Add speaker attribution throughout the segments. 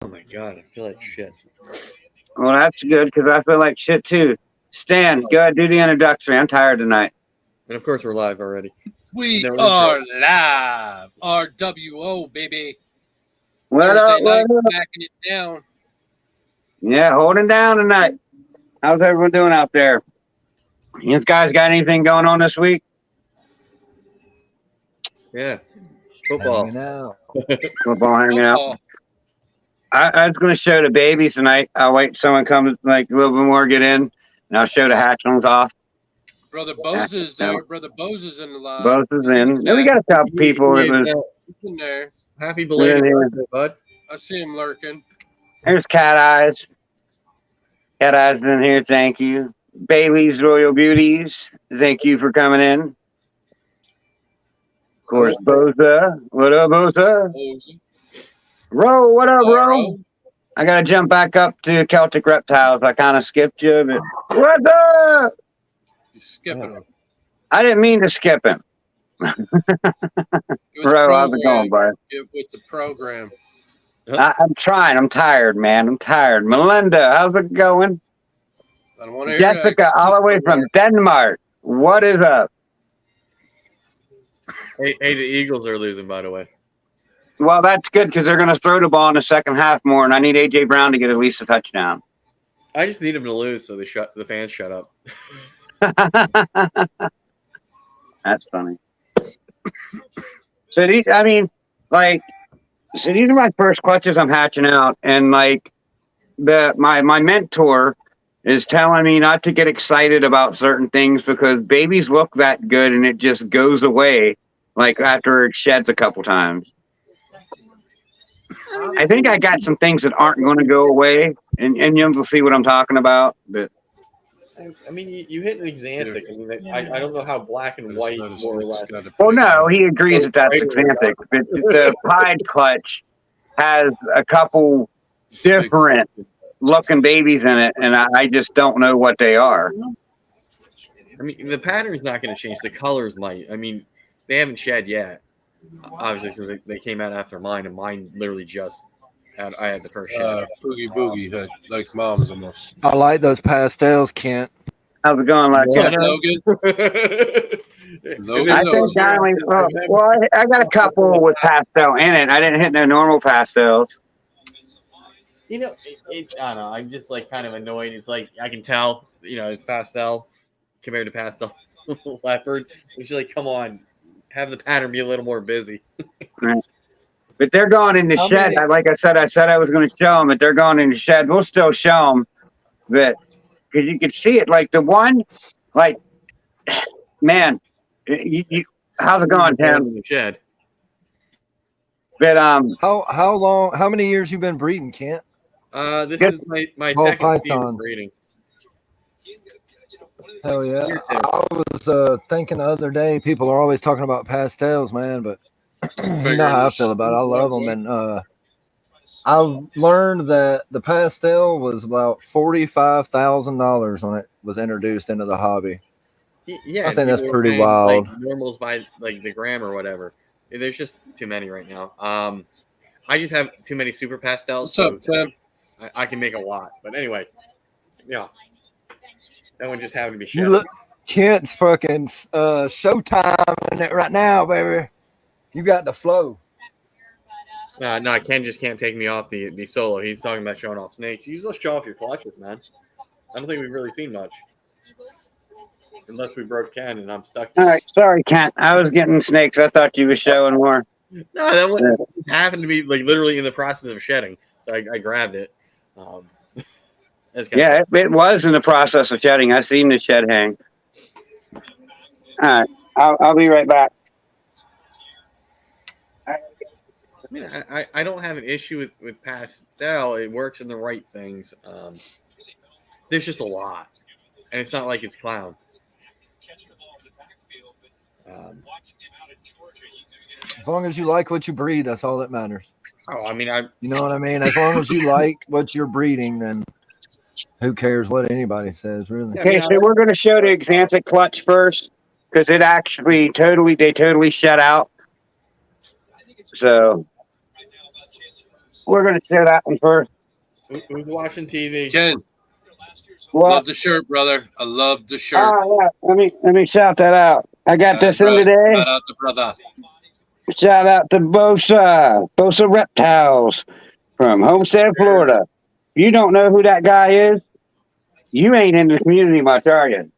Speaker 1: Oh my god, I feel like shit.
Speaker 2: Well, that's good because I feel like shit too. Stan, go ahead, do the introduction. I'm tired tonight.
Speaker 1: And of course, we're live already.
Speaker 3: We
Speaker 1: No
Speaker 3: are live. RWO, baby.
Speaker 2: What
Speaker 3: Thursday
Speaker 2: up?
Speaker 3: night,
Speaker 2: What up?
Speaker 3: backing it down.
Speaker 2: Yeah, holding down tonight. How's everyone doing out there? You guys got anything going on this week?
Speaker 1: Yeah, football.
Speaker 4: Hanging out.
Speaker 2: Football hanging out.
Speaker 3: Football.
Speaker 2: I was going to show the babies tonight. I'll wait till someone comes like a little bit more get in, and I'll show the hatchlings off.
Speaker 3: Brother Bose is there. Brother Bose is in the live.
Speaker 2: Both is in. Then we got a couple people. It was
Speaker 3: He's in there.
Speaker 1: Happy belated birthday, bud.
Speaker 3: I see him lurking.
Speaker 2: There's Cat Eyes. Cat Eyes in here. Thank you. Bailey's Royal Beauties. Thank you for coming in. Of course, Boza. What up, Boza?
Speaker 3: Bose.
Speaker 2: Ro, what up, Ro?
Speaker 3: Ro.
Speaker 2: I gotta jump back up to Celtic Reptiles. I kind of skipped you, but what's up?
Speaker 3: He's skipping him.
Speaker 2: I didn't mean to skip him.
Speaker 3: Get with the
Speaker 2: Ro, how's it going,
Speaker 3: program.
Speaker 2: bud?
Speaker 3: Get with the program.
Speaker 2: I'm trying. I'm tired, man. I'm tired. Melinda, how's it going?
Speaker 3: I don't want to hear
Speaker 2: Jessica,
Speaker 3: that.
Speaker 2: all the way from Denmark. What is up?
Speaker 1: Hey, the Eagles are losing, by the way.
Speaker 2: Well, that's good because they're going to throw the ball in the second half more, and I need A.J. Brown to get at least a touchdown.
Speaker 1: I just need them to lose so the fans shut up.
Speaker 2: That's funny. So these are my first clutches I'm hatching out, and like my mentor is telling me not to get excited about certain things because babies look that good and it just goes away like after it sheds a couple times. I think I got some things that aren't going to go away, and Yums will see what I'm talking about. But
Speaker 1: I mean, you hit an exantic. I mean, I don't know how black and white more or less.
Speaker 2: well, no, he agrees that that's exantic. But the Pied clutch has a couple different looking babies in it, and I just don't know what they are.
Speaker 1: I mean, the pattern's not going to change. The colors might. I mean, they haven't shed yet. Obviously, since they came out after mine, and mine literally just I had the first shed.
Speaker 3: Boogie had like mom's almost.
Speaker 4: I like those pastels, Kent.
Speaker 2: How's it going, like
Speaker 3: Logan.
Speaker 2: I think I only I got a couple with pastel in it. I didn't hit no normal pastels.
Speaker 1: You know, it's I don't know. I'm just like kind of annoyed. It's like I can tell, it's pastel compared to pastel leopard. It's like, come on, have the pattern be a little more busy.
Speaker 2: Right. But they're going in the shed. Like I said I was going to show them, but they're going in the shed. We'll still show them, but because you can see it. Like the one, like man, how's it going, Tim?
Speaker 1: In the shed.
Speaker 2: But
Speaker 4: How long? How many years you been breeding, Kent?
Speaker 1: This is my second season of breeding.
Speaker 4: Hell yeah! I was thinking the other day. People are always talking about pastels, man, but you know how I feel about it. I love them, and I learned that the pastel was about $45,000 when it was introduced into the hobby.
Speaker 1: Yeah,
Speaker 4: I think that's pretty
Speaker 1: paying,
Speaker 4: wild.
Speaker 1: Like, normals by like the gram or whatever. There's just too many right now. I just have too many super pastels.
Speaker 3: What's up, Tim?
Speaker 1: I can make a lot, but anyway, yeah. That one just happened to be
Speaker 4: You
Speaker 1: shed.
Speaker 4: look, Kent's fucking showtime in it right now, baby. You got the flow.
Speaker 1: No, Ken just can't take me off the solo. He's talking about showing off snakes. You just show off your clutches, man. I don't think we've really seen much. Unless we broke Ken and I'm stuck.
Speaker 2: all right, sorry, Kent. I was getting snakes. I thought you were showing more.
Speaker 1: No, that one happened to be like literally in the process of shedding. So I grabbed it.
Speaker 2: Yeah, it was in the process of shedding. I seen the shed hang. All right, I'll be right back.
Speaker 1: I mean, I don't have an issue with pastel. It works in the right things. There's just a lot, and it's not like it's clown.
Speaker 4: As long as you like what you breed, that's all that matters.
Speaker 1: Oh, I mean,
Speaker 4: you know what I mean? As long as you like what you're breeding, then who cares what anybody says, really?
Speaker 2: Okay, so we're going to show the exantic clutch first because it actually totally shed out. So we're gonna share that one first.
Speaker 1: Who's watching TV?
Speaker 3: Ken,
Speaker 2: What?
Speaker 3: love the shirt, brother. I love the shirt.
Speaker 2: Oh, yeah. Let me shout that out. I got this in
Speaker 3: Right.
Speaker 2: today.
Speaker 3: Shout out to brother.
Speaker 2: Shout out to Bosa Reptiles from Homestead, Florida. If you don't know who that guy is, you ain't in the community much, are you?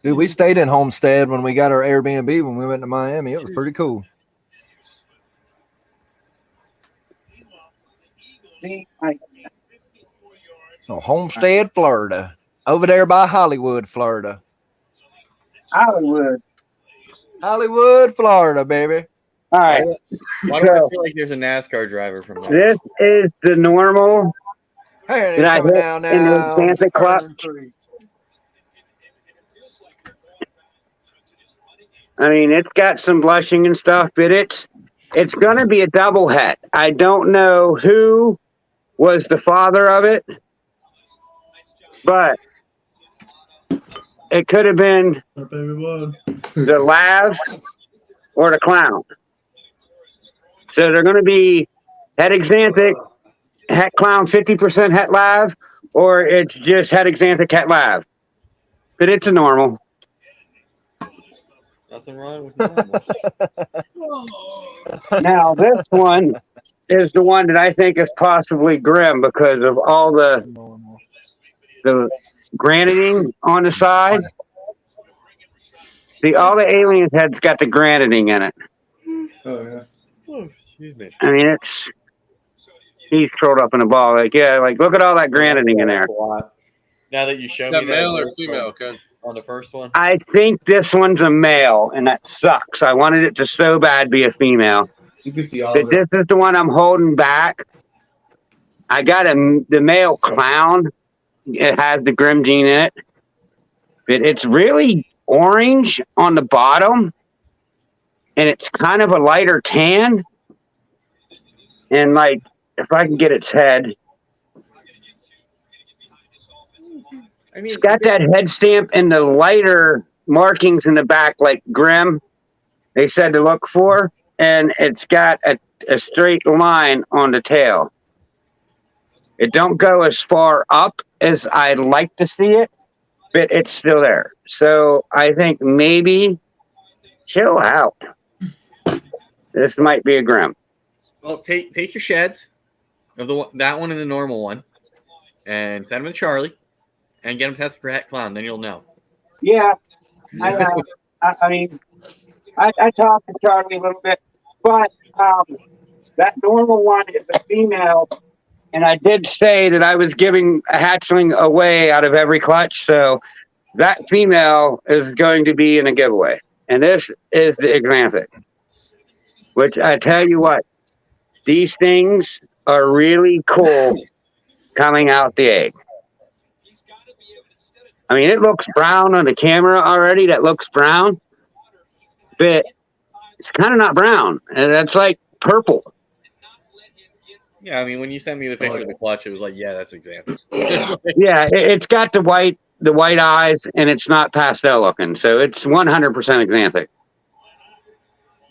Speaker 4: Dude, we stayed in Homestead when we got our Airbnb when we went to Miami. It was pretty cool. So Homestead, Florida. Over there by Hollywood, Florida.
Speaker 2: Hollywood,
Speaker 4: Florida, baby.
Speaker 2: All right.
Speaker 1: Why do I feel like there's a NASCAR driver from there?
Speaker 2: This is the normal.
Speaker 4: Hey,
Speaker 2: Did I
Speaker 4: coming
Speaker 2: hit
Speaker 4: down
Speaker 2: in the
Speaker 4: now.
Speaker 2: Santa Claus? I mean, it's got some blushing and stuff, but it's going to be a double het. I don't know who was the father of it, but it could have been the lav or the clown. So they're going to be het exanthic, het clown, 50% het lav, or it's just het exanthic, het lav. But it's a normal.
Speaker 1: Nothing wrong with normal.
Speaker 2: Now, this one is the one that I think is possibly grim because of all the graniting on the side. See, all the alien heads got the graniting in it.
Speaker 5: Oh yeah.
Speaker 1: Oh, excuse me.
Speaker 2: I mean, he's curled up in a ball. Like, yeah, like look at all that graniting in there.
Speaker 1: Now that you show
Speaker 3: Is that
Speaker 1: me
Speaker 3: male or
Speaker 1: that
Speaker 3: female, Ken?
Speaker 1: on the first one,
Speaker 2: I think this one's a male, and that sucks. I wanted it to so bad be a female.
Speaker 5: You can see all
Speaker 2: But
Speaker 5: of it.
Speaker 2: this is the one I'm holding back. I got the male clown. It has the grim gene in it. But it's really orange on the bottom. And it's kind of a lighter tan. And like, if I can get its head.
Speaker 1: I mean,
Speaker 2: It's got that head stamp and the lighter markings in the back, like Grim, they said to look for. And it's got a straight line on the tail. It don't go as far up as I'd like to see it, but it's still there. So I think maybe chill out. This might be a Grim.
Speaker 1: well, take your sheds of that one and the normal one, and send them to Charlie, and get them tested for het clown. Then you'll know.
Speaker 2: Yeah, I mean, I talked to Charlie a little bit, but that normal one is a female, and I did say that I was giving a hatchling away out of every clutch, so that female is going to be in a giveaway, and this is the Exanthic, which I tell you what, these things are really cool coming out the egg. I mean, it looks brown on the camera already. That looks brown, but it's kind of not brown. And that's like purple.
Speaker 1: Yeah, I mean, when you sent me the picture of the clutch, it was like, yeah, that's example.
Speaker 2: Yeah, it's got the white eyes, and it's not pastel looking. So it's 100% Exanthic.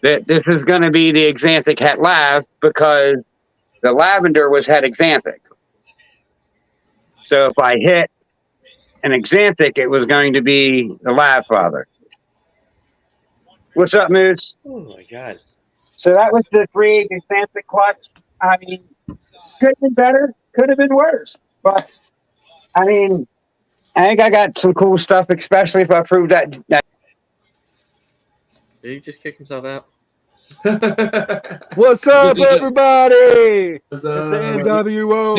Speaker 2: This is going to be the Exanthic het lav because the lavender was het Exanthic. So if I hit an Exanthic, it was going to be the lav father. What's up, Moose?
Speaker 1: Oh my god!
Speaker 2: So that was the free Exanthic clutch. I mean, could have been better, could have been worse. But I mean, I think I got some cool stuff, especially if I prove that.
Speaker 1: Did he just kick himself out?
Speaker 4: What's up, everybody?
Speaker 5: What's
Speaker 4: It's the
Speaker 5: up?
Speaker 4: NWO.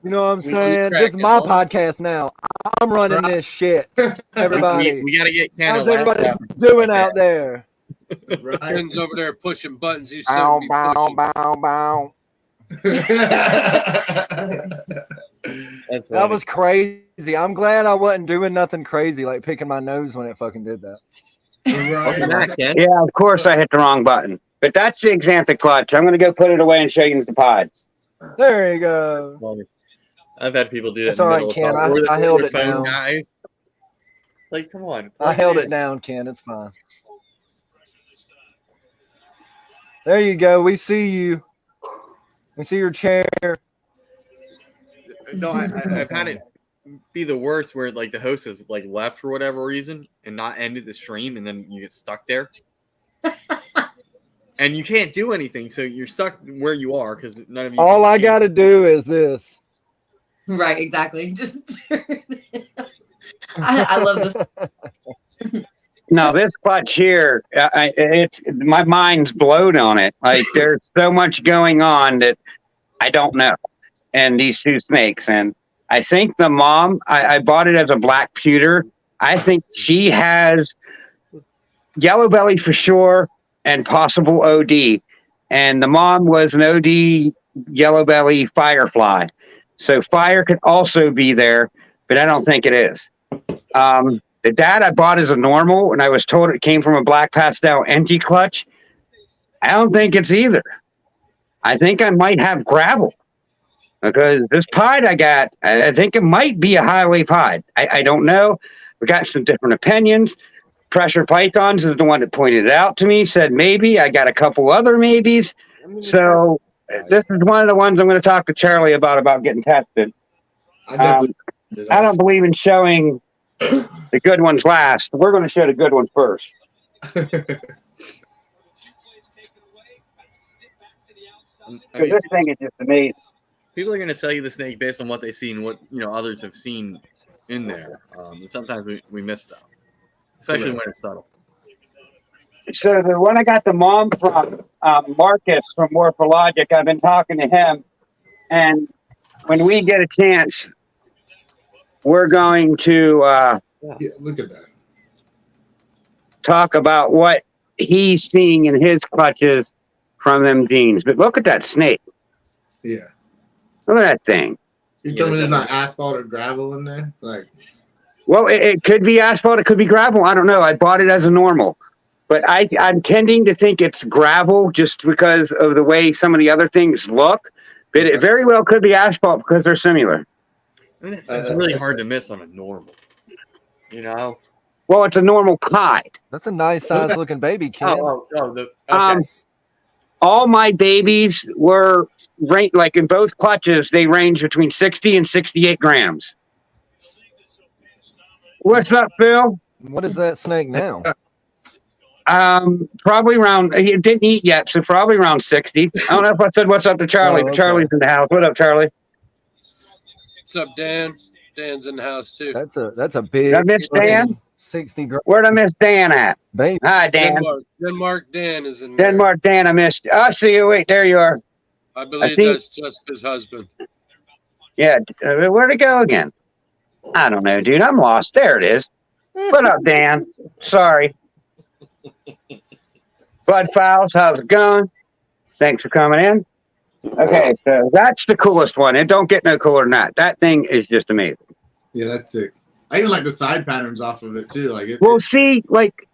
Speaker 4: You know what I'm saying? This is my podcast now. I'm running this shit. Everybody.
Speaker 1: We gotta get Ken.
Speaker 4: How's everybody doing out there?
Speaker 5: Right.
Speaker 3: Ken's over there pushing buttons. He's
Speaker 4: Bow,
Speaker 3: so
Speaker 4: bow, bow, bow.
Speaker 1: That's
Speaker 4: That was crazy. I'm glad I wasn't doing nothing crazy like picking my nose when it fucking did that.
Speaker 1: Welcome back, Ken.
Speaker 2: Yeah, of course I hit the wrong button. But that's the Exanthic clutch. I'm going to go put it away and show you the pods.
Speaker 4: There you go.
Speaker 1: Well, I've had people do that.
Speaker 4: That's all right, Ken. I held it down.
Speaker 1: Guys. Like, come on.
Speaker 4: I held it down, Ken. It's fine. There you go. We see you. We see your chair.
Speaker 1: No, I've had it be the worst where like the host has like left for whatever reason and not ended the stream, and then you get stuck there. And you can't do anything, so you're stuck where you are because none of you.
Speaker 4: All I got to do is this.
Speaker 6: Right, exactly. Just I love this.
Speaker 2: No, this clutch here, it's my mind's blown on it. Like there's so much going on that I don't know. And these two snakes, and I think the mom, I bought it as a black pewter. I think she has yellow belly for sure and possible OD. And the mom was an OD yellow belly firefly. So fire could also be there, but I don't think it is. The dad I bought as a normal, and I was told it came from a black pastel empty clutch. I don't think it's either. I think I might have gravel. Because this pied I got, I think it might be a highway pied. I don't know. We got some different opinions. Pressure Pythons is the one that pointed it out to me, said maybe. I got a couple other maybes. So this is one of the ones I'm going to talk to Charlie about getting tested. I don't believe in showing the good ones last. We're going to show the good ones first. This thing is just amazing.
Speaker 1: People are going to sell you the snake based on what they've seen, what others have seen in there, and sometimes we miss stuff, especially when it's subtle.
Speaker 2: So the one I got the mom from, Marcus from Morphologic, I've been talking to him, and when we get a chance, we're going to
Speaker 5: look at that.
Speaker 2: Talk about what he's seeing in his clutches from them jeans. But look at that snake.
Speaker 5: Yeah.
Speaker 2: Look at that thing.
Speaker 5: You telling me there's not asphalt or gravel in there? Like,
Speaker 2: well, it could be asphalt. It could be gravel. I don't know. I bought it as a normal. But I'm tending to think it's gravel just because of the way some of the other things look. But it very well could be asphalt because they're similar.
Speaker 1: I mean, it's really hard to miss on a normal,
Speaker 2: Well, it's a normal pied.
Speaker 4: That's a nice size looking baby, kid.
Speaker 1: Okay.
Speaker 2: All my babies were like in both clutches. They range between 60 and 68 grams. What's up, Phil?
Speaker 4: What is that snake now?
Speaker 2: Probably around. He didn't eat yet, so probably around 60. I don't know if I said what's up to Charlie, but Charlie's in the house. What up, Charlie?
Speaker 3: What's up, Dan? Dan's in the house too.
Speaker 4: That's a big.
Speaker 2: Did I miss Dan?
Speaker 4: 60 grams.
Speaker 2: Where'd I miss Dan at?
Speaker 4: Baby.
Speaker 2: Hi, Dan.
Speaker 3: Denmark Dan is in there.
Speaker 2: Denmark Dan, I missed you. I see you. Wait, there you are.
Speaker 3: I believe that's Jessica's husband.
Speaker 2: Yeah, where'd it go again? I don't know, dude. I'm lost. There it is. What up, Dan? Sorry. Bud Fowles, how's it going? Thanks for coming in. Okay, so that's the coolest one. It don't get no cooler than that. That thing is just amazing.
Speaker 5: Yeah, that's sick. I even like the side patterns off of it too. Like,
Speaker 2: See, like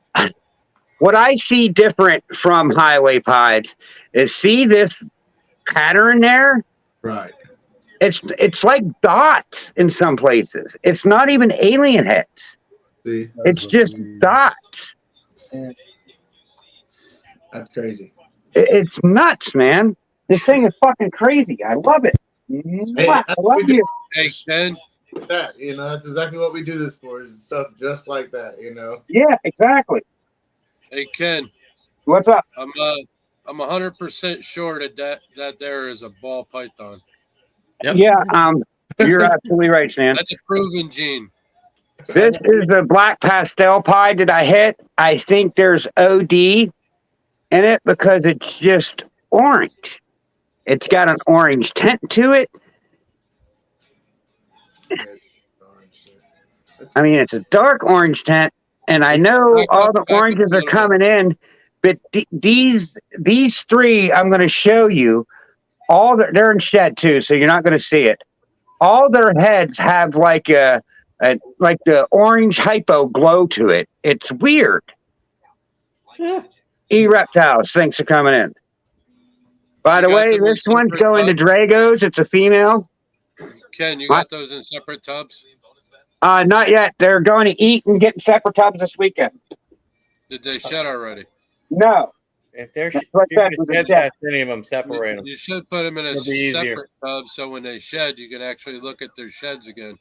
Speaker 2: what I see different from highway pies is see this pattern there.
Speaker 5: Right.
Speaker 2: It's like dots in some places. It's not even alien heads.
Speaker 5: See,
Speaker 2: it's just dots.
Speaker 5: That's crazy.
Speaker 2: It's nuts, man. This thing is fucking crazy. I love it.
Speaker 5: Hey,
Speaker 2: I love you.
Speaker 3: Hey, Ken.
Speaker 5: That, that's exactly what we do this for, is stuff just like that,
Speaker 2: Yeah, exactly.
Speaker 3: Hey, Ken.
Speaker 2: What's up?
Speaker 3: I'm 100% sure that there is a ball python.
Speaker 1: Yep.
Speaker 2: Yeah, you're absolutely right, Sam.
Speaker 3: That's a proven gene.
Speaker 2: This is the black pastel pie that I hit. I think there's OD in it because it's just orange. It's got an orange tint to it. I mean, it's a dark orange tint, and I know all the oranges are coming in, but these three I'm going to show you. They're in shed too, so you're not going to see it. All their heads have like like the orange hypo glow to it. It's weird. E-Reptiles, thanks for coming in. By the way, this one's going to Dragos. It's a female.
Speaker 3: Ken, you got those in separate tubs?
Speaker 2: Not yet. They're going to eat and get in separate tubs this weekend.
Speaker 3: Did they shed already?
Speaker 2: No.
Speaker 1: If they're
Speaker 2: That's what that was a
Speaker 1: shed
Speaker 2: shed.
Speaker 1: past any of them, separate them.
Speaker 3: You should put them in a
Speaker 1: It'll be easier.
Speaker 3: separate tub so when they shed, you can actually look at their sheds again.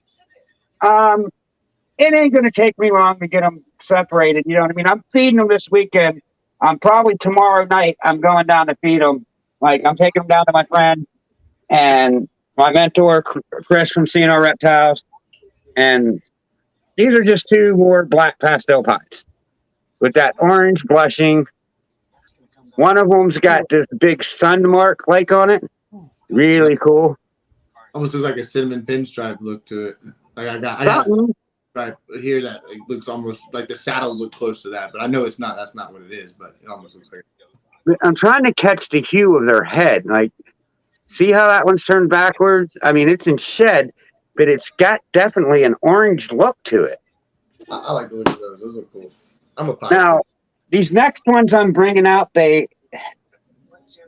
Speaker 2: It ain't gonna take me long to get them separated. You know what I mean? I'm feeding them this weekend. I'm probably tomorrow night. I'm going down to feed them. Like I'm taking them down to my friend and my mentor, Chris from CNR Reptiles, and these are just two more black pastel pies with that orange blushing. One of them's got this big sun mark like on it. Really cool.
Speaker 5: Almost looks like a cinnamon pinstripe look to it. Like I got right here that it looks almost like the saddles look close to that, but I know it's not. That's not what it is, but it almost looks like it.
Speaker 2: I'm trying to catch the hue of their head. Like, see how that one's turned backwards? I mean, it's in shed, but it's got definitely an orange look to it.
Speaker 5: I like the look of those. Those are cool. I'm a pie.
Speaker 2: Now, these next ones I'm bringing out, they're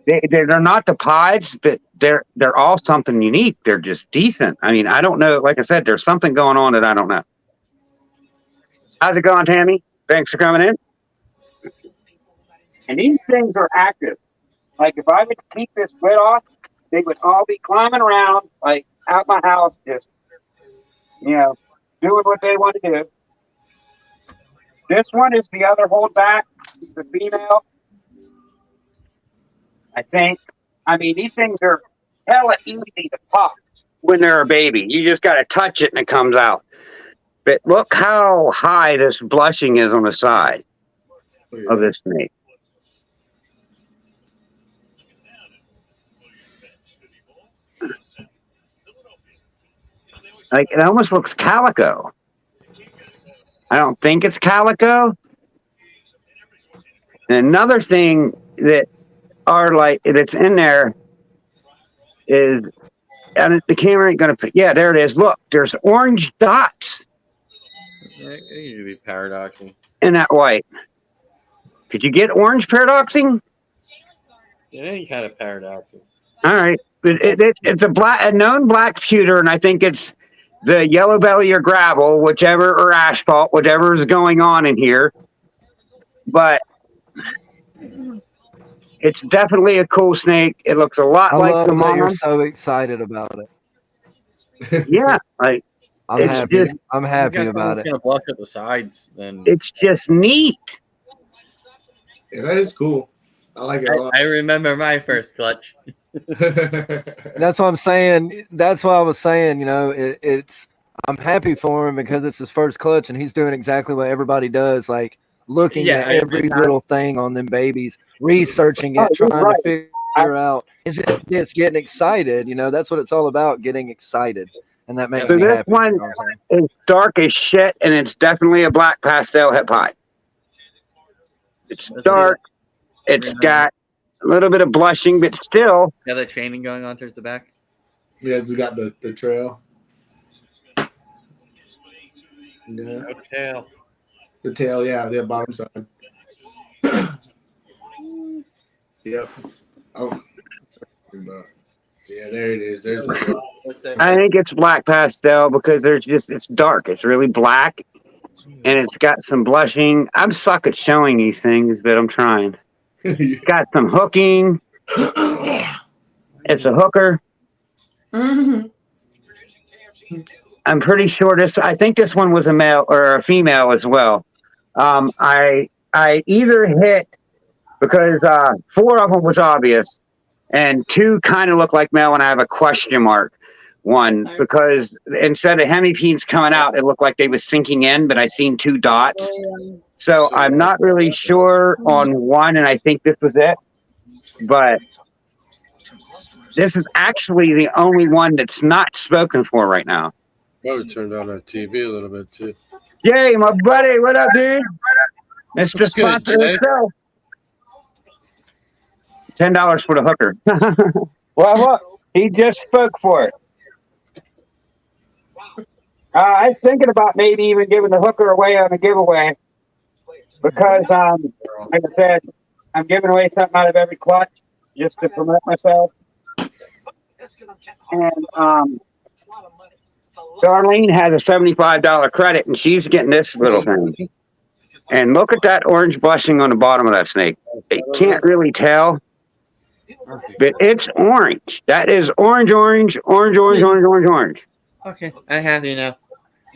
Speaker 2: not the pies, but they're all something unique. They're just decent. I mean, I don't know. Like I said, there's something going on that I don't know. How's it going, Tammy? Thanks for coming in. And these things are active. Like if I would keep this lid off, they would all be climbing around, like out my house, just doing what they want to do. This one is the other hold back, the female. I think. I mean, these things are hella easy to pop when they're a baby. You just got to touch it and it comes out. But look how high this blushing is on the side of this snake. Like it almost looks calico. I don't think it's calico. And another thing that that's in there is, and the camera ain't gonna. Yeah, there it is. Look, there's orange dots.
Speaker 1: It usually be paradoxing.
Speaker 2: In that white. Could you get orange paradoxing?
Speaker 1: Yeah, any kind of paradoxing.
Speaker 2: All right, it's a known black pewter, and I think it's the yellow belly or gravel, whichever, or asphalt, whatever is going on in here. But it's definitely a cool snake. It looks a lot like the mom.
Speaker 4: You're so excited about it.
Speaker 2: Yeah, like
Speaker 4: I'm happy. I'm happy about it.
Speaker 1: Kind of blush at the sides, then
Speaker 2: it's just neat.
Speaker 5: Yeah, that is cool. I like it a lot.
Speaker 1: I remember my first clutch.
Speaker 4: That's what I'm saying. That's what I was saying. I'm happy for him because it's his first clutch, and he's doing exactly what everybody does, like looking at every little thing on them babies, researching it, trying to figure out, is it just getting excited? That's what it's all about, getting excited. And that makes me happy.
Speaker 2: This one is dark as shit, and it's definitely a black pastel hip pie. It's dark. It's got a little bit of blushing, but still.
Speaker 1: Yeah, the chaining going on towards the back.
Speaker 5: Yeah, it's got the trail. Yeah.
Speaker 1: No tail.
Speaker 5: The tail, yeah, the bottom side. Yep. Oh. Yeah, there it is. There's.
Speaker 2: I think it's black pastel because it's dark. It's really black, and it's got some blushing. I'm suck at showing these things, but I'm trying. It's got some hooking. It's a hooker.
Speaker 6: Mm-hmm.
Speaker 2: I'm pretty sure I think this one was a male or a female as well. I either hit because 4 of them was obvious, and 2 kind of look like male, and I have a question mark. One, because instead of hemipenes coming out, it looked like they was sinking in, but I seen 2 dots. So I'm not really sure on one, and I think this was it. But this is actually the only one that's not spoken for right now.
Speaker 3: Probably turned on our TV a little bit too.
Speaker 2: Yay, my buddy. What up, dude? Mr. Sponsor himself. $10 for the hooker. Well, look, he just spoke for it. I was thinking about maybe even giving the hooker away on a giveaway because, like I said, I'm giving away something out of every clutch just to promote myself. And Darlene has a $75 credit, and she's getting this little thing. And look at that orange blushing on the bottom of that snake. You can't really tell, but it's orange. That is orange.
Speaker 1: Okay, I have you now.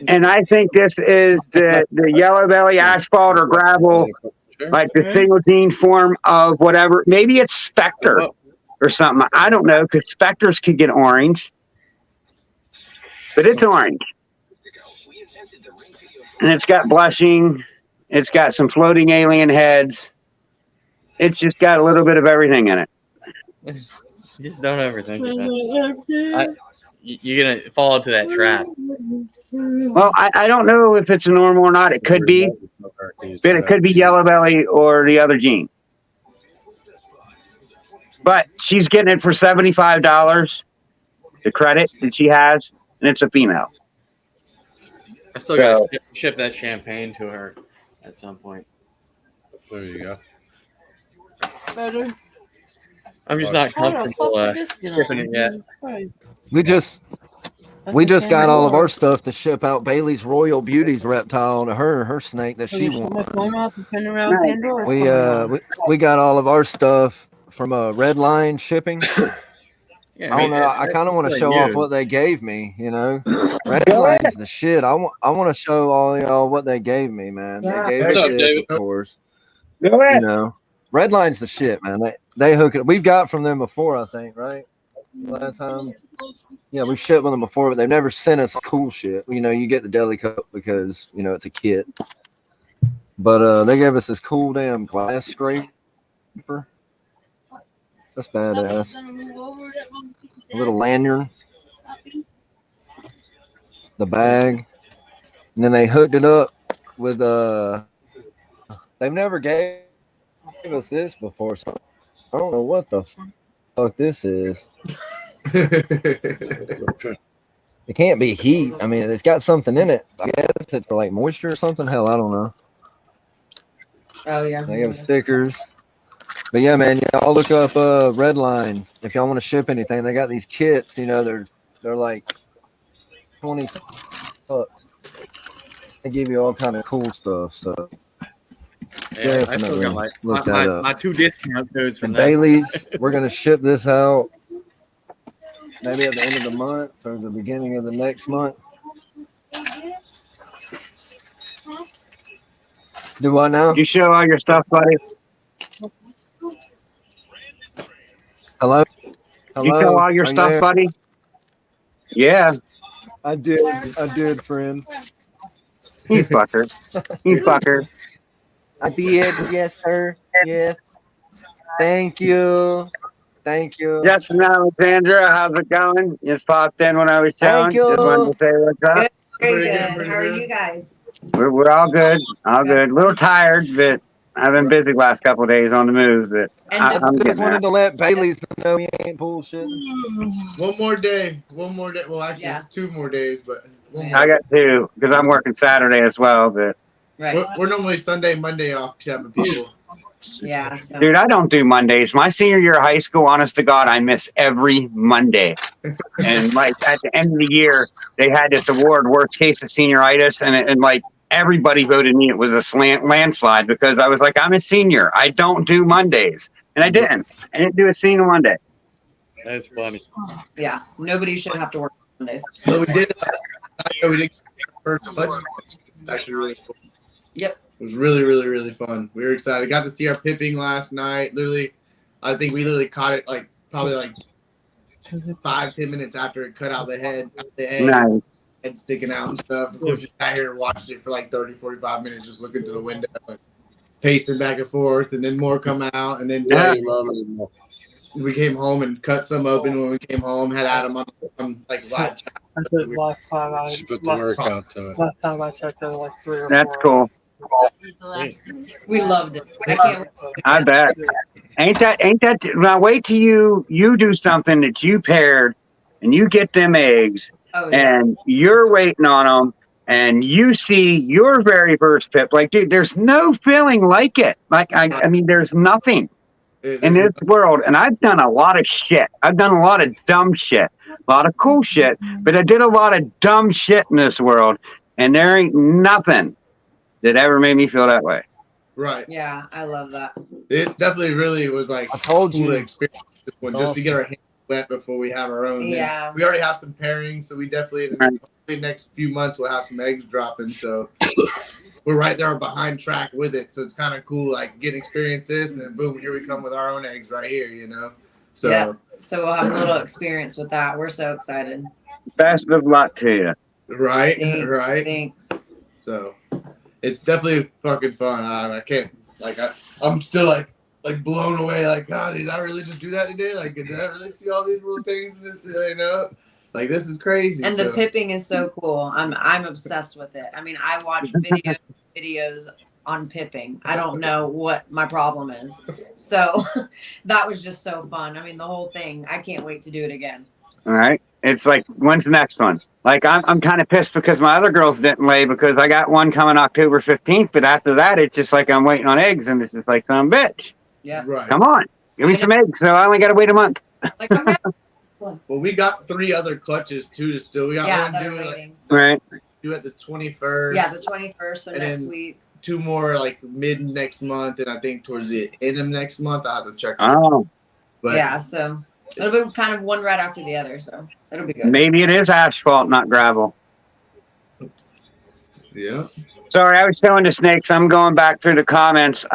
Speaker 2: And I think this is the yellow belly asphalt or gravel, like the single gene form of whatever. Maybe it's Spectre or something. I don't know, because Spectres could get orange. But it's orange. And it's got blushing. It's got some floating alien heads. It's just got a little bit of everything in it.
Speaker 1: Just don't overthink it. You're going to fall into that trap.
Speaker 2: Well, I don't know if it's a normal or not. It could be. But it could be yellow belly or the other gene. But she's getting it for $75, the credit that she has, and it's a female.
Speaker 1: I still got to ship that champagne to her at some point.
Speaker 3: There you go.
Speaker 6: Better.
Speaker 1: I'm just not comfortable shipping it yet.
Speaker 4: We just got all of our stuff to ship out Bailey's Royal Beauties reptile to her snake that she wants. We got all of our stuff from Red Line Shipping.
Speaker 1: Yeah,
Speaker 4: I don't know. I kind of want to show off what they gave me. Red Line's the shit. I want to show all y'all what they gave me, man.
Speaker 6: Yeah.
Speaker 4: They gave
Speaker 3: What's
Speaker 4: me
Speaker 3: up,
Speaker 4: this,
Speaker 3: David?
Speaker 4: of course. Red Line's the shit, man. They hook it. We've got from them before, I think, right? Last time, yeah, we've shipped with them before, but they've never sent us cool shit. You get the deli cup because it's a kit. But they gave us this cool damn glass scraper. That's badass. A little lanyard, the bag, and then they hooked it up with they've never gave us this before, so I don't know what the fuck this is. It can't be heat. I mean, it's got something in it. I guess it's for like moisture or something. Hell, I don't know.
Speaker 6: Oh yeah.
Speaker 4: They have stickers. But yeah, man, y'all look up Red Line if y'all want to ship anything. They got these kits, they're like $20. They give you all kind of cool stuff. So
Speaker 1: Yeah, I still got my 2 discount codes from them.
Speaker 4: Bailey's, we're gonna ship this out maybe at the end of the month or the beginning of the next month. Do what now?
Speaker 2: You show all your stuff, buddy.
Speaker 4: Hello?
Speaker 2: You show all your stuff,
Speaker 4: there?
Speaker 2: buddy? Yeah.
Speaker 4: I did, friend.
Speaker 2: You fucker.
Speaker 4: I did, yes, sir. Yes. Thank you.
Speaker 2: Justin Alexandra, how's it going? Just popped in when I was showing.
Speaker 4: Thank you.
Speaker 2: Just wanted to say what's up.
Speaker 6: Very good. How are you guys?
Speaker 2: We're all good. All good. A little tired, but I've been busy last couple of days on the move. But I'm
Speaker 4: Just
Speaker 2: getting
Speaker 4: wanted
Speaker 2: there.
Speaker 4: to let Bailey's know he ain't bullshit.
Speaker 5: One more day. Well, actually, 2 more days, but one more.
Speaker 2: I got 2 because I'm working Saturday as well. But
Speaker 6: Right.
Speaker 5: We're normally Sunday, Monday off, Chapman people.
Speaker 6: Yeah. So.
Speaker 2: dude, I don't do Mondays. My senior year of high school, honest to God, I miss every Monday. And like at the end of the year, they had this award, worst case of senioritis, and like everybody voted me. It was a landslide because I was like, I'm a senior. I don't do Mondays, and I didn't. I didn't do a single Monday.
Speaker 1: That's funny.
Speaker 6: Yeah. Nobody should have to work Mondays.
Speaker 5: So we did. We did first budget. It's actually really cool.
Speaker 6: Yep.
Speaker 5: It was really, really, really fun. We were excited. Got to see our pipping last night. Literally, I think we literally caught it probably 5-10 minutes after it cut out the head,
Speaker 2: Nice.
Speaker 5: head sticking out and stuff. Of course, just sat here and watched it for 30-45 minutes, just looking through the window, and pacing back and forth, and then more come out, and then we came home and cut some open when we came home. Had Adam on live chat.
Speaker 7: I did last time I
Speaker 3: She put the work out to it.
Speaker 7: last time I checked it like 3 or 4.
Speaker 2: That's cool.
Speaker 6: We loved it. I can't wait.
Speaker 2: I bet. Ain't that? Now wait till you do something that you paired, and you get them eggs,
Speaker 6: Oh yeah.
Speaker 2: and you're waiting on them, and you see your very first pip. Like, dude, there's no feeling like it. Like, I mean, there's nothing in this world. And I've done a lot of shit. I've done a lot of dumb shit, a lot of cool shit, but I did a lot of dumb shit in this world, and there ain't nothing that ever made me feel that way.
Speaker 5: Right.
Speaker 6: Yeah, I love that.
Speaker 5: It's definitely really was like
Speaker 4: I told
Speaker 5: cool
Speaker 4: you.
Speaker 5: to experience this one just to get our hands wet before we have our own.
Speaker 6: Yeah.
Speaker 5: And we already have some pairings, so we definitely hopefully the next few months we'll have some eggs dropping. So we're right there behind track with it. So it's kind of cool, like get experience this, and then boom, here we come with our own eggs right here, you know. So
Speaker 6: Yeah. So we'll have a little experience with that. We're so excited.
Speaker 2: Best of luck to you.
Speaker 5: right,
Speaker 6: Thanks,
Speaker 5: right.
Speaker 6: Thanks.
Speaker 5: So it's definitely fucking fun. I can't I'm still like blown away. Like, God, did I really just do that today? Like, did I really see all these little things? You know, like this is crazy.
Speaker 6: And the pipping is so cool. I'm obsessed with it. I mean, I watch videos on pipping. I don't know what my problem is. So that was just so fun. I mean, the whole thing. I can't wait to do it again.
Speaker 2: All right. It's like, when's the next one? Like, I'm kind of pissed because my other girls didn't lay because I got one coming October 15th. But after that, it's just like I'm waiting on eggs, and it's just like some bitch.
Speaker 6: Yeah.
Speaker 5: Right.
Speaker 2: Come on, give me some eggs. So I only got to wait a month.
Speaker 6: Like, I'm happy.
Speaker 5: Well, we got 3 other clutches too to still. We got
Speaker 6: Yeah,
Speaker 5: one
Speaker 6: that are
Speaker 5: due
Speaker 6: waiting.
Speaker 2: Right.
Speaker 5: due at the 21st.
Speaker 6: Yeah, the 21st, so
Speaker 5: And
Speaker 6: next
Speaker 5: then-
Speaker 6: week.
Speaker 5: 2 more like mid next month, and I think towards the end of next month I have to check.
Speaker 2: Oh,
Speaker 5: But
Speaker 6: Yeah, so it'll be kind of one right after the other, so it'll be good.
Speaker 2: maybe it is asphalt, not gravel.
Speaker 5: yeah.
Speaker 2: Sorry, I was showing the snakes. I'm going back through the comments.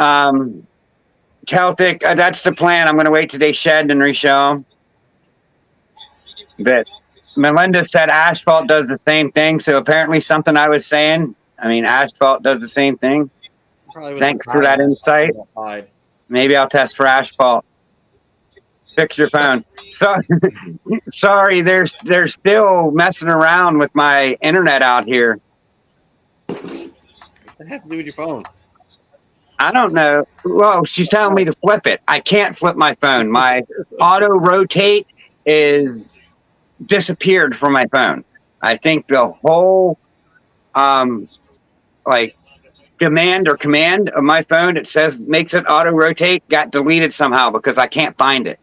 Speaker 2: Celtic, that's the plan. I'm going to wait till they shed and reshow them. But Melinda said asphalt does the same thing. So apparently something I was saying, I mean, asphalt does the same thing.
Speaker 1: Probably with
Speaker 2: Thanks
Speaker 1: the
Speaker 2: for that
Speaker 1: hide.
Speaker 2: insight.
Speaker 1: Hide.
Speaker 2: Maybe I'll test for asphalt. Fix your phone. So, sorry, they're still messing around with my internet out here.
Speaker 1: What does that have to do with your phone?
Speaker 2: I don't know. Well, she's telling me to flip it. I can't flip my phone. My auto rotate is disappeared from my phone. I think the whole like command of my phone, it says makes it auto rotate, got deleted somehow because I can't find it.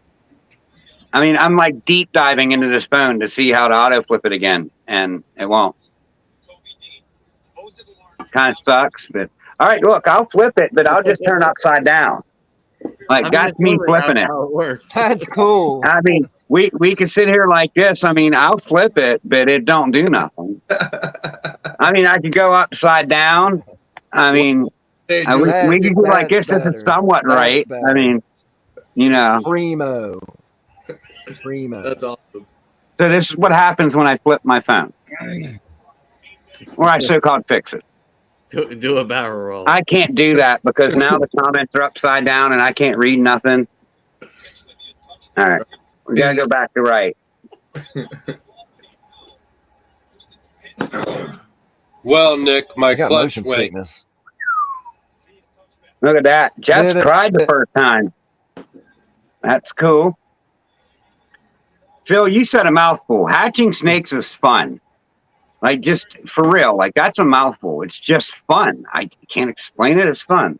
Speaker 2: I mean, I'm like deep diving into this phone to see how to auto flip it again, and it won't. Kind of sucks, but all right, look, I'll flip it, but I'll just turn upside down. Like, that's me flipping it.
Speaker 1: How it works.
Speaker 4: That's cool.
Speaker 2: I mean, we can sit here like this. I mean, I'll flip it, but it don't do nothing. I mean, I could go upside down. I mean,
Speaker 5: Hey,
Speaker 2: we can do like this. This is somewhat right. I mean, you know.
Speaker 4: Primo.
Speaker 5: that's awesome.
Speaker 2: So this is what happens when I flip my phone. Or I so-called fix it.
Speaker 1: Do a barrel roll.
Speaker 2: I can't do that because now the comments are upside down and I can't read nothing. All right. We got to go back to right.
Speaker 3: Well, Nick, my
Speaker 4: I got
Speaker 3: clutch
Speaker 4: motion
Speaker 3: went.
Speaker 4: sickness.
Speaker 2: Look at that. Jess
Speaker 4: Did it.
Speaker 2: cried the first time. That's cool. Phil, you said a mouthful. Hatching snakes is fun. Like, just for real. Like, that's a mouthful. It's just fun. I can't explain it. It's fun.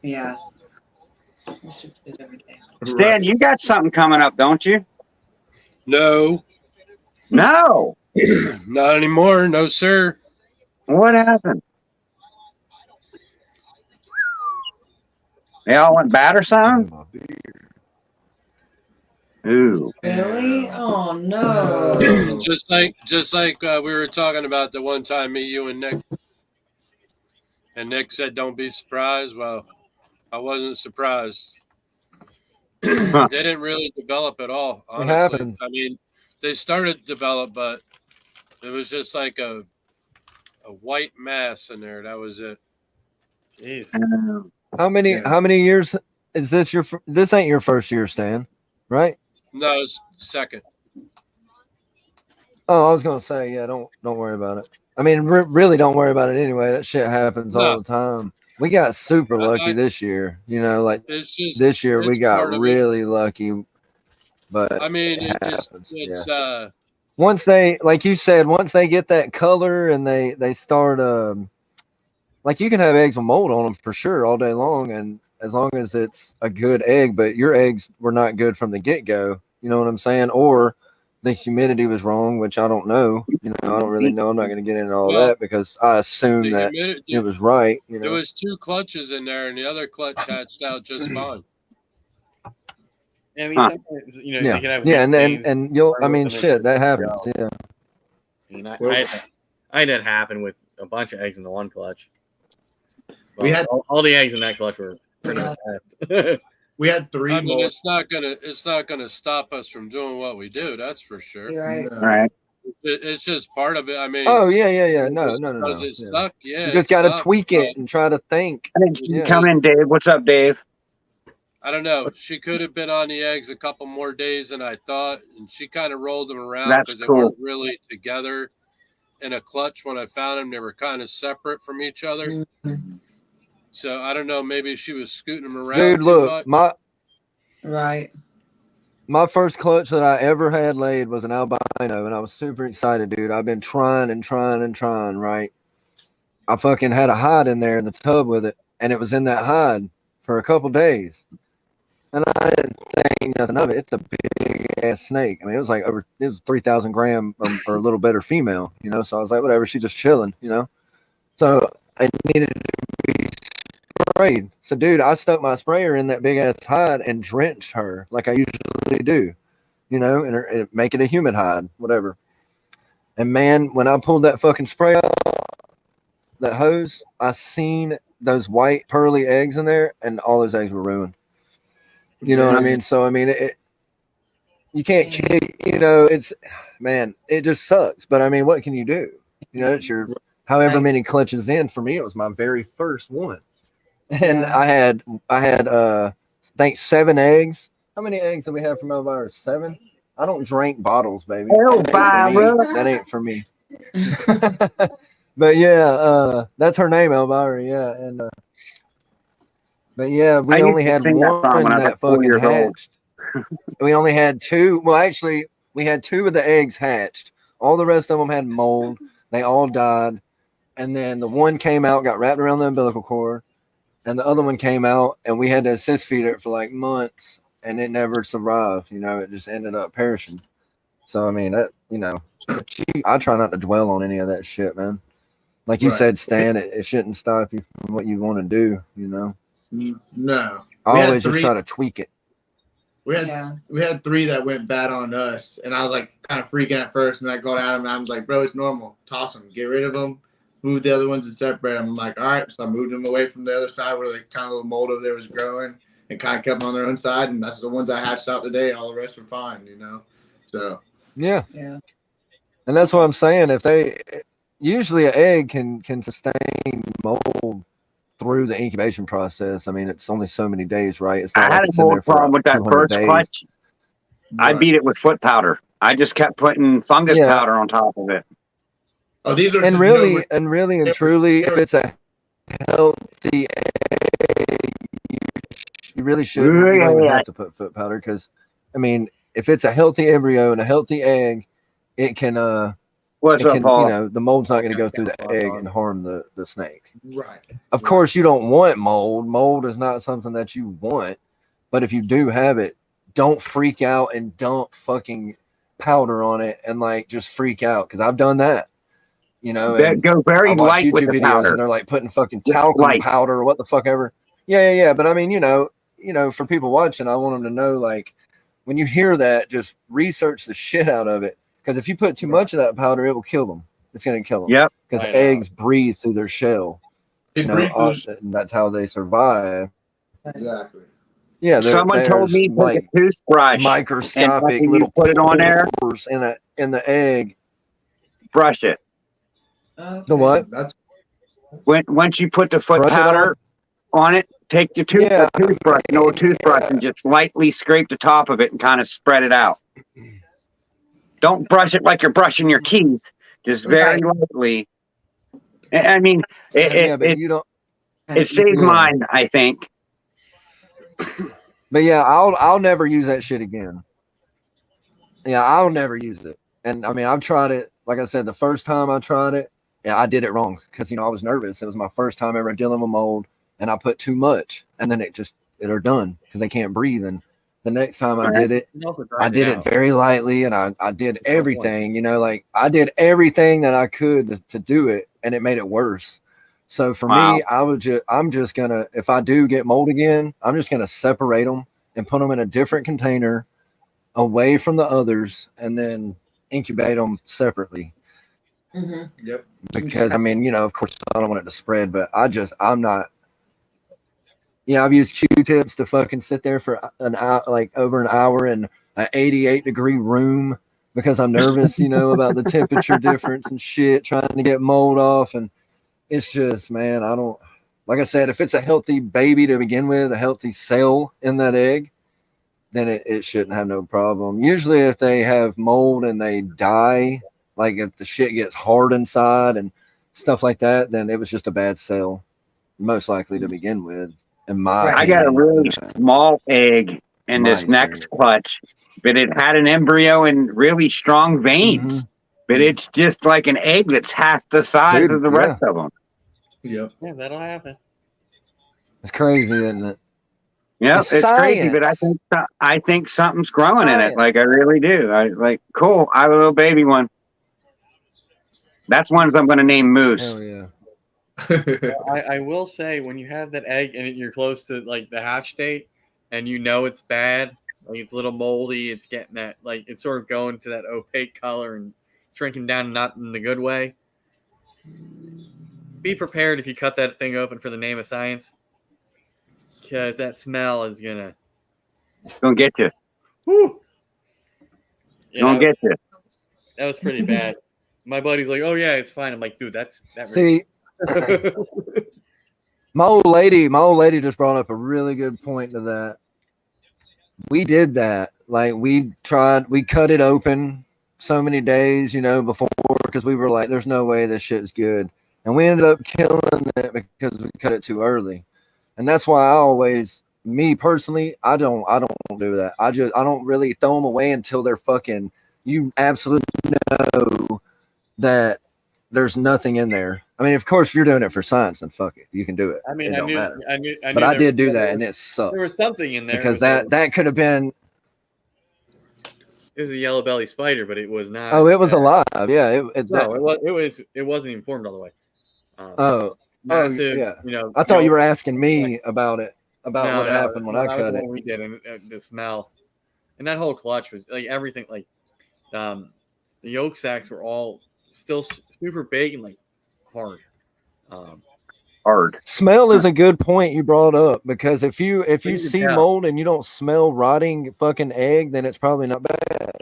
Speaker 6: Yeah. We should do it every day.
Speaker 2: Stan, you got something coming up, don't you?
Speaker 3: No,
Speaker 2: No.
Speaker 3: not anymore. No, sir.
Speaker 2: What happened? They all went bad or something? Ooh.
Speaker 6: Really? Oh no.
Speaker 3: Just like we were talking about the one time me, you, and Nick said, "Don't be surprised." Well, I wasn't surprised.
Speaker 2: Huh.
Speaker 3: They didn't really develop at all.
Speaker 4: It
Speaker 3: Honestly,
Speaker 4: happens.
Speaker 3: I mean, they started to develop, but it was just like a white mass in there. That was it.
Speaker 1: Jeez.
Speaker 4: How many years is this this ain't your first year, Stan, right?
Speaker 3: No, it's second.
Speaker 4: Oh, I was gonna say, yeah, don't worry about it. I mean, really don't worry about it anyway. That shit happens all the time. We got super lucky this year. You know, like
Speaker 3: It's just
Speaker 4: this year we
Speaker 3: it's
Speaker 4: got
Speaker 3: part of it.
Speaker 4: really lucky. But
Speaker 3: I mean,
Speaker 4: it
Speaker 3: it's
Speaker 4: happens, once they, like you said, once they get that color and they start like you can have eggs with mold on them for sure all day long, and as long as it's a good egg, but your eggs were not good from the get-go, you know what I'm saying? Or the humidity was wrong, which I don't know. You know, I don't really know. I'm not going to get into all
Speaker 3: Well,
Speaker 4: that because I assume that it was right. You
Speaker 3: There
Speaker 4: know,
Speaker 3: was 2 clutches in there, and the other clutch hatched out just fine.
Speaker 1: I mean,
Speaker 2: Huh.
Speaker 1: sometimes, you know,
Speaker 4: yeah,
Speaker 1: they can have
Speaker 4: yeah,
Speaker 1: weak days.
Speaker 4: and you'll. I
Speaker 1: with
Speaker 4: mean,
Speaker 1: them and
Speaker 4: shit, that happens.
Speaker 1: go.
Speaker 4: Yeah.
Speaker 1: I mean, I had that happen with a bunch of eggs in the one clutch.
Speaker 5: We had-
Speaker 1: all the eggs in that clutch were pretty much left.
Speaker 5: We had 3
Speaker 3: I mean,
Speaker 5: more.
Speaker 3: it's not gonna stop us from doing what we do. That's for sure.
Speaker 6: You're right.
Speaker 2: All right.
Speaker 3: It's just part of it. I mean,
Speaker 4: Oh yeah. No.
Speaker 3: does it
Speaker 4: Yeah.
Speaker 3: suck? Yeah,
Speaker 4: You just
Speaker 3: it
Speaker 4: got to
Speaker 3: sucks,
Speaker 4: tweak
Speaker 3: but
Speaker 4: it and try to think.
Speaker 2: I think
Speaker 4: Yeah.
Speaker 2: come in, Dave. What's up, Dave?
Speaker 3: I don't know. She could have been on the eggs a couple more days than I thought, and she kind of rolled them around
Speaker 2: That's
Speaker 3: because they
Speaker 2: cool.
Speaker 3: weren't really together in a clutch. When I found them, they were kind of separate from each other. So I don't know. Maybe she was scooting them around
Speaker 4: Dude,
Speaker 3: too
Speaker 4: look,
Speaker 3: much.
Speaker 6: Right.
Speaker 4: my first clutch that I ever had laid was an albino, and I was super excited, dude. I've been trying, right? I fucking had a hide in there in the tub with it, and it was in that hide for a couple days. And I didn't think nothing of it. It's a big ass snake. I mean, it was 3,000 gram or a little better female, you know? So I was like, whatever, she's just chilling, you know? So I needed to be sprayed. So, dude, I stuck my sprayer in that big ass hide and drenched her like I usually do, you know, and make it a humid hide, whatever. And man, when I pulled that fucking spray out, that hose, I seen those white pearly eggs in there, and all those eggs were ruined. You know what I mean? So I mean, you can't, you know, it just sucks. But I mean, what can you do? You know, it's your however many clutches in. For me, it was my very first one, and I had I think 7 eggs. How many eggs did we have from Elvira? 7. I don't drink bottles, baby. That ain't for me. But yeah, that's her name, Elvira. Yeah, and but yeah, we only had one that fucking hatched. We only had 2. Well, actually, we had 2 of the eggs hatched. All the rest of them had mold. They all died. And then the one came out, got wrapped around the umbilical cord, and the other one came out, and we had to assist feed it for like months, and it never survived. You know, it just ended up perishing. So I mean, that, you know, I try not to dwell on any of that shit, man. Like you said, Stan, it shouldn't stop you from what you want to do. You know.
Speaker 5: No.
Speaker 4: I always just try to tweak it.
Speaker 5: We had 3 that went bad on us, and I was like kind of freaking at first, and I called Adam, and I was like, bro, it's normal. Toss them. Get rid of them. Move the other ones and separate them. I'm like, all right. So I moved them away from the other side where the kind of little mold over there was growing, and kind of kept them on their own side, and that's the ones I hatched out today. All the rest were fine, you know? So.
Speaker 4: Yeah. And that's what I'm saying. If they usually an egg can sustain mold through the incubation process. I mean, it's only so many days, right? It's not
Speaker 2: I had a mold problem with that first clutch. I beat it with foot powder. I just kept putting fungus powder on top of it.
Speaker 5: Oh, these are
Speaker 4: and really and truly, if it's a healthy egg, you really shouldn't you don't even have to put foot powder, because I mean, if it's a healthy embryo and a healthy egg, it can
Speaker 2: What's up, Paul?
Speaker 4: you know, the mold's not going to go through the egg and harm the snake.
Speaker 5: Right.
Speaker 4: Of course, you don't want mold. Mold is not something that you want. But if you do have it, don't freak out and dump fucking powder on it and like just freak out, because I've done that. You know, and
Speaker 2: go very light
Speaker 4: YouTube
Speaker 2: with the
Speaker 4: videos
Speaker 2: powder.
Speaker 4: and they're like putting fucking talcum powder or what the fuck ever. Yeah. But I mean, you know, for people watching, I want them to know, like, when you hear that, just research the shit out of it. Because if you put too much of that powder, it will kill them. It's going to kill them.
Speaker 2: Yep.
Speaker 4: Because eggs breathe through their shell. And that's how they survive.
Speaker 5: Exactly.
Speaker 4: Yeah.
Speaker 2: Someone told me
Speaker 4: like
Speaker 2: take a toothbrush,
Speaker 4: microscopic
Speaker 2: and
Speaker 4: little
Speaker 2: put it on there
Speaker 4: in the egg.
Speaker 2: Brush it.
Speaker 6: Okay.
Speaker 4: The what?
Speaker 5: That's
Speaker 2: once you put the foot
Speaker 4: Brush
Speaker 2: powder on it, take your toothbrush, an old toothbrush, and just lightly scrape the top of it and kind of spread it out. Don't brush it like you're brushing your teeth. Just very lightly. I mean, it saved mine, I think.
Speaker 4: But yeah, I'll never use that shit again. Yeah, I'll never use it. And I mean, I've tried it. Like I said, the first time I tried it, I did it wrong because, you know, I was nervous. It was my first time ever dealing with mold, and I put too much, and then they're done because they can't breathe, and the next time I did it, I did it very lightly, and I did everything, you know, like I did everything that I could to do it, and it made it worse. So for me, I'm just gonna, if I do get mold again, I'm just gonna separate them and put them in a different container away from the others, and then incubate them separately.
Speaker 6: Mm-hmm.
Speaker 5: Yep.
Speaker 4: Because I mean, you know, of course I don't want it to spread, but I'm not. Yeah, I've used Q-tips to fucking sit there for an hour, like over an hour in an 88-degree room because I'm nervous, you know, about the temperature difference and shit, trying to get mold off. And it's just, man, I don't, like I said, if it's a healthy baby to begin with, a healthy cell in that egg, then it shouldn't have no problem. Usually if they have mold and they die, like if the shit gets hard inside and stuff like that, then it was just a bad cell, most likely to begin with.
Speaker 2: I got a really small egg in this next clutch, but it had an embryo and really strong veins. But it's just like an egg that's half the size of the rest of them.
Speaker 5: Yep.
Speaker 1: Yeah, that'll happen.
Speaker 4: It's crazy, isn't it?
Speaker 2: Yeah, it's crazy, but I think something's growing in it. Like I really do. I like cool. I have a little baby one. That's one I'm going to name Moose.
Speaker 4: Hell yeah.
Speaker 1: I will say, when you have that egg and you're close to like the hatch date, and you know it's bad, like it's a little moldy, it's getting that, like it's sort of going to that opaque color and shrinking down, not in the good way. Be prepared if you cut that thing open for the name of science, because that smell is gonna
Speaker 2: get you.
Speaker 1: Woo.
Speaker 2: Don't get you.
Speaker 1: That was pretty bad. My buddy's like, "Oh yeah, it's fine." I'm like, "Dude, that."
Speaker 4: See, my old lady just brought up a really good point to that. We did that. Like we cut it open so many days, you know, before, because we were like, there's no way this shit's good. And we ended up killing it because we cut it too early. And that's why me personally, I don't do that. I don't really throw them away until they're fucking, you absolutely know that there's nothing in there. I mean, of course, if you're doing it for science, then fuck it, you can do it.
Speaker 1: I mean,
Speaker 4: it
Speaker 1: I knew,
Speaker 4: but I did do that, and it sucked.
Speaker 1: There was something in there
Speaker 4: because that could have been.
Speaker 1: It was a yellow belly spider, but it was not.
Speaker 4: Oh, it was alive. Yeah, it
Speaker 1: wasn't even formed all the way.
Speaker 4: Massive. Yeah.
Speaker 1: You know,
Speaker 4: I thought you were asking me about it, what happened when I cut it.
Speaker 1: We did, and the smell, and that whole clutch was like everything. Like, the yolk sacs were all still super big and like hard.
Speaker 2: Hard.
Speaker 4: Smell is a good point you brought up, because if you see mold and you don't smell rotting fucking egg, then it's probably not bad.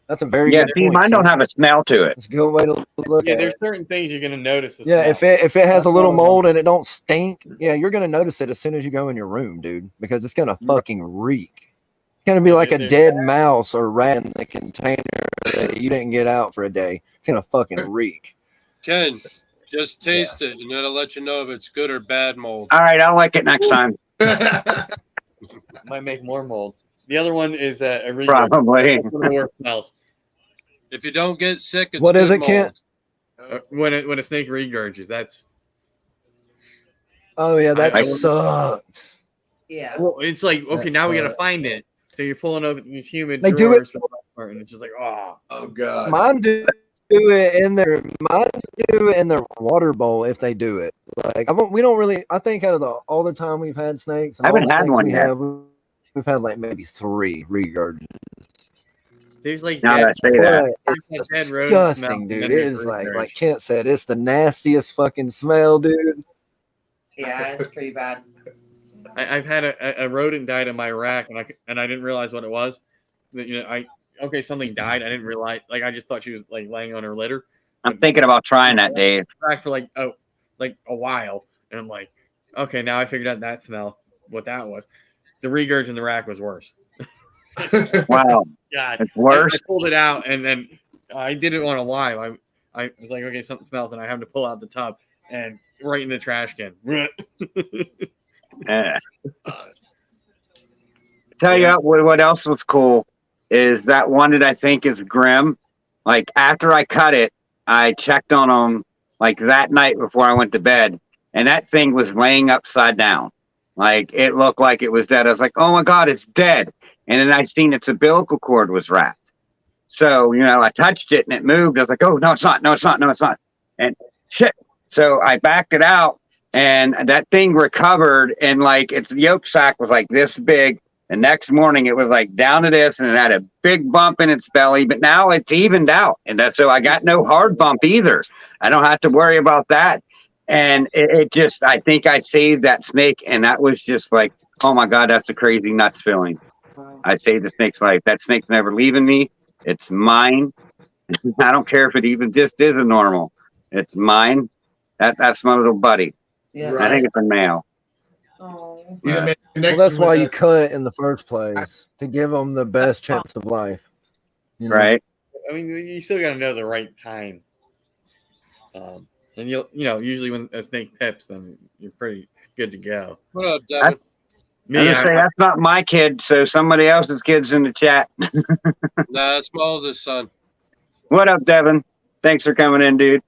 Speaker 4: That's a very good point.
Speaker 2: Mine don't have a smell to it.
Speaker 4: It's a good way to look at it.
Speaker 1: There's certain things you're gonna notice.
Speaker 4: If it has a little mold and it don't stink, you're gonna notice it as soon as you go in your room, dude, because it's gonna fucking reek. It's gonna be like a dead mouse or rat in the container that you didn't get out for a day. It's gonna fucking reek.
Speaker 3: Ken, just taste it, and it'll let you know if it's good or bad mold.
Speaker 2: All right, I'll like it next time.
Speaker 1: Might make more mold. The other one is a
Speaker 2: probably.
Speaker 1: One of the worst smells.
Speaker 3: If you don't get sick, it's
Speaker 4: what
Speaker 3: good
Speaker 4: is it,
Speaker 3: mold.
Speaker 4: Kent?
Speaker 1: When a snake regurges, that's.
Speaker 4: Oh yeah, that sucks.
Speaker 6: Yeah.
Speaker 1: Well, it's like, okay, now we gotta find it. So you're pulling open these humid
Speaker 4: They
Speaker 1: drawers
Speaker 4: do it,
Speaker 1: and it's just like, oh
Speaker 5: god.
Speaker 4: Mine do it in their water bowl if they do it. Like we don't really. I think out of all the time we've had snakes,
Speaker 2: I haven't had one yet.
Speaker 4: We've had like maybe 3 regurges.
Speaker 1: There's like
Speaker 4: it's disgusting, dude. It is like Kent said, it's the nastiest fucking smell, dude.
Speaker 6: Yeah, it's pretty bad.
Speaker 1: I've had a rodent died in my rack, and I didn't realize what it was. You know, something died. I didn't realize. Like I just thought she was like laying on her litter.
Speaker 2: I'm thinking about trying that, Dave.
Speaker 1: Rack for like a while, and I'm like, okay, now I figured out that smell. What that was. The regurg in the rack was worse.
Speaker 2: Wow.
Speaker 1: God,
Speaker 2: it's worse.
Speaker 1: I pulled it out, and then I didn't want to lie. I was like, okay, something smells, and I have to pull out the tub and right in the trash can.
Speaker 2: Tell you what else was cool is that one that I think is grim. Like after I cut it, I checked on them like that night before I went to bed, and that thing was laying upside down. Like it looked like it was dead. I was like, oh my god, it's dead. and then I seen its umbilical cord was wrapped. So, I touched it and it moved. I was like, oh, no, it's not. No, it's not. No, it's not. And shit. So I backed it out and that thing recovered. And like its yolk sac was like this big. The next morning it was like down to this and it had a big bump in its belly. But now it's evened out. And so I got no hard bump either. I don't have to worry about that. And it just, I think I saved that snake. And that was just like, oh my God, that's a crazy nuts feeling. I saved the snake's life. That snake's never leaving me. It's mine. I don't care if it even just is a normal. It's mine. That's my little buddy.
Speaker 6: Yeah.
Speaker 2: I think it's a male.
Speaker 6: Oh.
Speaker 2: Yeah.
Speaker 4: Well, that's why you cut in the first place, to give them the best chance of life.
Speaker 2: Right.
Speaker 1: I mean, you still got to know the right time. And usually when a snake pips, then you're pretty good to go.
Speaker 3: What up, Devin?
Speaker 2: That's not my kid, so somebody else's kid's in the chat.
Speaker 3: Nah, that's my oldest son.
Speaker 2: What up, Devin? Thanks for coming in, dude.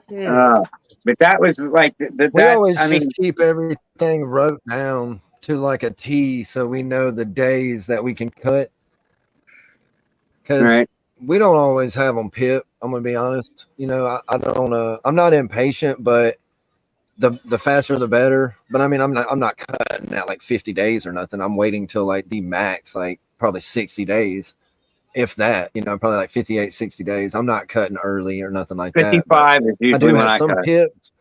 Speaker 2: But that was like
Speaker 4: we always keep everything wrote down to like a T, so we know the days that we can cut. Because we don't always have them pip. I'm gonna be honest. I don't. I'm not impatient, but the faster the better. But I mean, I'm not cutting at like 50 days or nothing. I'm waiting till like the max, like probably 60 days, if that. Probably like 58, 60 days. I'm not cutting early or nothing like
Speaker 2: 55
Speaker 4: that.
Speaker 2: 55 is usually
Speaker 4: I do
Speaker 2: when
Speaker 4: have
Speaker 2: I
Speaker 4: some
Speaker 2: cut.
Speaker 4: pips,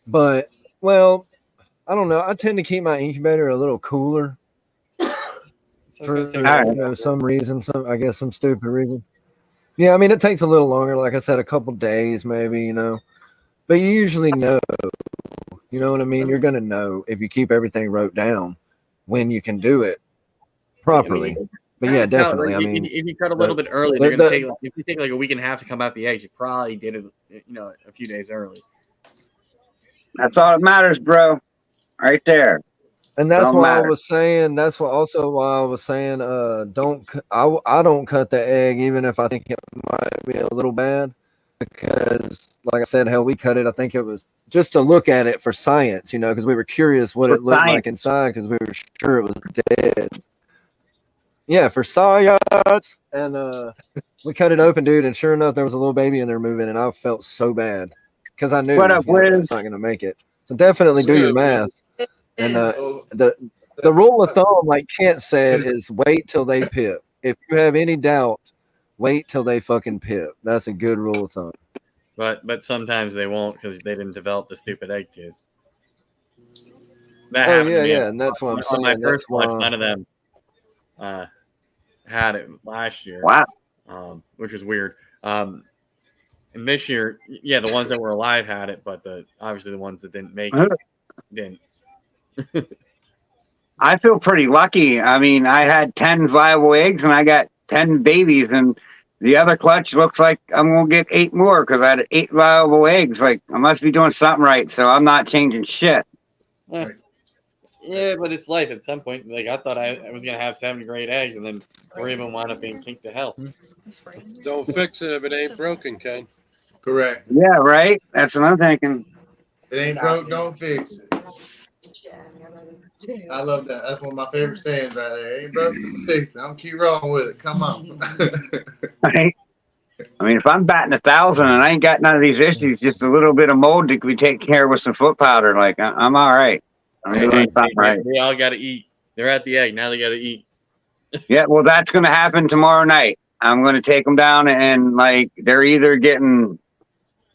Speaker 4: but well, I don't know. I tend to keep my incubator a little cooler for some reason. Some stupid reason. Yeah, I mean, it takes a little longer. Like I said, a couple days maybe. But you usually know. You know what I mean? You're gonna know if you keep everything wrote down when you can do it properly. But yeah, definitely. I mean,
Speaker 1: if you cut a little bit early, they're gonna take. If you take like a week and a half to come out the eggs, you probably did it, a few days early.
Speaker 2: That's all that matters, bro. Right there.
Speaker 4: And that's why I was saying. That's why I was saying. Don't. I don't cut the egg, even if I think it might be a little bad, because, like I said, hell, we cut it. I think it was just to look at it for science, because we were curious what it looked like inside, because we were sure it was dead. Yeah, for science. And we cut it open, dude, and sure enough, there was a little baby in there moving, and I felt so bad because I knew it's not going to make it. So definitely do your math. And the rule of thumb, like Kent said, is wait till they pip. If you have any doubt, wait till they fucking pip. That's a good rule of thumb.
Speaker 1: But sometimes they won't because they didn't develop the stupid egg tube.
Speaker 4: And that's what I'm saying.
Speaker 1: On my first watch, none of them had it last year.
Speaker 2: Wow.
Speaker 1: Which was weird. And this year, the ones that were alive had it, but obviously the ones that didn't make it didn't.
Speaker 2: I feel pretty lucky. I mean, I had 10 viable eggs and I got 10 babies, and the other clutch looks like I'm going to get 8 more because I had 8 viable eggs. Like, I must be doing something right, so I'm not changing shit.
Speaker 1: Yeah, but it's life at some point. Like, I thought I was going to have 7 great eggs, and then 3 of them wound up being kinked to hell.
Speaker 3: Don't fix it if it ain't broken, Ken.
Speaker 5: Correct.
Speaker 2: Yeah, right? That's what I'm thinking.
Speaker 5: It ain't broke, don't fix it. I love that. That's one of my favorite sayings right there. It ain't broke, fix it. I'm keep rolling with it. Come on.
Speaker 2: Right? I mean, if I'm batting 1,000 and I ain't got none of these issues, just a little bit of mold that we take care of with some foot powder, like I'm all right. I'm doing something right.
Speaker 1: They all got to eat. They're at the egg. Now they got to eat.
Speaker 2: Yeah, well, that's going to happen tomorrow night. I'm going to take them down and, like, they're either getting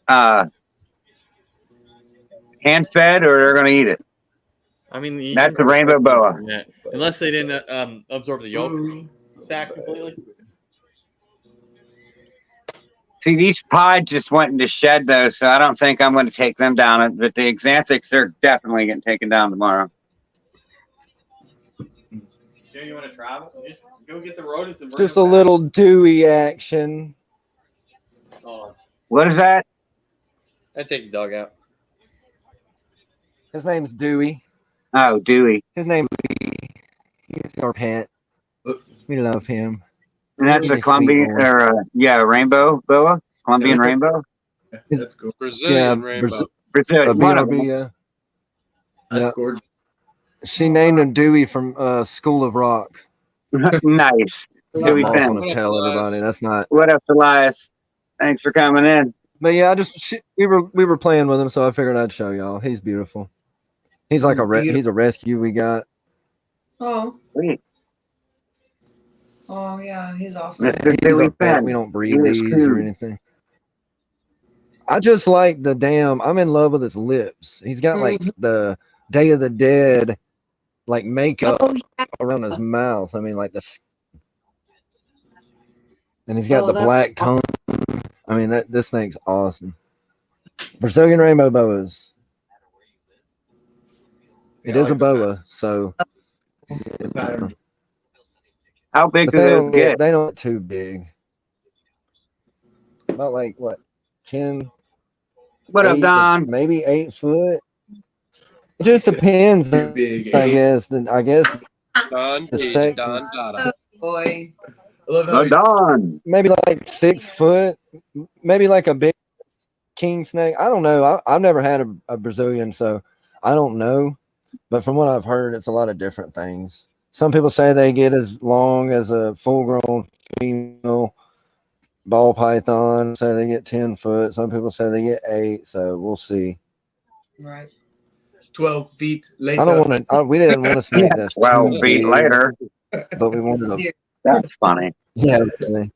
Speaker 2: hand-fed or they're going to eat it.
Speaker 1: I mean,
Speaker 2: that's a rainbow boa.
Speaker 1: Yeah. Unless they didn't absorb the yolk sac completely.
Speaker 2: See, these pods just went into shed, though, so I don't think I'm going to take them down. But the Xanthics, they're definitely getting taken down tomorrow.
Speaker 1: Jay, you want to travel? Just go get the rodents and
Speaker 4: just a little Dewey action.
Speaker 2: What is that?
Speaker 1: I'd take the dog out.
Speaker 4: His name's Dewey.
Speaker 2: Oh, Dewey.
Speaker 4: His name's Dewey. He's our pet. We love him.
Speaker 2: And that's a Colombian, rainbow boa? Colombian rainbow?
Speaker 5: That's cool.
Speaker 3: Brazilian rainbow.
Speaker 2: Brazilian.
Speaker 4: BRB, yeah.
Speaker 5: That's gorgeous.
Speaker 4: She named him Dewey from School of Rock.
Speaker 2: Nice.
Speaker 4: He's
Speaker 2: Dewey
Speaker 4: got moss
Speaker 2: Finn.
Speaker 4: on his tail, everybody. That's not.
Speaker 2: What up, Elias? Thanks for coming in.
Speaker 4: But yeah, we were playing with him, so I figured I'd show y'all. He's beautiful. He's like he's a rescue we got.
Speaker 6: Oh,
Speaker 2: Sweet.
Speaker 6: oh yeah, he's awesome.
Speaker 2: Mr.
Speaker 4: He's
Speaker 2: Dewey
Speaker 4: a pet.
Speaker 2: Finn.
Speaker 4: We don't breed
Speaker 2: He is
Speaker 4: these or
Speaker 2: cute.
Speaker 4: anything. I just like the damn. I'm in love with his lips. He's got like the Day of the Dead, like makeup around his mouth. I mean, like this, and he's got the black tongue. I mean, this thing's awesome. Brazilian rainbow boas. It is a boa, so.
Speaker 2: How big do
Speaker 4: They
Speaker 2: those
Speaker 4: don't
Speaker 2: get?
Speaker 4: they don't get too big. About like what, 10.
Speaker 2: What up, Don?
Speaker 4: Maybe 8 foot. It just depends.
Speaker 5: Too big.
Speaker 4: I guess. I guess
Speaker 3: Don,
Speaker 4: the sex.
Speaker 3: Don,
Speaker 6: Oh, boy.
Speaker 5: I love how
Speaker 2: Oh, Don.
Speaker 4: Maybe like 6 foot. Maybe like a big king snake. I don't know. I've never had a Brazilian, so I don't know. But from what I've heard, it's a lot of different things. Some people say they get as long as a full-grown female ball python. Say they get 10 foot. Some people say they get 8. So we'll see.
Speaker 6: Right.
Speaker 5: 12 feet later.
Speaker 4: I don't want to. We didn't want to snake that's
Speaker 2: 12
Speaker 4: too
Speaker 2: feet
Speaker 4: big,
Speaker 2: later.
Speaker 4: but we wanted to.
Speaker 2: That's funny.
Speaker 4: Yeah. Really.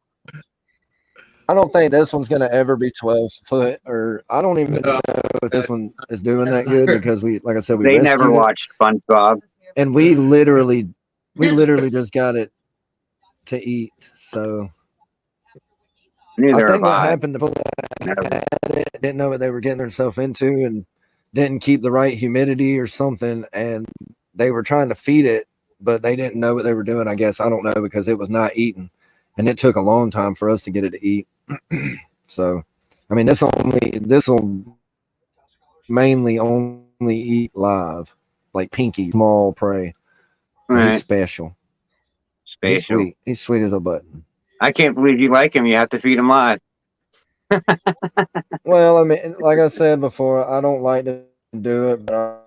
Speaker 4: I don't think this one's gonna ever be 12 foot, or I don't even know if this one is doing that good because like I said, we
Speaker 2: They never
Speaker 4: rescued it,
Speaker 2: watched SpongeBob.
Speaker 4: and we literally just got it to eat. So
Speaker 2: Neither
Speaker 4: I
Speaker 2: have
Speaker 4: think what
Speaker 2: I.
Speaker 4: happened to people
Speaker 2: Never.
Speaker 4: that had it didn't know what they were getting themselves into and didn't keep the right humidity or something, and they were trying to feed it, but they didn't know what they were doing. I guess I don't know because it was not eating, and it took a long time for us to get it to eat. So, I mean, this will mainly only eat live, like Pinky, small prey. So
Speaker 2: Right.
Speaker 4: he's special. He's
Speaker 2: Spatial.
Speaker 4: sweet. He's sweet as a button.
Speaker 2: I can't believe you like him. You have to feed him live.
Speaker 4: Well, I mean, like I said before, I don't like to do it, but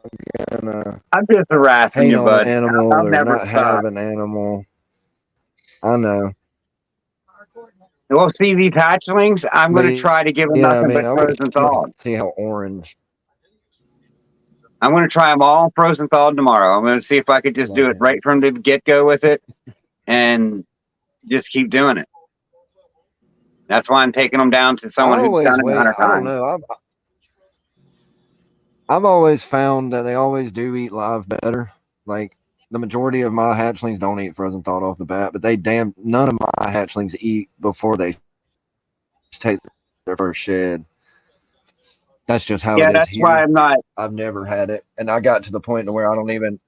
Speaker 4: I'm gonna
Speaker 2: I'm just harassing
Speaker 4: hate
Speaker 2: you,
Speaker 4: on
Speaker 2: bud.
Speaker 4: an animal
Speaker 2: I'll
Speaker 4: or
Speaker 2: never
Speaker 4: not
Speaker 2: stop.
Speaker 4: have an animal. I know.
Speaker 2: Well, see these hatchlings. I'm going to try to give them
Speaker 4: Yeah, I
Speaker 2: nothing
Speaker 4: mean,
Speaker 2: but
Speaker 4: I want
Speaker 2: frozen
Speaker 4: to
Speaker 2: thawed.
Speaker 4: see how orange.
Speaker 2: I'm going to try them all frozen thawed tomorrow. I'm going to see if I could just do it right from the get go with it, and just keep doing it. That's why I'm taking them down to someone who's done it 100
Speaker 4: I don't
Speaker 2: times.
Speaker 4: know. I've always found that they always do eat live better. Like the majority of my hatchlings don't eat frozen thawed off the bat, but none of my hatchlings eat before they take their first shed. That's just how it is
Speaker 2: that's
Speaker 4: here.
Speaker 2: why I'm not.
Speaker 4: I've never had it, and I got to the point where I don't even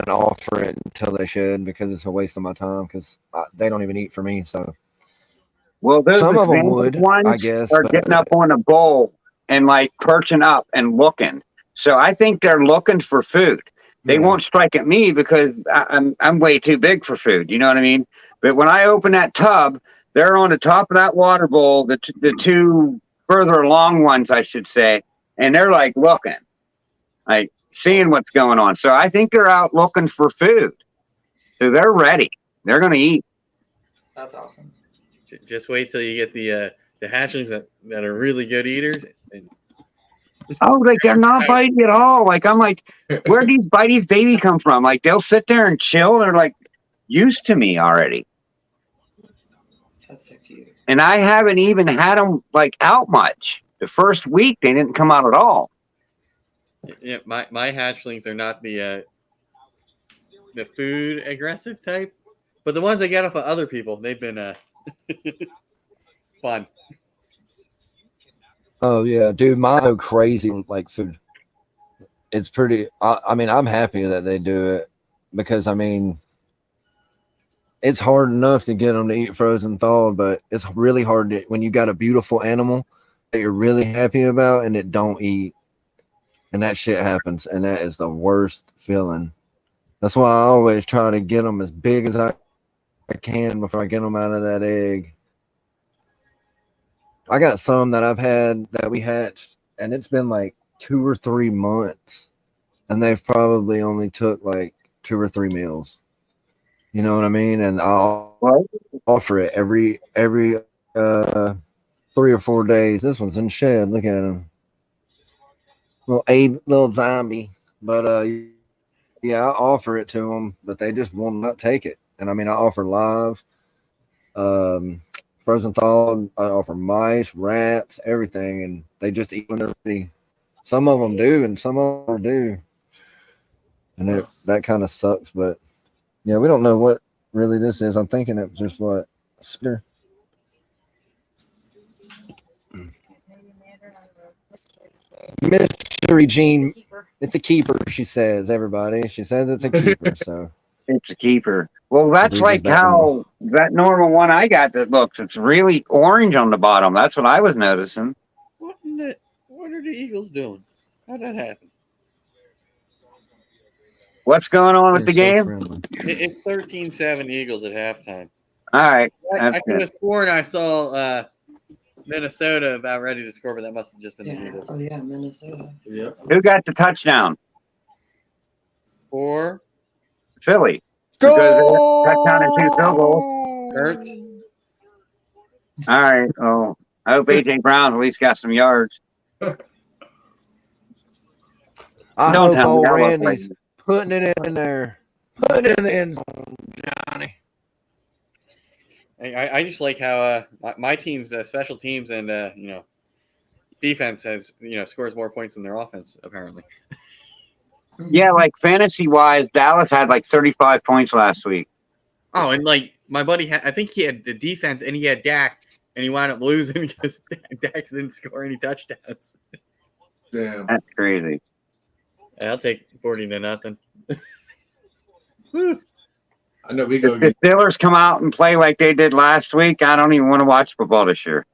Speaker 4: offer it until they shed because it's a waste of my time because they don't even eat for me. So
Speaker 2: Well, those
Speaker 4: some of them
Speaker 2: example
Speaker 4: would,
Speaker 2: ones
Speaker 4: I guess,
Speaker 2: are
Speaker 4: but
Speaker 2: getting up on a bowl and like perching up and looking. So I think they're looking for food. They won't strike at me because I'm way too big for food. You know what I mean? But when I open that tub, they're on the top of that water bowl, the two further along ones, I should say, and they're like looking, like seeing what's going on. So I think they're out looking for food. So they're ready. They're going to eat.
Speaker 6: That's awesome.
Speaker 1: Just wait till you get the hatchlings that are really good eaters. And
Speaker 2: Oh, like they're not biting at all. Like I'm like, where these bitey's baby come from? Like they'll sit there and chill. They're like used to me already.
Speaker 6: That's so cute.
Speaker 2: And I haven't even had them like out much. The first week they didn't come out at all.
Speaker 1: yeah, my hatchlings are not the food aggressive type, but the ones I get off of other people, they've been fun.
Speaker 4: Oh yeah, dude, mine go crazy with like food. It's pretty. I mean, I'm happy that they do it because I mean, it's hard enough to get them to eat frozen thawed, but it's really hard when you got a beautiful animal that you're really happy about and it don't eat, and that shit happens, and that is the worst feeling. That's why I always try to get them as big as I can before I get them out of that egg. I got some that I've had that we hatched, and it's been like 2 or 3 months and they've probably only took like 2 or 3 meals. You know what I mean? And I'll offer it every 3 or 4 days. This one's in shed. Look at him, little zombie. But yeah, I offer it to them, but they just will not take it. And I mean, I offer live, frozen thawed. I offer mice, rats, everything, and they just eat when they're ready. Some of them do, and some of them do, and that kind of sucks. But yeah, we don't know what really this is. I'm thinking it was just what spear. Mystery Gene. It's a keeper, she says, everybody. She says it's a keeper, so.
Speaker 2: It's a keeper. Well, that's like how that normal one I got that looks. It's really orange on the bottom. That's what I was noticing.
Speaker 1: What are the Eagles doing? How'd that happen?
Speaker 2: What's going on with the game?
Speaker 1: It's 13-7 Eagles at halftime.
Speaker 2: All right.
Speaker 1: I could have sworn I saw Minnesota about ready to score, but that must have just been the Eagles.
Speaker 6: Oh, yeah, Minnesota.
Speaker 1: Yep.
Speaker 2: Who got the touchdown?
Speaker 1: For
Speaker 2: Philly. Because touchdown and 2 field goals.
Speaker 1: Hurts.
Speaker 2: All right. Oh, I hope A.J. Brown at least got some yards.
Speaker 4: I
Speaker 2: Don't
Speaker 4: hope
Speaker 2: tell me
Speaker 4: old
Speaker 2: that was
Speaker 4: Randy's putting it in there. Put it in the end zone, Johnny.
Speaker 1: I just like how my team's special teams and defense has scores more points than their offense apparently.
Speaker 2: Yeah, like fantasy wise, Dallas had like 35 points last week.
Speaker 1: Oh, and like my buddy I think he had the defense and he had Dak and he wound up losing because Dak didn't score any touchdowns.
Speaker 5: Damn.
Speaker 2: That's crazy.
Speaker 1: I'll take 40-0.
Speaker 5: I know we go.
Speaker 2: If the Steelers come out and play like they did last week, I don't even want to watch football this year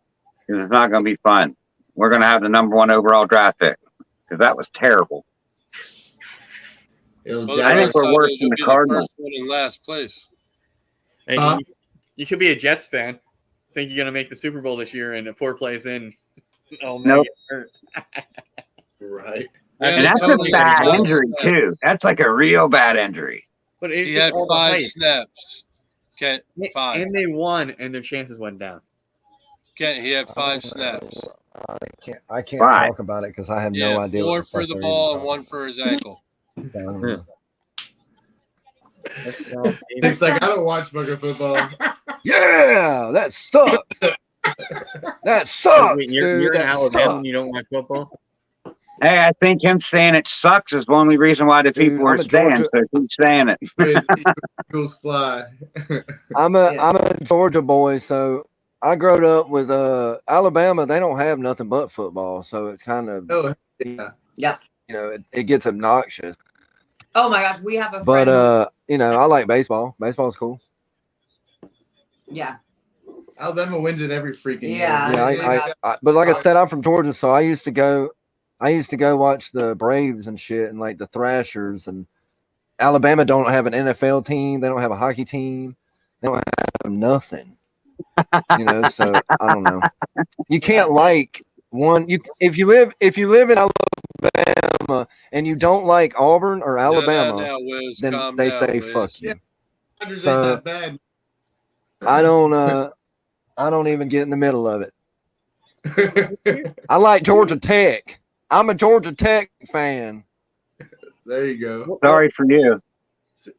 Speaker 2: because it's not going to be fun. We're going to have the #1 overall draft pick because that was terrible. I think we're worse than the Cardinals.
Speaker 3: First one in last place.
Speaker 1: Hey, you could be a Jets fan. Think you're going to make the Super Bowl this year and 4 plays in. Oh, man.
Speaker 2: Nope.
Speaker 5: Right.
Speaker 2: And that's a bad injury, too. That's like a real bad injury.
Speaker 1: But
Speaker 3: he had 5 snaps. Kent, 5.
Speaker 1: And they won, and their chances went down.
Speaker 3: Kent, he had 5 snaps.
Speaker 4: I can't talk about it because I have no idea.
Speaker 3: 4 for the ball and 1 for his ankle.
Speaker 5: It's like I don't watch fucking football.
Speaker 4: Yeah, that sucks. That sucks.
Speaker 1: Wait, you're in Alabama and you don't watch football?
Speaker 2: Hey, I think him saying it sucks is the only reason why the people are staying. So keep saying it.
Speaker 5: Eagles fly.
Speaker 4: I'm a Georgia boy, so I grew up with Alabama. They don't have nothing but football, so it's kind of it gets obnoxious.
Speaker 6: Oh my gosh, we have a friend.
Speaker 4: But I like baseball. Baseball's cool.
Speaker 6: Yeah.
Speaker 5: Alabama wins it every freaking year.
Speaker 4: Yeah, but like I said, I'm from Georgia, so I used to go watch the Braves and shit and like the Thrashers, and Alabama don't have an NFL team. They don't have a hockey team. They don't have nothing. So I don't know. You can't like one. If you live in Alabama and you don't like Auburn or Alabama, then they say fuck you.
Speaker 5: Yeah,
Speaker 4: so
Speaker 5: not bad.
Speaker 4: I don't even get in the middle of it. I like Georgia Tech. I'm a Georgia Tech fan.
Speaker 5: There you go.
Speaker 2: Sorry for you.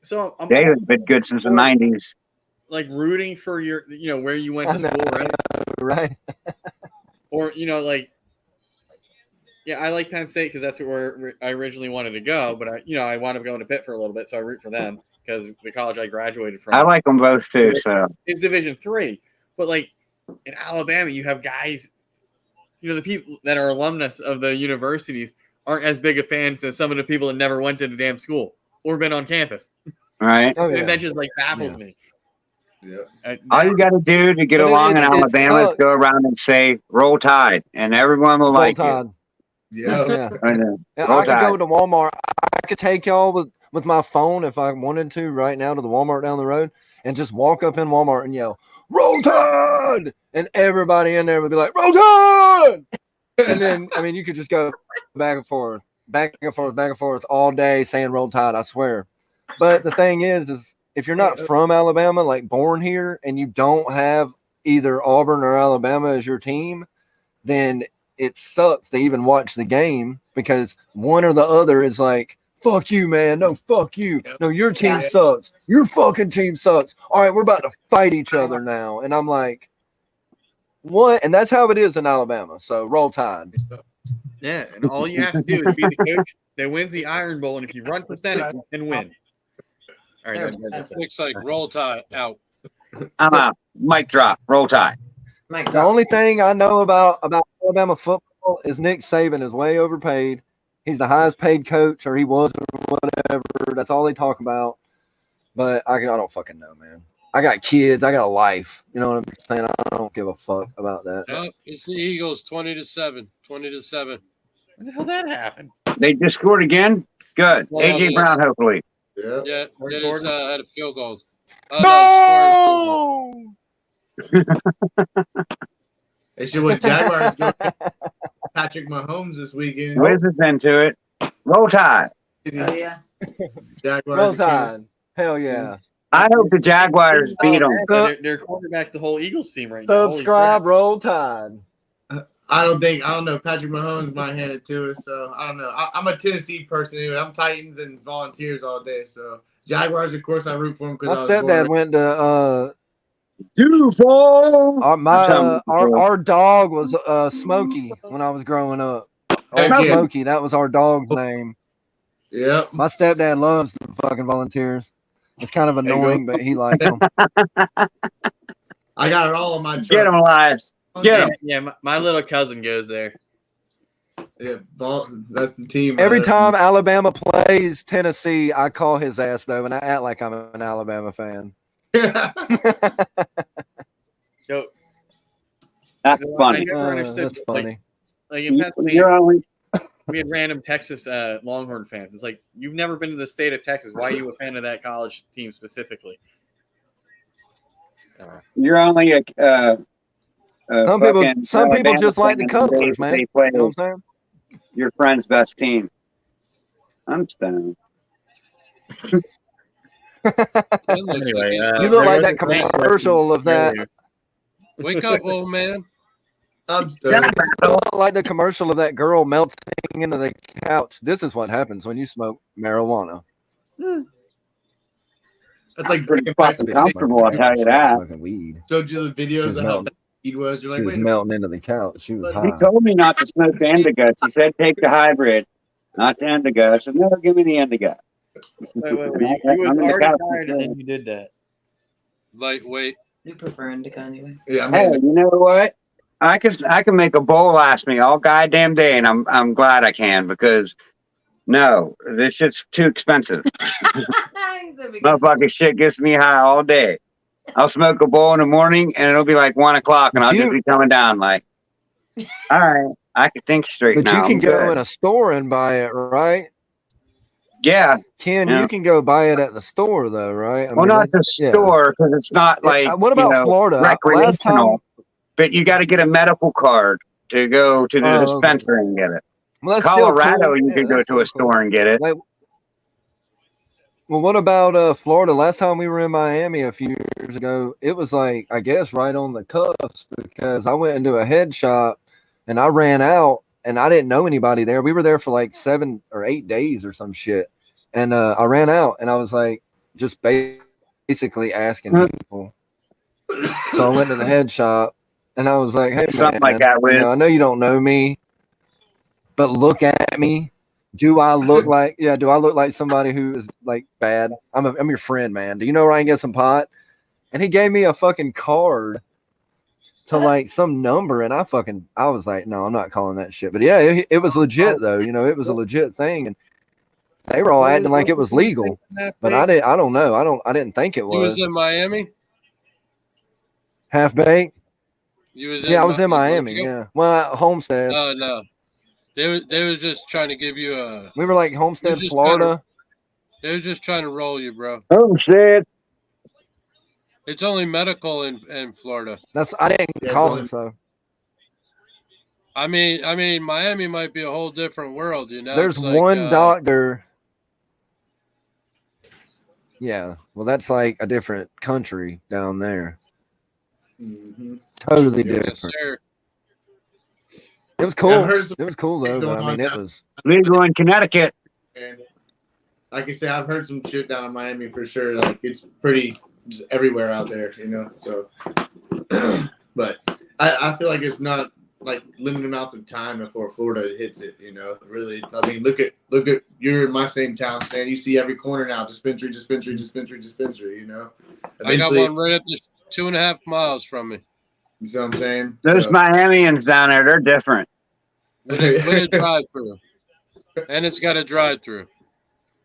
Speaker 1: So
Speaker 2: David's been good since the 90s.
Speaker 1: Like rooting for your, where you went to school,
Speaker 4: right?
Speaker 1: Or I like Penn State because that's where I originally wanted to go, but I wound up going to Pitt for a little bit, so I root for them because the college I graduated from.
Speaker 2: I like them both too. So
Speaker 1: it's Division III, but like in Alabama, you have guys. The people that are alumnus of the universities aren't as big of fans as some of the people that never went to the damn school or been on campus.
Speaker 2: Right.
Speaker 1: And that just baffles me.
Speaker 5: Yeah.
Speaker 2: All you got to do to get along in Alabama is go around and say "Roll Tide," and everyone will like you.
Speaker 5: Yeah.
Speaker 4: I could go to Walmart. I could take y'all with my phone if I wanted to right now to the Walmart down the road and just walk up in Walmart and yell, "Roll Tide!" And everybody in there would be like, "Roll Tide!" And then, you could just go back and forth. back and forth all day saying Roll Tide, I swear. But the thing is if you're not from Alabama, like born here, and you don't have either Auburn or Alabama as your team, then it sucks to even watch the game because one or the other is like, fuck you, man. No, fuck you. No, your team sucks. Your fucking team sucks. All right, we're about to fight each other now. And I'm like, what? And that's how it is in Alabama. So Roll Tide.
Speaker 1: Yeah, and all you have to do is be the coach that wins the Iron Bowl, and if you run percentage, you can win. All right,
Speaker 3: Looks like Roll Tide out.
Speaker 2: I'm out. Mic drop. Roll Tide.
Speaker 4: The only thing I know about Alabama football is Nick Saban is way overpaid. He's the highest paid coach, or he was, or whatever. That's all they talk about. But I don't fucking know, man. I got kids. I got a life. You know what I'm saying? I don't give a fuck about that.
Speaker 3: It's the Eagles, 20-7. 20-7.
Speaker 1: When the hell that happened?
Speaker 2: They just scored again. Good. AJ Brown, hopefully.
Speaker 3: Yeah, they just had a field goal.
Speaker 4: No!
Speaker 5: They should win Jaguars. Patrick Mahomes this weekend.
Speaker 2: Wiz is into it. Roll Tide.
Speaker 6: Oh, yeah.
Speaker 5: Jaguars.
Speaker 4: Roll Tide. Hell yeah.
Speaker 2: I hope the Jaguars beat them.
Speaker 1: They're quarterback's the whole Eagles team right now.
Speaker 4: Subscribe, Roll Tide.
Speaker 5: I don't know. Patrick Mahomes might hand it to us, so I don't know. I'm a Tennessee person anyway. I'm Titans and Volunteers all day, so Jaguars, of course, I root for them.
Speaker 4: My stepdad went to
Speaker 2: Duval.
Speaker 4: our dog was Smokey when I was growing up. Smokey, that was our dog's name.
Speaker 5: Yeah.
Speaker 4: My stepdad loves the fucking Volunteers. It's kind of annoying, but he likes them.
Speaker 5: I got it all on my truck.
Speaker 2: Get them, Elias. Get them.
Speaker 1: Yeah, my little cousin goes there.
Speaker 5: Yeah, that's the team.
Speaker 4: Every time Alabama plays Tennessee, I call his ass though, and I act like I'm an Alabama fan.
Speaker 1: Yo,
Speaker 2: That's funny.
Speaker 1: I never understood.
Speaker 4: That's funny.
Speaker 1: Like in Pennsylvania,
Speaker 2: only...
Speaker 1: we had random Texas Longhorn fans. It's like, you've never been to the state of Texas. Why are you a fan of that college team specifically?
Speaker 2: You're only a
Speaker 4: some people just like the colors, man. You know what I'm saying?
Speaker 2: Your friend's best team. I'm stoned.
Speaker 1: Anyway,
Speaker 4: you look like that commercial of that.
Speaker 3: Wake up, old man.
Speaker 5: I'm stoned.
Speaker 4: You look like the commercial of that girl melting into the couch. This is what happens when you smoke marijuana.
Speaker 5: That's like
Speaker 2: Pretty fucking comfortable, I'll tell you that.
Speaker 4: Fucking weed.
Speaker 5: Showed you the videos of how bad weed was. You're
Speaker 4: She
Speaker 5: like,
Speaker 4: was
Speaker 5: wait,
Speaker 4: melting into the couch. She was high.
Speaker 2: He told me not to smoke the indigo. He said take the hybrid, not the indigo. I said, no, give me the indigo.
Speaker 1: wait. You was already tired and then you did that.
Speaker 3: Lightweight.
Speaker 6: You prefer indica anyway.
Speaker 5: yeah,
Speaker 2: Hey, you know what? I can make a bowl last me all goddamn day, and I'm glad I can, because no, this shit's too expensive. Motherfucking shit gets me high all day. I'll smoke a bowl in the morning, and it'll be like 1 o'clock, and I'll just be coming down like, all right, I can think straight
Speaker 4: But
Speaker 2: now.
Speaker 4: you can go in a store and buy it, right?
Speaker 2: Yeah.
Speaker 4: Ken,
Speaker 2: Yeah.
Speaker 4: you can go buy it at the store, though, right?
Speaker 2: Well, not the store, because it's not like,
Speaker 4: what about Florida?
Speaker 2: recreational. But you got to get a medical card to go to the dispensary and get it.
Speaker 4: Well,
Speaker 2: Colorado, you could go to a store and get it.
Speaker 4: Well, what about Florida? Last time we were in Miami a few years ago, it was like, I guess, right on the cusp, because I went into a head shop and I ran out and I didn't know anybody there. We were there for like 7 or 8 days or some shit. And I ran out and I was like, just basically asking people. So I went to the head shop and I was like, hey,
Speaker 2: something
Speaker 4: man,
Speaker 2: like that,
Speaker 4: I know you don't know me, but look at me. Do I look like somebody who is like bad? I'm your friend, man. Do you know where I can get some pot? And he gave me a fucking card to like some number, and I was like, no, I'm not calling that shit. But yeah, it was legit though. You know, it was a legit thing, and they were all acting like it was legal. But I don't know. I didn't think it was.
Speaker 3: You was in Miami?
Speaker 4: Half baked?
Speaker 3: I
Speaker 4: was in Miami. Yeah. Well, Homestead.
Speaker 3: Oh no. They was just trying to give you a.
Speaker 4: We were like Homestead, Florida.
Speaker 3: They was just trying to roll you, bro.
Speaker 2: Homestead.
Speaker 3: It's only medical in Florida.
Speaker 4: I didn't call it, so.
Speaker 3: I mean, Miami might be a whole different world, you know.
Speaker 4: There's
Speaker 3: It's like,
Speaker 4: one doctor. Yeah, well, that's like a different country down there.
Speaker 5: Mm-hmm.
Speaker 4: Totally
Speaker 5: Yeah,
Speaker 4: different.
Speaker 3: Yes, sir.
Speaker 4: It was cool.
Speaker 5: Yeah, I've heard some
Speaker 4: It was cool though.
Speaker 5: going
Speaker 4: But, I mean,
Speaker 5: on
Speaker 4: it
Speaker 5: now.
Speaker 4: was.
Speaker 2: Legal in Connecticut.
Speaker 5: And like I said, I've heard some shit down in Miami for sure. Like it's pretty just everywhere out there, you know. So, but I feel like it's not like limited amounts of time before Florida hits it. You know, really. I mean, look at you're in my same town, Stan. You see every corner now, dispensary. You know,
Speaker 3: I got
Speaker 5: eventually,
Speaker 3: one right up to 2.5 miles from me
Speaker 5: you see what I'm saying?
Speaker 2: Those
Speaker 5: So,
Speaker 2: Miamians down there, they're different.
Speaker 3: with a drive-through, and it's got a drive-through.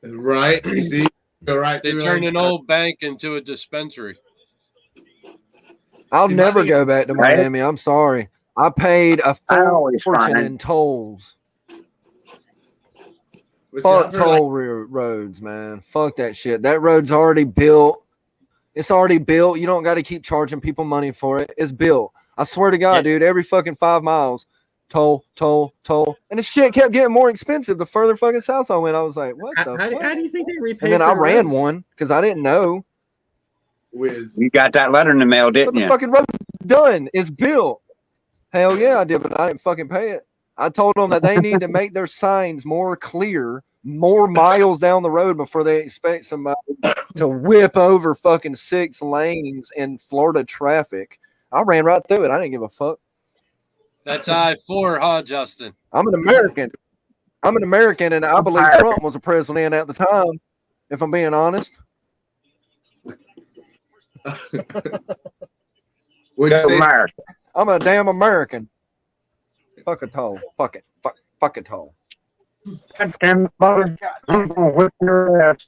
Speaker 5: right? You see, go right.
Speaker 3: They
Speaker 5: through,
Speaker 3: turned
Speaker 5: like,
Speaker 3: an old bank into a dispensary.
Speaker 4: I'll
Speaker 5: See, my
Speaker 4: never
Speaker 5: thing-
Speaker 4: go back to
Speaker 2: Right?
Speaker 4: Miami. I'm sorry. I paid a
Speaker 2: I always
Speaker 4: fortune
Speaker 2: find-
Speaker 4: in tolls.
Speaker 5: but see,
Speaker 4: Fuck
Speaker 5: I've heard, like,
Speaker 4: toll roads, man. Fuck that shit. That road's already built. It's already built. You don't got to keep charging people money for it. It's built. I swear to God, dude, every fucking 5 miles, toll. And the shit kept getting more expensive the further fucking south I went. I was like, what the
Speaker 1: How
Speaker 4: fuck?
Speaker 1: do you think they repay?
Speaker 4: And then
Speaker 1: for
Speaker 4: I
Speaker 1: the
Speaker 4: ran
Speaker 1: road?
Speaker 4: one because I didn't know.
Speaker 5: Wiz.
Speaker 2: You got that letter in the mail,
Speaker 4: But
Speaker 2: didn't
Speaker 4: the
Speaker 2: you?
Speaker 4: fucking road's done. It's built. Hell yeah, I did, but I didn't fucking pay it. I told them that they need to make their signs more clear, more miles down the road before they expect somebody to whip over fucking 6 lanes in Florida traffic. I ran right through it. I didn't give a fuck.
Speaker 3: That's I-4, huh, Justin?
Speaker 4: I'm an American. And I believe Trump was a president at the time, if I'm being honest.
Speaker 5: What'd you say?
Speaker 2: America.
Speaker 4: I'm a damn American. Fuck a toll. Fuck it. Fuck a toll.
Speaker 2: Goddamn mother. I'm gonna whip your ass.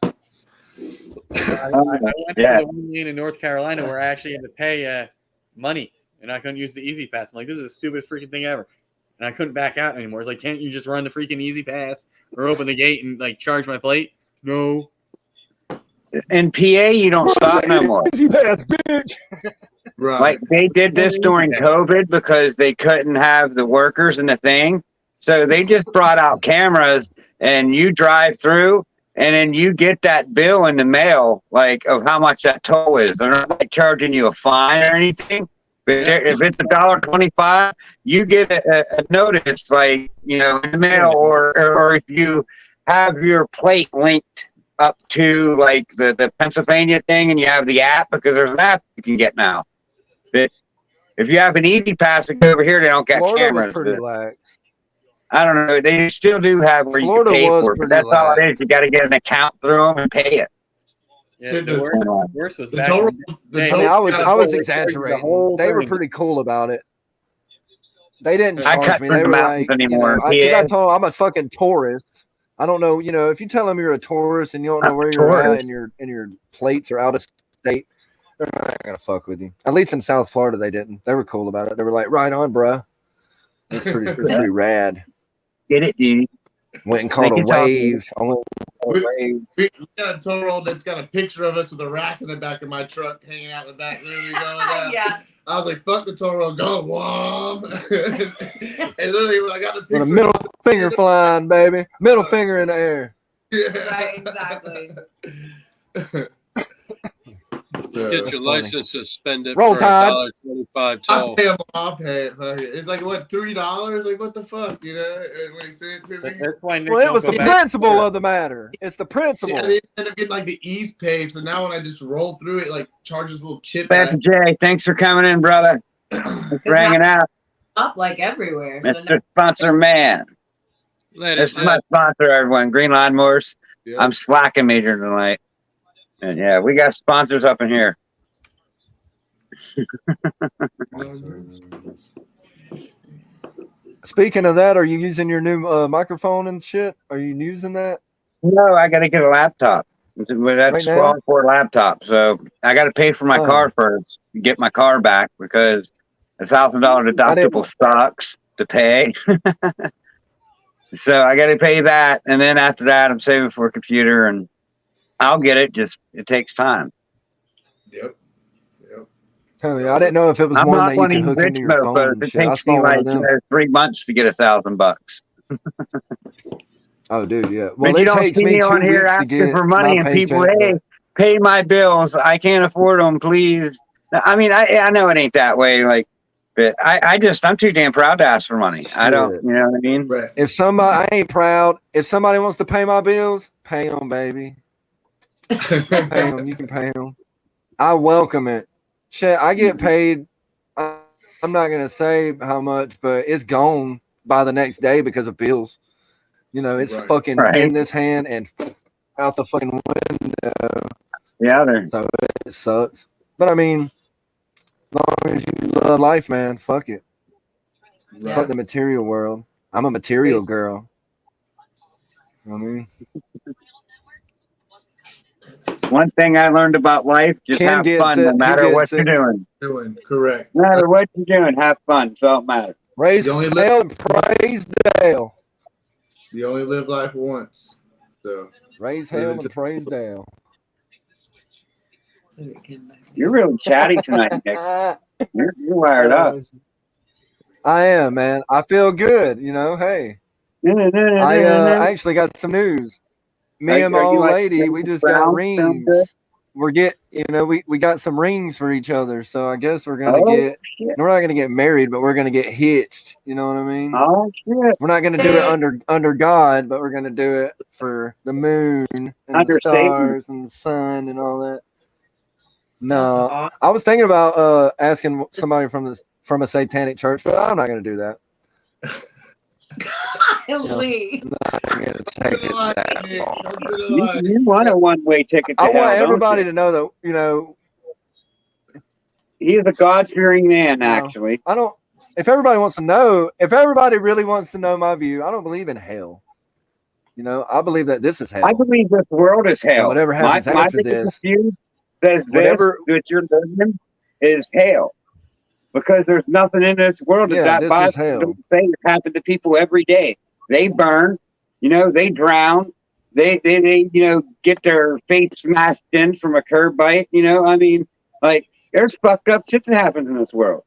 Speaker 1: I went
Speaker 2: Yeah.
Speaker 1: to the one lane in North Carolina where I actually had to pay money and I couldn't use the Easy Pass. I'm like, this is the stupidest freaking thing ever. And I couldn't back out anymore. It's like, can't you just run the freaking Easy Pass or open the gate and like charge my plate? No.
Speaker 2: In PA, you don't stop no more.
Speaker 4: Easy pass, bitch.
Speaker 5: Right.
Speaker 2: Like they did this during COVID because they couldn't have the workers in the thing. So they just brought out cameras and you drive through and then you get that bill in the mail, like of how much that toll is. They're not like charging you a fine or anything. But if it's $1.25, you get a notice, like, you know, in the mail, or if you have your plate linked up to like the Pennsylvania thing and you have the app, because there's an app you can get now. But if you have an Easy Pass to go over here, they don't got
Speaker 4: Florida
Speaker 2: cameras.
Speaker 4: was pretty lax.
Speaker 2: I don't know. They still do have where
Speaker 4: Florida
Speaker 2: you can pay
Speaker 4: was
Speaker 2: for it, but
Speaker 4: pretty
Speaker 2: that's all it
Speaker 4: lax.
Speaker 2: is. You got to get an account through them and pay it.
Speaker 1: Yeah,
Speaker 5: Shit,
Speaker 1: the
Speaker 5: the-
Speaker 1: worst was
Speaker 5: The
Speaker 1: back
Speaker 5: total,
Speaker 1: in the
Speaker 5: the
Speaker 1: day.
Speaker 4: I mean,
Speaker 5: total
Speaker 4: I was
Speaker 1: the
Speaker 4: exaggerating.
Speaker 1: whole
Speaker 4: They were
Speaker 1: thing.
Speaker 4: pretty cool about it. They didn't
Speaker 2: I
Speaker 4: charge
Speaker 2: cut
Speaker 4: me.
Speaker 2: through
Speaker 4: They
Speaker 2: the
Speaker 4: were
Speaker 2: mountains
Speaker 4: like,
Speaker 2: anymore.
Speaker 4: I
Speaker 2: Yeah.
Speaker 4: told them I'm a fucking tourist. I don't know, if you tell them you're a tourist and you don't know
Speaker 2: I'm a
Speaker 4: where you're at
Speaker 2: tourist.
Speaker 4: and your plates are out of state, they're not gonna fuck with you. At least in South Florida, they didn't. They were cool about it. They were like, right on, bro. It's pretty rad.
Speaker 2: Get it, dude.
Speaker 4: Went and caught
Speaker 2: They
Speaker 4: a
Speaker 2: can talk to
Speaker 4: wave. I went and caught a wave.
Speaker 5: we got a toll road that's got a picture of us with a rack in the back of my truck hanging out in the back. There we go.
Speaker 6: Yeah.
Speaker 5: I was like, fuck the toll road, go, whom. And literally, when I got the picture,
Speaker 4: With a middle finger flying, baby. Middle finger in the air.
Speaker 6: Right, exactly.
Speaker 5: So,
Speaker 3: Get your
Speaker 4: funny.
Speaker 3: license suspended
Speaker 4: Roll
Speaker 3: for
Speaker 4: Tide.
Speaker 3: $1.25
Speaker 5: I'll
Speaker 3: toll.
Speaker 5: pay him. I'll pay it. Fuck it. It's like what, $3? Like what the fuck, you know? When he sent it to me.
Speaker 1: That's why Nick
Speaker 4: Well, it
Speaker 1: don't
Speaker 4: was
Speaker 1: go
Speaker 4: the
Speaker 1: back.
Speaker 4: principle of the matter. It's the principle.
Speaker 5: Yeah, they ended up getting like the East Pay. So now when I just roll through it, like charges a little chip.
Speaker 2: Pastor Jay, thanks for coming in, brother. Thanks for hanging out.
Speaker 6: Up like everywhere. So
Speaker 2: Mr. Sponsor Man.
Speaker 3: Later,
Speaker 2: This is my sponsor, everyone. Green Lawnmowers.
Speaker 5: Yeah.
Speaker 2: I'm slacking major tonight. And yeah, we got sponsors up in here.
Speaker 4: Speaking of that, are you using your new microphone and shit? Are you using that?
Speaker 2: No, I got to get a laptop. That's
Speaker 4: Right now?
Speaker 2: all for a laptop. So I got to pay for my
Speaker 4: Oh.
Speaker 2: car first to get my car back, because $1,000 deductible sucks to pay. So I got to pay that. And then after that, I'm saving for a computer, and I'll get it. Just, it takes time.
Speaker 5: Yep.
Speaker 4: Hell yeah, I didn't know if it was
Speaker 2: I'm
Speaker 4: one
Speaker 2: not
Speaker 4: that you
Speaker 2: one of
Speaker 4: could
Speaker 2: these
Speaker 4: hook
Speaker 2: rich
Speaker 4: into your phone
Speaker 2: mofos.
Speaker 4: and
Speaker 2: It
Speaker 4: shit. I
Speaker 2: takes
Speaker 4: saw
Speaker 2: me
Speaker 4: one
Speaker 2: like
Speaker 4: of them.
Speaker 2: 3 months to get $1,000.
Speaker 4: Oh, dude, yeah. Well,
Speaker 2: But you
Speaker 4: it
Speaker 2: don't
Speaker 4: takes
Speaker 2: see
Speaker 4: me
Speaker 2: me
Speaker 4: 2
Speaker 2: on here
Speaker 4: weeks to
Speaker 2: asking
Speaker 4: get
Speaker 2: for
Speaker 4: my
Speaker 2: money and people,
Speaker 4: paycheck,
Speaker 2: hey,
Speaker 4: but
Speaker 2: pay my bills. I can't afford them, please. I mean, I know it ain't that way. Like, but I'm too damn proud to ask for money. I don't,
Speaker 4: shit.
Speaker 2: you know what I mean?
Speaker 5: Right.
Speaker 4: If somebody, I ain't proud. If somebody wants to pay my bills, pay them, baby. Pay them. You can pay them. I welcome it. Shit, I get paid. I'm not gonna say how much, but it's gone by the next day because of bills. You know, it's
Speaker 5: Right.
Speaker 4: fucking
Speaker 2: Right.
Speaker 4: in this hand and out the fucking window.
Speaker 2: Yeah, they're
Speaker 4: So it sucks. But I mean, as long as you love life, man, fuck it.
Speaker 6: Yeah.
Speaker 4: Fuck the material world. I'm a material girl. You know what I mean?
Speaker 2: one thing I learned about life: just
Speaker 4: Ken
Speaker 2: have
Speaker 4: gets
Speaker 2: fun, no
Speaker 4: it. He
Speaker 2: matter what
Speaker 4: gets
Speaker 2: you're
Speaker 4: it.
Speaker 2: doing.
Speaker 5: Doing correct.
Speaker 2: No matter what you're doing, have fun. So it matters.
Speaker 4: Raise
Speaker 5: You only live-
Speaker 4: hell and praise Dale.
Speaker 5: You only live life once. So
Speaker 4: Raise
Speaker 5: Live
Speaker 4: hell
Speaker 5: it
Speaker 4: and praise Dale.
Speaker 2: You're really chatty tonight, Nick. You're wired up.
Speaker 4: I am, man. I feel good. You know, hey, I actually got some news. Me and my
Speaker 2: Are you
Speaker 4: old
Speaker 2: like
Speaker 4: lady, we just got
Speaker 2: Brown? Sound good?
Speaker 4: rings. We got some rings for each other. So I guess we're gonna
Speaker 2: Oh
Speaker 4: get.
Speaker 2: shit!
Speaker 4: We're not gonna get married, but we're gonna get hitched. You know what I mean?
Speaker 2: Oh shit!
Speaker 4: We're not gonna do it under God, but we're gonna do it for the moon and
Speaker 2: Under
Speaker 4: the
Speaker 2: Satan?
Speaker 4: stars and the sun and all that. No, I was thinking about asking somebody from a satanic church, but I'm not gonna do that.
Speaker 6: Lee.
Speaker 4: I'm gonna take it that far.
Speaker 2: You want a one-way ticket to
Speaker 4: I
Speaker 2: hell,
Speaker 4: want
Speaker 2: don't
Speaker 4: everybody
Speaker 2: you?
Speaker 4: to know that, you know,
Speaker 2: He's a God-fearing man,
Speaker 4: No.
Speaker 2: actually.
Speaker 4: I don't. If everybody wants to know, if everybody really wants to know my view, I don't believe in hell. You know, I believe that this is hell.
Speaker 2: I believe this world is
Speaker 4: And
Speaker 2: hell.
Speaker 4: whatever happens
Speaker 2: my
Speaker 4: after
Speaker 2: biggest
Speaker 4: this,
Speaker 2: excuse says
Speaker 4: whatever-
Speaker 2: this that you're living is hell. Because there's nothing in this world
Speaker 4: Yeah,
Speaker 2: that
Speaker 4: this
Speaker 2: Bible
Speaker 4: is hell.
Speaker 2: don't say it happens to people every day. They burn, you know, they drown, they get their face smashed in from a curb bite, you know. I mean, like there's fucked up shit that happens in this world.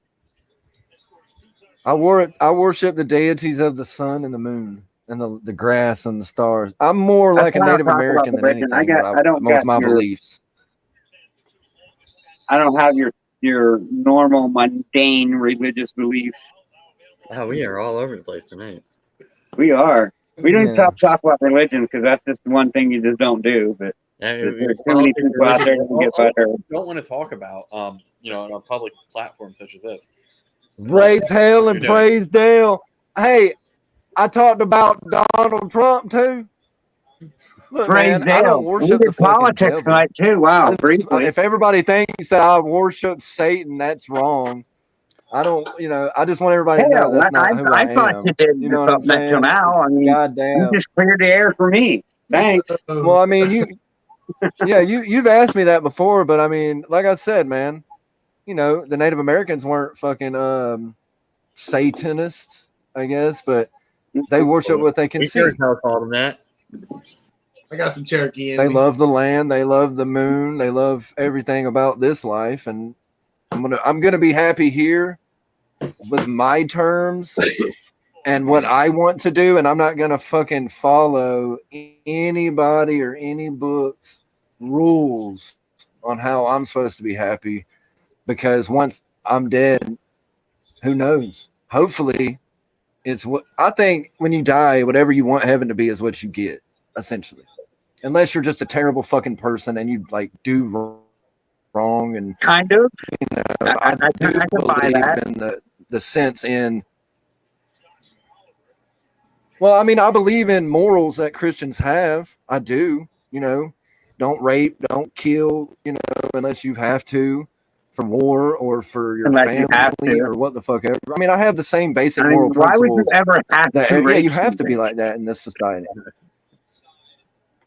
Speaker 4: I worship the deities of the sun and the moon and the grass and the stars. I'm more like a
Speaker 2: That's why I
Speaker 4: Native
Speaker 2: talk about
Speaker 4: American than
Speaker 2: religion.
Speaker 4: anything.
Speaker 2: I don't
Speaker 4: With
Speaker 2: got
Speaker 4: my
Speaker 2: your
Speaker 4: beliefs.
Speaker 2: I don't have your normal mundane religious beliefs.
Speaker 1: Oh, we are all over the place tonight.
Speaker 2: We are. We don't
Speaker 4: Yeah.
Speaker 2: stop talking about religion because that's just the one thing you just don't do. But there's too many people out there that can get better.
Speaker 1: Don't want to talk about you know, on a public platform such as this.
Speaker 4: Raise hell and
Speaker 1: You're doing.
Speaker 4: praise Dale. Hey, I talked about Donald Trump too. Look,
Speaker 2: Praise
Speaker 4: man, I don't
Speaker 2: Dale. We
Speaker 4: worship the
Speaker 2: did
Speaker 4: fucking
Speaker 2: politics
Speaker 4: devil.
Speaker 2: tonight too. Wow, briefly.
Speaker 4: If everybody thinks that I worship Satan, that's wrong. I don't, you know, I just want everybody to know
Speaker 2: Hell,
Speaker 4: that's not who I
Speaker 2: thought
Speaker 4: am.
Speaker 2: you did
Speaker 4: You know what I'm
Speaker 2: something until
Speaker 4: saying?
Speaker 2: now. I mean,
Speaker 4: God
Speaker 2: you
Speaker 4: damn.
Speaker 2: just cleared the air for me. Thanks.
Speaker 4: Well, I mean, you've asked me that before, but I mean, like I said, man, you know, the Native Americans weren't fucking Satanists, I guess, but they worship what they can see.
Speaker 1: How called them that.
Speaker 5: I got some Cherokee in
Speaker 4: They
Speaker 5: me.
Speaker 4: love the land, they love the moon, they love everything about this life, and I'm gonna be happy here with my terms and what I want to do, and I'm not gonna fucking follow anybody or any books rules on how I'm supposed to be happy, because once I'm dead, who knows? Hopefully, it's what I think. When you die, whatever you want heaven to be is what you get, essentially. Unless you're just a terrible fucking person and you like do wrong, and
Speaker 2: Kind of.
Speaker 4: you know, I do
Speaker 2: can buy
Speaker 4: believe
Speaker 2: that.
Speaker 4: in the sense in. Well, I mean, I believe in morals that Christians have. I do. You know, don't rape, don't kill. You know, unless you have to, for war or for your
Speaker 2: Unless you have
Speaker 4: family
Speaker 2: to.
Speaker 4: or what the fuck ever. I mean, I have the same basic
Speaker 2: I mean,
Speaker 4: moral
Speaker 2: why would you
Speaker 4: principles.
Speaker 2: ever have
Speaker 4: That,
Speaker 2: to
Speaker 4: yeah,
Speaker 2: rape
Speaker 4: you have to be
Speaker 2: something?
Speaker 4: like that in this society.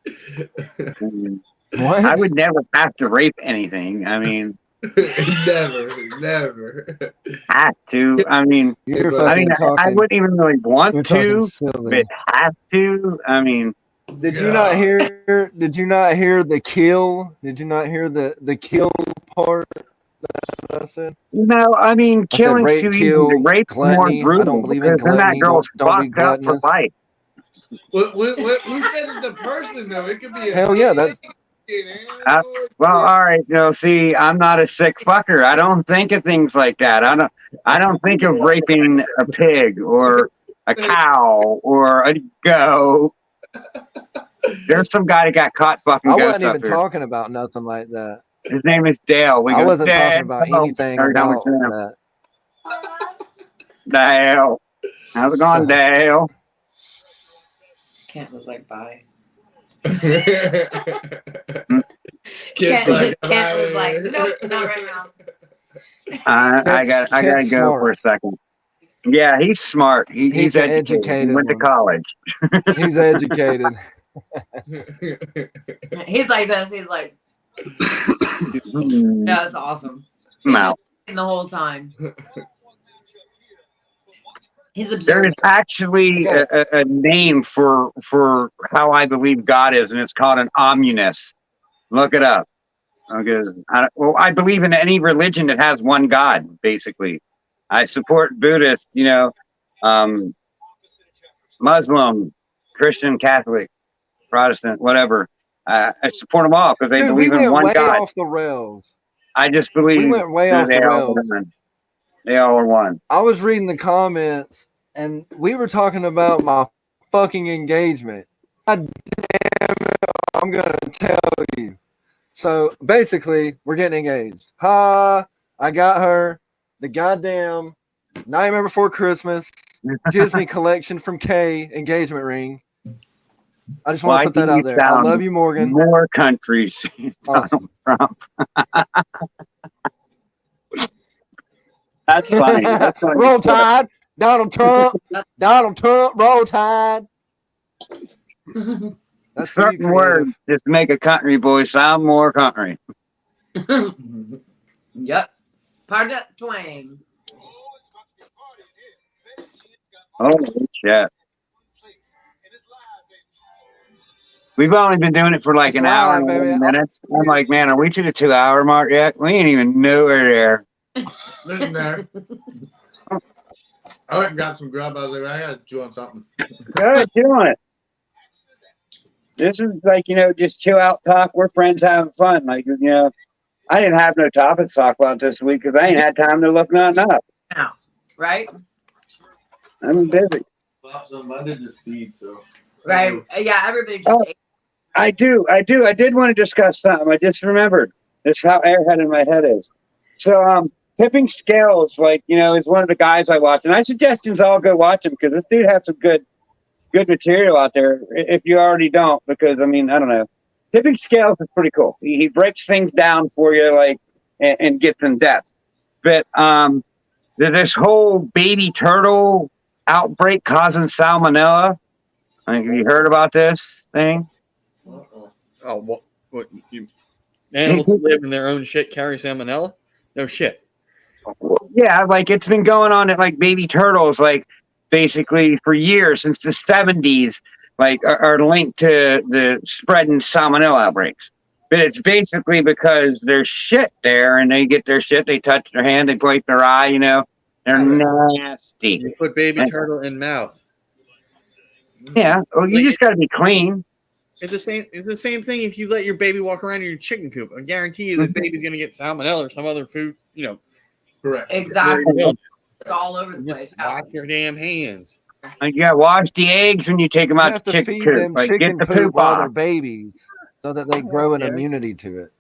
Speaker 2: I mean,
Speaker 4: What?
Speaker 2: I would never have to rape anything. I mean,
Speaker 5: never.
Speaker 2: have to. I mean,
Speaker 4: You're
Speaker 5: I
Speaker 2: I mean,
Speaker 4: fucking
Speaker 2: I
Speaker 4: talking.
Speaker 2: wouldn't even really
Speaker 4: You're
Speaker 2: want
Speaker 4: talking
Speaker 2: to,
Speaker 4: silly.
Speaker 2: but have to. I mean,
Speaker 4: Did you not hear? Did you not hear the kill? Did you not hear the kill part? I said?
Speaker 2: No, I mean,
Speaker 4: I said
Speaker 2: killing's
Speaker 4: rape,
Speaker 2: too easy.
Speaker 4: kill,
Speaker 2: The rape's more
Speaker 4: gluttony. I
Speaker 2: brutal
Speaker 4: don't believe in
Speaker 2: because then that
Speaker 4: gluttony.
Speaker 2: girl's
Speaker 4: Don't be
Speaker 2: fucked up for
Speaker 4: gluttonous.
Speaker 2: life.
Speaker 5: Who said it's a person though? It could be a
Speaker 4: Hell yeah, that's
Speaker 2: Well, all right. See, I'm not a sick fucker. I don't think of things like that. I don't think of raping a pig or a cow or a goat. There's some guy that got caught fucking
Speaker 4: I
Speaker 2: goats
Speaker 4: wasn't
Speaker 2: up
Speaker 4: even
Speaker 2: here.
Speaker 4: talking about nothing like that.
Speaker 2: His name is Dale. We
Speaker 4: I
Speaker 2: go,
Speaker 4: wasn't talking
Speaker 2: Dale.
Speaker 4: about anything
Speaker 2: Every time we
Speaker 4: about
Speaker 2: see him,
Speaker 4: that.
Speaker 2: Dale. How's it going, Dale?
Speaker 6: Kent was like, bye.
Speaker 5: Kent
Speaker 6: Kent was like, nope, not right now.
Speaker 2: I gotta
Speaker 4: Kent's
Speaker 2: go
Speaker 4: smart.
Speaker 2: for a second. Yeah, he's smart. He's
Speaker 4: the
Speaker 2: educated. He went to
Speaker 4: one.
Speaker 2: college.
Speaker 4: He's educated.
Speaker 6: He's like this. He's like, no, it's awesome. He's
Speaker 2: No.
Speaker 6: just the whole time. He's
Speaker 2: There
Speaker 6: observing.
Speaker 2: is actually a name for how I believe God is, and it's called an omnus. Look it up. Okay. I believe in any religion that has one God, basically. I support Buddhist, Muslim, Christian, Catholic, Protestant, whatever. I support them all because they
Speaker 4: Dude,
Speaker 2: believe
Speaker 4: we
Speaker 2: in
Speaker 4: went
Speaker 2: one
Speaker 4: way
Speaker 2: God.
Speaker 4: off the rails.
Speaker 2: I just believe
Speaker 4: We went way
Speaker 2: that
Speaker 4: off the
Speaker 2: they all are
Speaker 4: rails.
Speaker 2: one. They all are one.
Speaker 4: I was reading the comments, and we were talking about my fucking engagement. God damn it, I'm gonna tell you. So basically, we're getting engaged. I got her the goddamn Nightmare Before Christmas Disney collection from Kay engagement ring. I just want to put that out there. I love you, Morgan.
Speaker 2: More countries.
Speaker 4: Awesome.
Speaker 2: Donald Trump. That's funny. That's funny.
Speaker 4: Roll Tide, Donald Trump, Donald Trump, Roll Tide. That's
Speaker 2: certain words just make a country boy sound more country.
Speaker 6: Yep. Project Twang.
Speaker 2: Holy shit. We've only been doing it for like an hour and 11 minutes. I'm like, man, are we to the 2 hour mark yet? We ain't even nowhere there.
Speaker 5: Listen there. I went and got some grub. I was like, I gotta chew on something.
Speaker 2: Good, doing it. This is like, just chill out talk. We're friends having fun. Like, I didn't have no topics to talk about this week because I ain't had time to look nothing up.
Speaker 6: Right?
Speaker 2: I'm busy.
Speaker 5: I did just feed, so.
Speaker 6: Right. Yeah, everybody just ate.
Speaker 2: I do. I did want to discuss something. I just remembered. That's how airhead in my head is. So, Tipping Scales, is one of the guys I watch. And I suggest you all go watch him because this dude has some good material out there if you already don't. Because, I don't know. Tipping Scales is pretty cool. He breaks things down for you, and gets in depth. But this whole baby turtle outbreak causing salmonella. Have you heard about this thing?
Speaker 1: Oh, what you animals who live in their own shit carry salmonella? No shit.
Speaker 2: Yeah, it's been going on at baby turtles, basically for years since the 70s, are linked to the spreading salmonella outbreaks. But it's basically because there's shit there, and they get their shit, they touch their hand, they blink their eye, they're nasty.
Speaker 1: You put baby turtle in mouth.
Speaker 2: Yeah, well, you just got to be clean.
Speaker 1: It's the same thing if you let your baby walk around in your chicken coop. I guarantee you the baby's gonna get salmonella or some other food,
Speaker 5: Correct.
Speaker 6: Exactly. It's all over the place.
Speaker 1: Wash your damn hands.
Speaker 2: Wash the eggs when you take them out
Speaker 4: have
Speaker 2: the
Speaker 4: to
Speaker 2: chicken
Speaker 4: feed
Speaker 2: coop.
Speaker 4: them
Speaker 2: Get
Speaker 4: chicken
Speaker 2: the
Speaker 4: poop
Speaker 2: poop
Speaker 4: while they're
Speaker 2: off.
Speaker 4: babies so that they grow an immunity to it.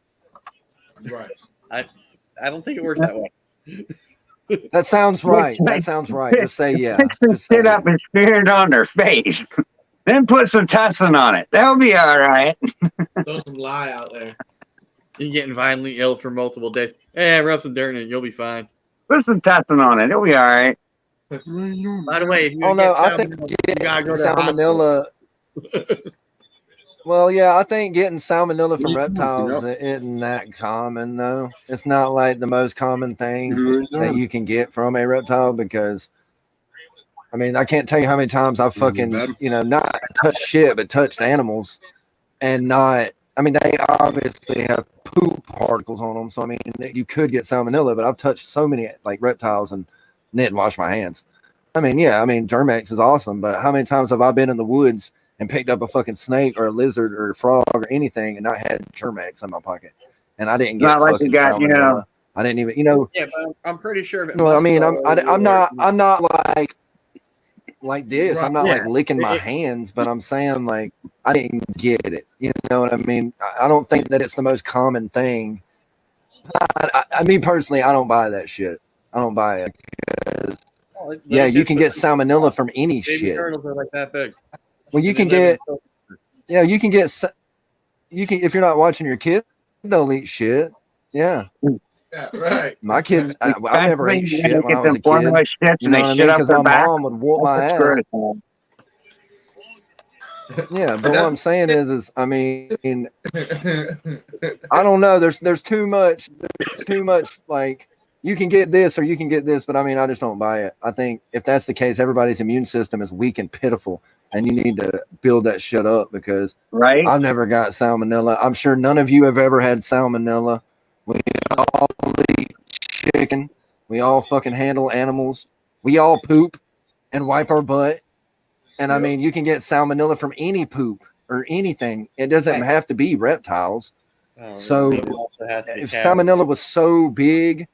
Speaker 5: Right.
Speaker 1: I don't think it works that way.
Speaker 4: That sounds right. That sounds right. Just say yeah.
Speaker 2: Fix some shit up and smear it on their face. Then put some tussin on it. That'll be all right.
Speaker 5: Throw some lye out there.
Speaker 1: You're getting violently ill for multiple days. Hey, rub some dirt in it. You'll be fine.
Speaker 2: Put some tussin on it. It'll be all right.
Speaker 1: By the way, if you
Speaker 4: Oh
Speaker 1: get
Speaker 4: no, I
Speaker 1: salmonella,
Speaker 4: think
Speaker 1: you
Speaker 4: getting
Speaker 1: gotta go to the
Speaker 4: salmonella. Well, yeah, I think getting salmonella from reptiles isn't that common, though. It's not like the most common thing that you can get from a reptile because, I can't tell you how many times I've fucking, not touched shit, but touched animals and not, they obviously have poop particles on them. So I mean, you could get salmonella, but I've touched so many like reptiles and didn't wash my hands. I mean, yeah, I mean, Germ-X is awesome, but how many times have I been in the woods and picked up a fucking snake or a lizard or a frog or anything, and I had Germ-X in my pocket, and I didn't get
Speaker 2: Not like you
Speaker 4: fucking
Speaker 2: got,
Speaker 4: salmonella. I didn't even,
Speaker 1: Yeah, but I'm pretty sure.
Speaker 4: No, I mean, I'm not like this. I'm not like licking my hands, but I'm saying like I didn't get it. You know what I mean? I don't think that it's the most common thing. I mean, personally, I don't buy that shit. I don't buy it. Yeah, you can get salmonella from any
Speaker 1: baby
Speaker 4: shit.
Speaker 1: turtles are like that big.
Speaker 4: Well, you can get. Yeah, you can get. You can if you're not watching your kids, they'll eat shit. Yeah.
Speaker 5: Yeah, right.
Speaker 4: My kids, I never ate shit when I was a kid.
Speaker 2: Shits
Speaker 4: You know what I mean? Because my mom would whoop my ass.
Speaker 2: Screwed.
Speaker 4: Yeah, but what I'm saying is, I mean, I don't know. There's too much. There's too much. Like you can get this or you can get this, but I mean, I just don't buy it. I think if that's the case, everybody's immune system is weak and pitiful, and you need to build that shit up because I've never got salmonella. I'm sure none of you have ever had salmonella. We all eat chicken. We all fucking handle animals. We all poop and wipe our butt. And I mean, you can get salmonella from any poop or anything. It doesn't have to be reptiles. So if salmonella was so big,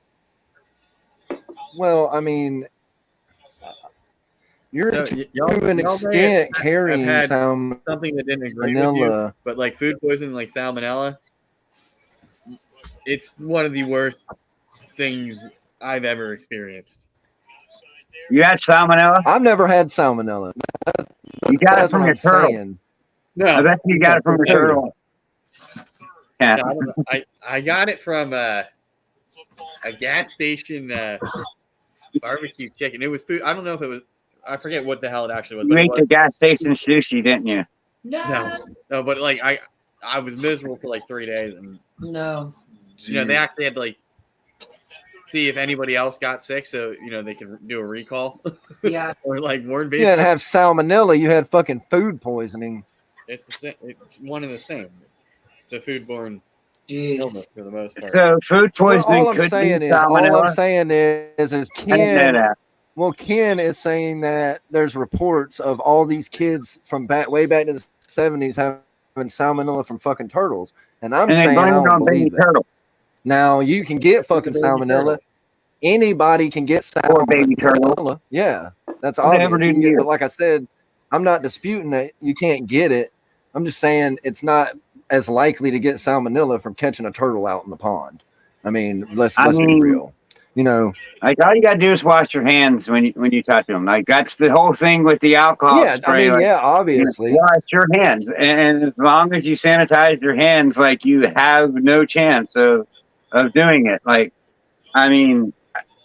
Speaker 4: well, I mean, you're to an extent carrying
Speaker 1: something that didn't agree with you, but like food poisoning, like salmonella, it's one of the worst things I've ever experienced.
Speaker 2: You had salmonella?
Speaker 4: I've never had salmonella.
Speaker 2: You got it from your turtle.
Speaker 1: No,
Speaker 2: I bet you got it from your turtle. Yeah.
Speaker 1: No, I got it from a gas station barbecue chicken. It was food. I don't know if it was. I forget what the hell it actually was.
Speaker 2: You ate the gas station sushi, didn't you?
Speaker 1: No, but like I was miserable for like 3 days, and they actually had to like see if anybody else got sick, so they can do a recall.
Speaker 6: Yeah,
Speaker 1: or like warn people.
Speaker 4: You didn't have salmonella. You had fucking food poisoning.
Speaker 1: It's the same. It's one and the same. The foodborne illness for the most part.
Speaker 2: So food poisoning
Speaker 4: all I'm
Speaker 2: could
Speaker 4: saying
Speaker 2: be
Speaker 4: is,
Speaker 2: salmonella.
Speaker 4: all I'm saying is Ken. Well, Ken is saying that there's reports of all these kids from way back in the 70s having salmonella from fucking turtles, and I'm saying I don't believe it.
Speaker 2: Turtle.
Speaker 4: Now you can get fucking salmonella. Anybody can get salmonella.
Speaker 2: Or baby turtle.
Speaker 4: Yeah, that's obvious. But like I said, I'm not disputing that you can't get it. I'm just saying it's not as likely to get salmonella from catching a turtle out in the pond. I mean, let's be real.
Speaker 2: Like all you gotta do is wash your hands when you touch them. Like that's the whole thing with the alcohol spray.
Speaker 4: I mean, obviously.
Speaker 2: Wash your hands, and as long as you sanitize your hands, like you have no chance of doing it. Like, I mean,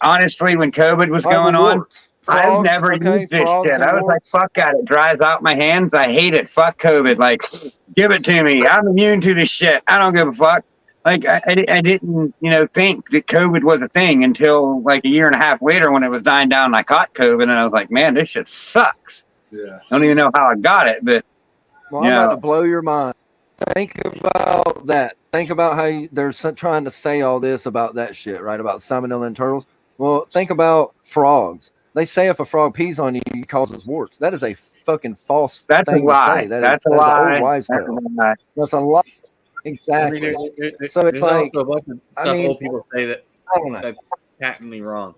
Speaker 2: honestly, when COVID was going on, I've never used this shit. I was like, fuck that. It dries out my hands. I hate it. Fuck COVID. Like, give it to me. I'm immune to this shit. I don't give a fuck. Like, I didn't, think that COVID was a thing until like a year and a half later when it was dying down and I caught COVID and I was like, man, this shit sucks. Yeah. I don't even know how I got it, but.
Speaker 4: Well, I'm about to blow your mind. Think about that. Think about how they're trying to say all this about that shit, right? About salmonella and turtles. Well, think about frogs. They say if a frog pees on you, it causes warts. That is a fucking false thing to say. That's a lie. Old wives' tale. That's a lie. Exactly.
Speaker 1: I mean,
Speaker 4: so it's like
Speaker 1: a bunch of stuff old people say that
Speaker 4: I don't know.
Speaker 1: That's patently wrong.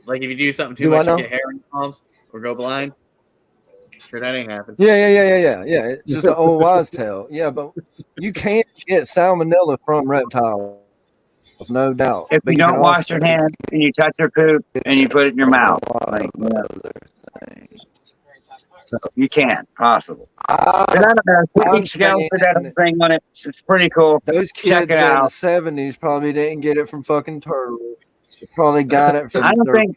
Speaker 1: Like if you do something too much, you get hair in your palms or go blind. Sure, that ain't happened.
Speaker 4: Yeah. It's just an old wives' tale. Yeah, but you can't get salmonella from reptiles. No doubt.
Speaker 2: If you don't wash your hands and you touch your poop and you put it in your mouth, so you can't possible. I don't know. 2 weeks ago, put that thing on it. It's pretty cool.
Speaker 4: Those kids in the 70s probably didn't get it from fucking turtles. They probably got it from.
Speaker 2: I don't think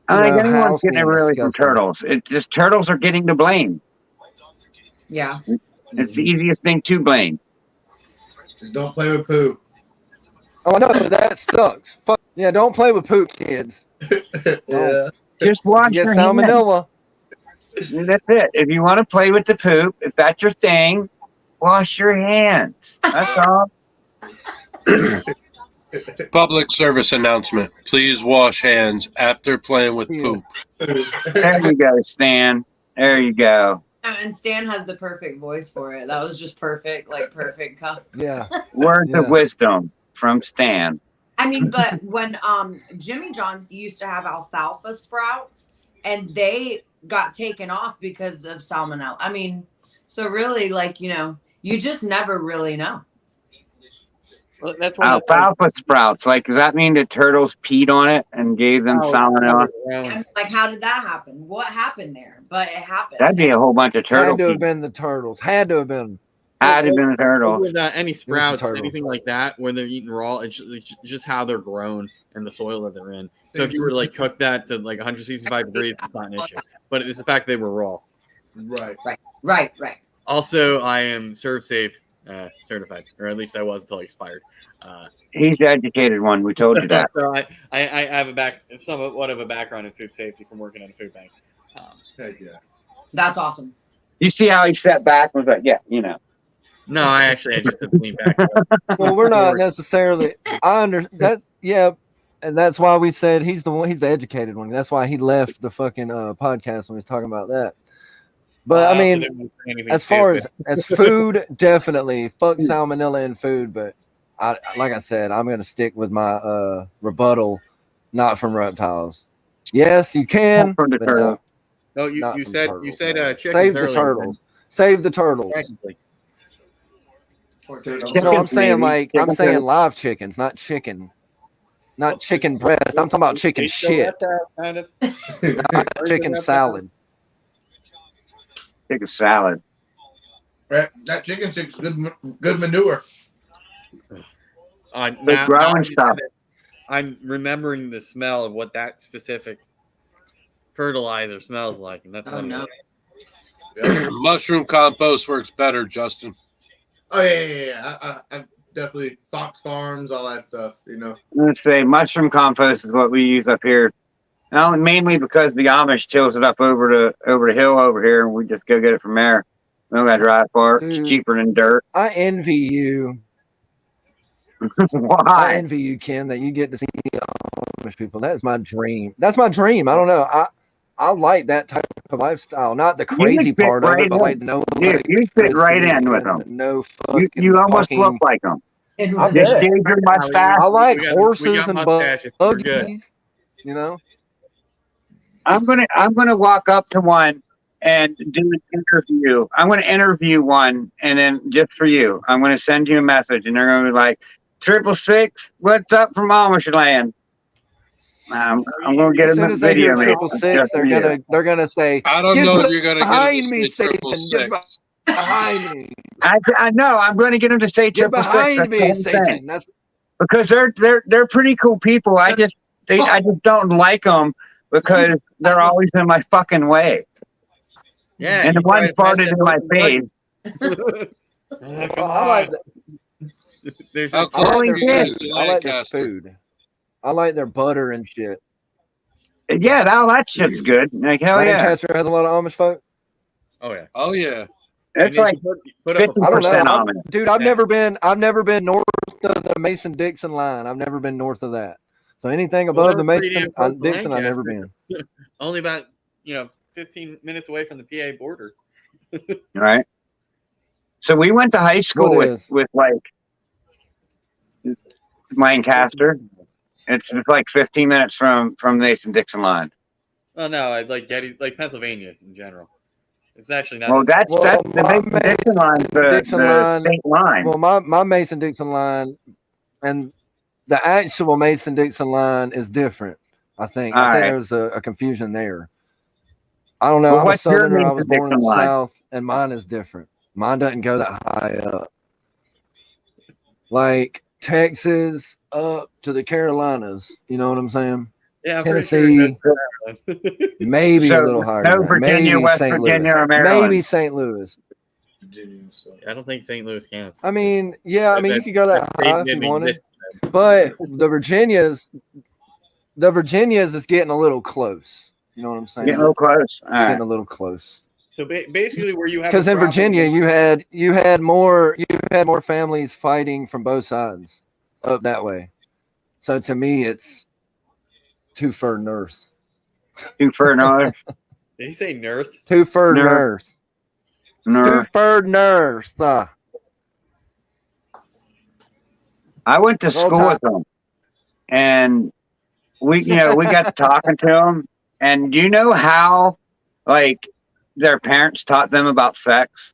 Speaker 2: anyone's getting it really from turtles. It's just turtles are getting the blame.
Speaker 6: Yeah.
Speaker 2: It's the easiest thing to blame.
Speaker 5: Just don't play with poop.
Speaker 4: Oh no, that sucks. Fuck yeah, don't play with poop, kids.
Speaker 5: Yeah.
Speaker 2: Just wash your
Speaker 4: salmonella.
Speaker 2: Hands. And that's it. If you want to play with the poop, if that's your thing, Wash your hands. That's all.
Speaker 3: Public service announcement. Please wash hands after playing with poop.
Speaker 2: There you go, Stan. There you go.
Speaker 6: And Stan has the perfect voice for it. That was just perfect, like perfect.
Speaker 4: Yeah.
Speaker 2: Words of wisdom from Stan.
Speaker 6: I mean, but when Jimmy John's used to have alfalfa sprouts, and they got taken off because of salmonella. I mean, so really, like, you know, you just never really know.
Speaker 1: Well, that's why
Speaker 2: Alfalfa sprouts. Like, does that mean the turtles peed on it and gave them salmonella?
Speaker 6: And, like, how did that happen? What happened there? But it happened.
Speaker 2: That'd be a whole bunch of turtles.
Speaker 4: Had to have been the turtles. Had to have been.
Speaker 2: Had to have been the turtles.
Speaker 1: With any sprouts,
Speaker 4: turtles.
Speaker 1: anything like that, when they're eaten raw, it's just how they're grown and the soil that they're in. So if you were to like cook that to like 165 degrees, it's not an issue. But it's the fact they were raw.
Speaker 5: Right.
Speaker 1: Also, I am serve safe certified, or at least I was until I expired.
Speaker 2: He's the educated one. We told you that.
Speaker 1: So I have somewhat of a background in food safety from working at a food bank.
Speaker 5: Heck yeah.
Speaker 6: That's awesome.
Speaker 2: You see how he sat back and was like, yeah, you know.
Speaker 1: No, I just lean back.
Speaker 4: Well, we're not necessarily. I under that. Yeah, and that's why we said he's the one. He's the educated one. That's why he left the fucking podcast when he was talking about that. But I mean, as far as food, definitely fuck salmonella in food. But like I said, I'm gonna stick with my rebuttal. Not from reptiles. Yes, you can.
Speaker 2: Not from the turtles.
Speaker 1: No, you said chickens
Speaker 4: save the
Speaker 1: earlier.
Speaker 4: turtles. Save the turtles. No, I'm saying live chickens, not chicken breast. I'm talking about chicken shit. Not chicken salad.
Speaker 2: Chicken salad.
Speaker 5: That chicken shit's good manure.
Speaker 2: The growing stuff.
Speaker 1: I'm remembering the smell of what that specific fertilizer smells like, and that's
Speaker 3: Mushroom compost works better, Justin.
Speaker 5: Oh yeah. I definitely Fox Farms, all that stuff. You know.
Speaker 2: Let's say mushroom compost is what we use up here. Mainly because the Amish chills it up over the hill over here, and we just go get it from there. We don't got to drive far. It's cheaper than dirt.
Speaker 4: I envy you.
Speaker 2: Why?
Speaker 4: I envy you, Ken, that you get to see Amish people. That is my dream. That's my dream. I don't know. I like that type of lifestyle, not the crazy part of it, but like no.
Speaker 2: You fit right in with them.
Speaker 4: No,
Speaker 2: you almost look like them.
Speaker 4: I
Speaker 2: Just shave your mustache.
Speaker 4: I like horses and buggies. You know.
Speaker 2: I'm gonna walk up to one and do an interview. I'm gonna interview one, and then just for you, I'm gonna send you a message, and they're gonna be like, 666, what's up from Amish land? I'm gonna get them a video.
Speaker 4: 666, they're gonna say,
Speaker 3: I don't know if you're gonna
Speaker 4: behind
Speaker 3: get
Speaker 4: me, Satan. Get behind me.
Speaker 2: I know. I'm going to get them to say 666.
Speaker 4: Get behind me, Satan. That's
Speaker 2: because they're pretty cool people. I just don't like them because they're always in my fucking way.
Speaker 1: Yeah,
Speaker 2: and the one farted in my face.
Speaker 4: I like their food. I like their butter and shit.
Speaker 2: Yeah, that shit's good. Like hell yeah.
Speaker 4: Lancaster has a lot of Amish folk.
Speaker 3: Oh yeah.
Speaker 2: It's like 50% Amish.
Speaker 4: Dude, I've never been north of the Mason-Dixon line. I've never been north of that. So anything above the Mason-Dixon, I've never been.
Speaker 1: Only about 15 minutes away from the PA border.
Speaker 2: Right. So we went to high school with like Lancaster. It's like 15 minutes from Mason-Dixon line.
Speaker 1: Oh no, I like Pennsylvania in general. It's actually not.
Speaker 2: Well, that's the Mason-Dixon line. The state line.
Speaker 4: Well, my Mason-Dixon line and the actual Mason-Dixon line is different. I think there's a confusion there. I don't know.
Speaker 2: Well,
Speaker 4: I'm a Southerner. I was born in the
Speaker 2: line?
Speaker 4: South, and mine is different. Mine doesn't go that high up. Like Texas up to the Carolinas. You know what I'm saying?
Speaker 1: Yeah,
Speaker 4: Tennessee, maybe a little higher.
Speaker 2: No, Virginia,
Speaker 4: maybe
Speaker 2: West
Speaker 4: St.
Speaker 2: Virginia,
Speaker 4: Louis.
Speaker 2: or Maryland.
Speaker 4: Maybe St. Louis.
Speaker 1: I don't think St. Louis counts.
Speaker 4: I mean, yeah, you could go that high if you wanted. But the Virginias is getting a little close. You know what I'm saying?
Speaker 2: Getting a little close.
Speaker 4: Getting a little close.
Speaker 1: So basically, where you have
Speaker 4: Because in Virginia, you had more families fighting from both sides up that way. So to me, it's two for north.
Speaker 2: Two for north.
Speaker 1: Did he say Nerth?
Speaker 4: Two for
Speaker 2: Nerth.
Speaker 4: north. Two for north.
Speaker 2: I went to school with them, and we got talking to them, and you know how, like, their parents taught them about sex.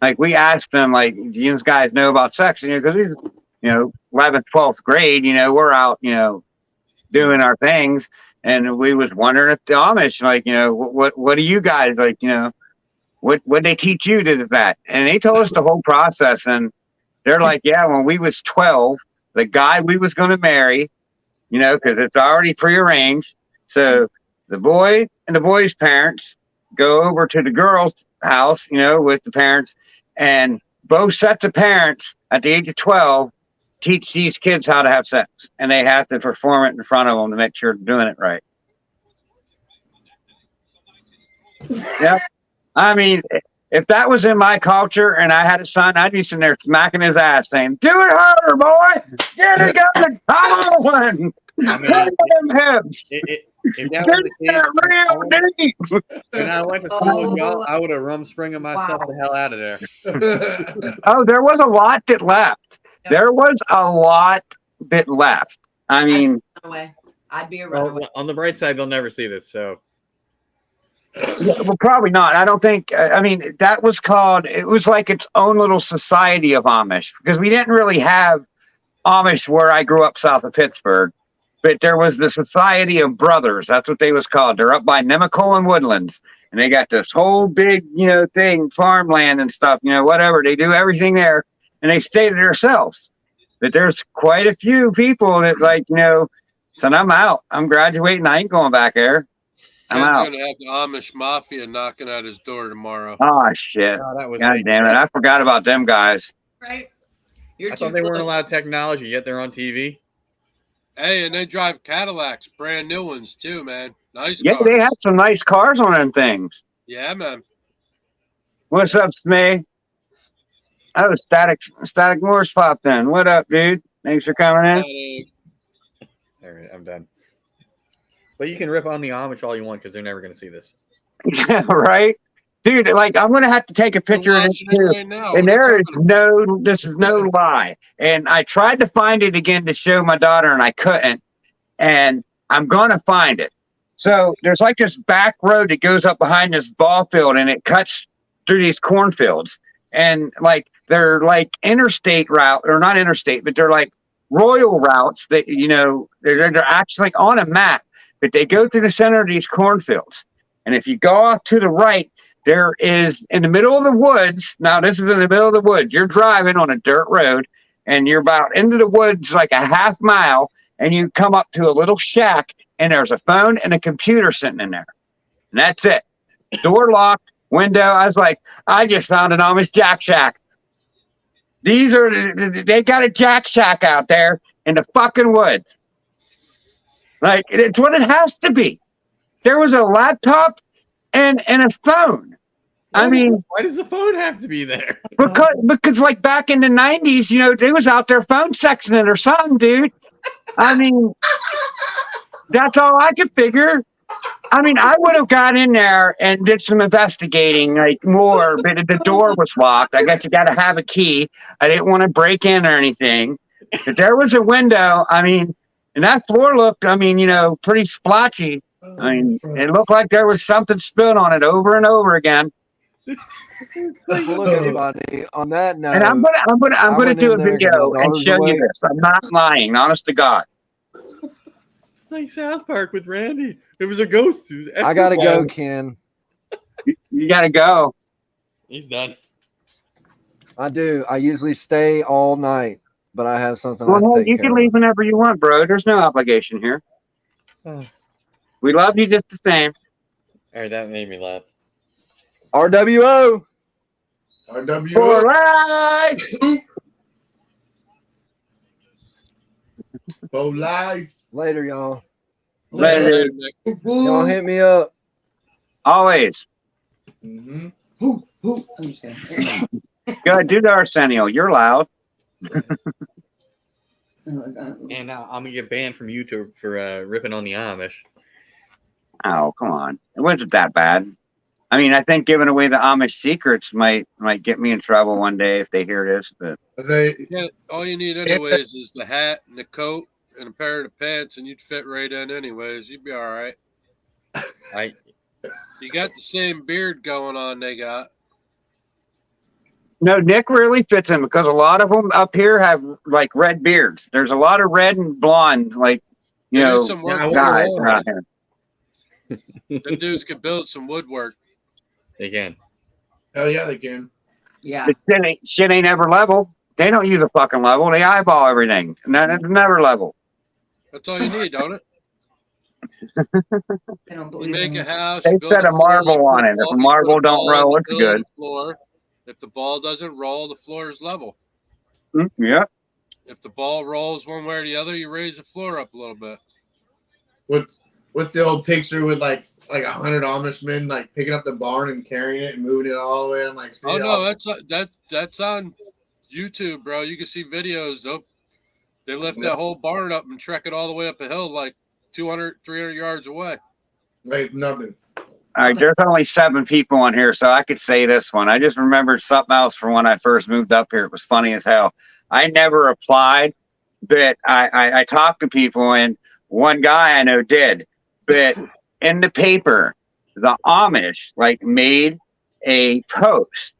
Speaker 2: Like, we asked them, like, do you guys know about sex? And because 11th, 12th grade, we're out, doing our things, and we was wondering if the Amish, like, what do you guys like, what they teach you to that? And they told us the whole process, and they're like, yeah, when we was 12, the guy we was going to marry, because it's already prearranged. So the boy and the boy's parents go over to the girl's house, with the parents, and both sets of parents at the age of 12 teach these kids how to have sex, and they have to perform it in front of them to make sure they're doing it right. Yeah. I mean, if that was in my culture and I had a son, I'd be sitting there smacking his ass saying, do it harder, boy. Get it going. Come on.
Speaker 1: If that was the case, when I went to school with y'all, I would have rumsprinted myself the hell out of there.
Speaker 2: Oh, there was a lot that left. There was a lot that left. I mean,
Speaker 6: I'd be a runaway.
Speaker 1: On the bright side, they'll never see this, so.
Speaker 2: Yeah, well, probably not. I don't think. I mean, that was called. It was like its own little society of Amish, because we didn't really have Amish where I grew up south of Pittsburgh, but there was the Society of Brothers. That's what they was called. They're up by Nemacolin Woodlands, and they got this whole big, thing, farmland and stuff. Whatever, they do everything there, and they stay to themselves. But there's quite a few people that said, I'm out. I'm graduating. I ain't going back there. I'm out.
Speaker 3: Going to have the Amish Mafia knocking at his door tomorrow.
Speaker 2: Oh, shit.
Speaker 1: Oh, that was
Speaker 2: God damn it. I forgot about them guys.
Speaker 6: Right.
Speaker 1: I thought they weren't allowed technology, yet they're on TV.
Speaker 3: Hey, and they drive Cadillacs, brand new ones, too, man. Nice
Speaker 2: Yeah,
Speaker 3: cars.
Speaker 2: they had some nice cars on them things.
Speaker 3: Yeah, man.
Speaker 2: What's up, Smee? Oh, Static Morse popped in. What up, dude? Thanks for coming in.
Speaker 1: All right, I'm done. But you can rip on the Amish all you want, because they're never going to see this.
Speaker 2: Yeah, right? Dude, like, I'm going to have to take a picture of this, too.
Speaker 3: Right now.
Speaker 2: And this is no lie. And I tried to find it again to show my daughter, and I couldn't. And I'm going to find it. So there's like this back road that goes up behind this ball field, and it cuts through these cornfields. And, like, they're like interstate route, or not interstate, but they're like royal routes that, they're actually like on a map. But they go through the center of these cornfields. And if you go off to the right, there is, in the middle of the woods, now this is in the middle of the woods, you're driving on a dirt road, and you're about into the woods like a half mile, and you come up to a little shack, and there's a phone and a computer sitting in there. And that's it. Door locked, window. I was like, I just found an Amish Jack Shack. They got a Jack Shack out there in the fucking woods. Like, it's what it has to be. There was a laptop and a phone. I mean,
Speaker 1: why does the phone have to be there?
Speaker 2: Because like back in the 90s, they was out there phone sexing it or something, dude. I mean, that's all I could figure. I mean, I would have got in there and did some investigating, like more, but the door was locked. I guess you got to have a key. I didn't want to break in or anything. But there was a window. I mean, and that floor looked, pretty splotchy. I mean, it looked like there was something spilled on it over and over again.
Speaker 4: Look, everybody. On that note,
Speaker 2: and I'm gonna do a video and show you this. I'm not lying, honest to God.
Speaker 1: It's like South Park with Randy. It was a ghost.
Speaker 4: I gotta go, Ken.
Speaker 2: You gotta go.
Speaker 1: He's done.
Speaker 4: I do. I usually stay all night, but I have something.
Speaker 2: Well, you can leave whenever you want, bro. There's no obligation here. We love you just the same.
Speaker 1: All right, that made me laugh.
Speaker 4: RWO.
Speaker 5: RWO.
Speaker 2: For life.
Speaker 5: For life.
Speaker 4: Later, y'all.
Speaker 2: Later.
Speaker 4: Y'all hit me up.
Speaker 2: Always.
Speaker 5: Mm-hmm.
Speaker 6: I'm just kidding.
Speaker 2: Go ahead, do the Arsenio. You're loud.
Speaker 1: And I'm gonna get banned from YouTube for ripping on the Amish.
Speaker 2: Oh, come on. It wasn't that bad. I mean, I think giving away the Amish secrets might get me in trouble one day if they hear this. But
Speaker 5: I say,
Speaker 3: Yeah, all you need anyways is the hat and the coat and a pair of pants, and you'd fit right in anyways. You'd be all right. You got the same beard going on they got.
Speaker 2: no, Nick really fits in because a lot of them up here have like red beards. There's a lot of red and blonde, like
Speaker 3: There's some work
Speaker 2: guys around here.
Speaker 3: Them dudes could build some woodwork.
Speaker 1: They can.
Speaker 5: hell yeah, they can.
Speaker 6: Yeah.
Speaker 2: The shit ain't ever level. They don't use a fucking level. They eyeball everything. And that's never level.
Speaker 3: That's all you need, don't it?
Speaker 6: I don't
Speaker 3: You
Speaker 6: believe
Speaker 3: make
Speaker 6: in
Speaker 3: a house.
Speaker 2: They
Speaker 3: You build
Speaker 2: set a
Speaker 3: floor,
Speaker 2: marble
Speaker 3: you
Speaker 2: on
Speaker 3: put
Speaker 2: it. If
Speaker 3: ball-
Speaker 2: a
Speaker 3: you
Speaker 2: marble
Speaker 3: put a
Speaker 2: don't
Speaker 3: ball in
Speaker 2: roll,
Speaker 3: the
Speaker 2: it's
Speaker 3: middle of
Speaker 2: good.
Speaker 3: the floor. If the ball doesn't roll, the floor is level.
Speaker 2: Yeah.
Speaker 3: If the ball rolls one way or the other, you raise the floor up a little bit.
Speaker 5: What's the old picture with like 100 Amish men like picking up the barn and carrying it and moving it all the way? I'm like, see
Speaker 3: Oh
Speaker 5: it
Speaker 3: no,
Speaker 5: all-
Speaker 3: that's on YouTube, bro. You can see videos. They lift that whole barn up and trek it all the way up a hill like 200, 300 yards away.
Speaker 5: like nothing.
Speaker 2: All right, there's only 7 people on here, so I could say this one. I just remembered something else from when I first moved up here. It was funny as hell. I never applied, but I talked to people, and one guy I know did. But in the paper, the Amish like made a post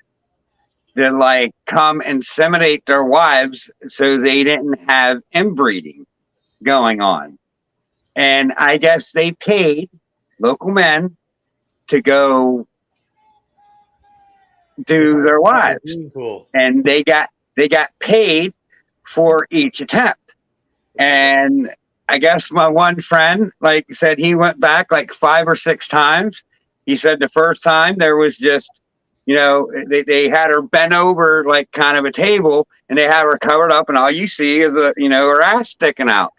Speaker 2: that like come inseminate their wives so they didn't have inbreeding going on. And I guess they paid local men to go do their wives,
Speaker 1: Cool.
Speaker 2: and they got paid for each attempt. And I guess my one friend like said he went back like 5 or 6 times. He said the first time there was just, they had her bent over like kind of a table, and they had her covered up, and all you see is her ass sticking out.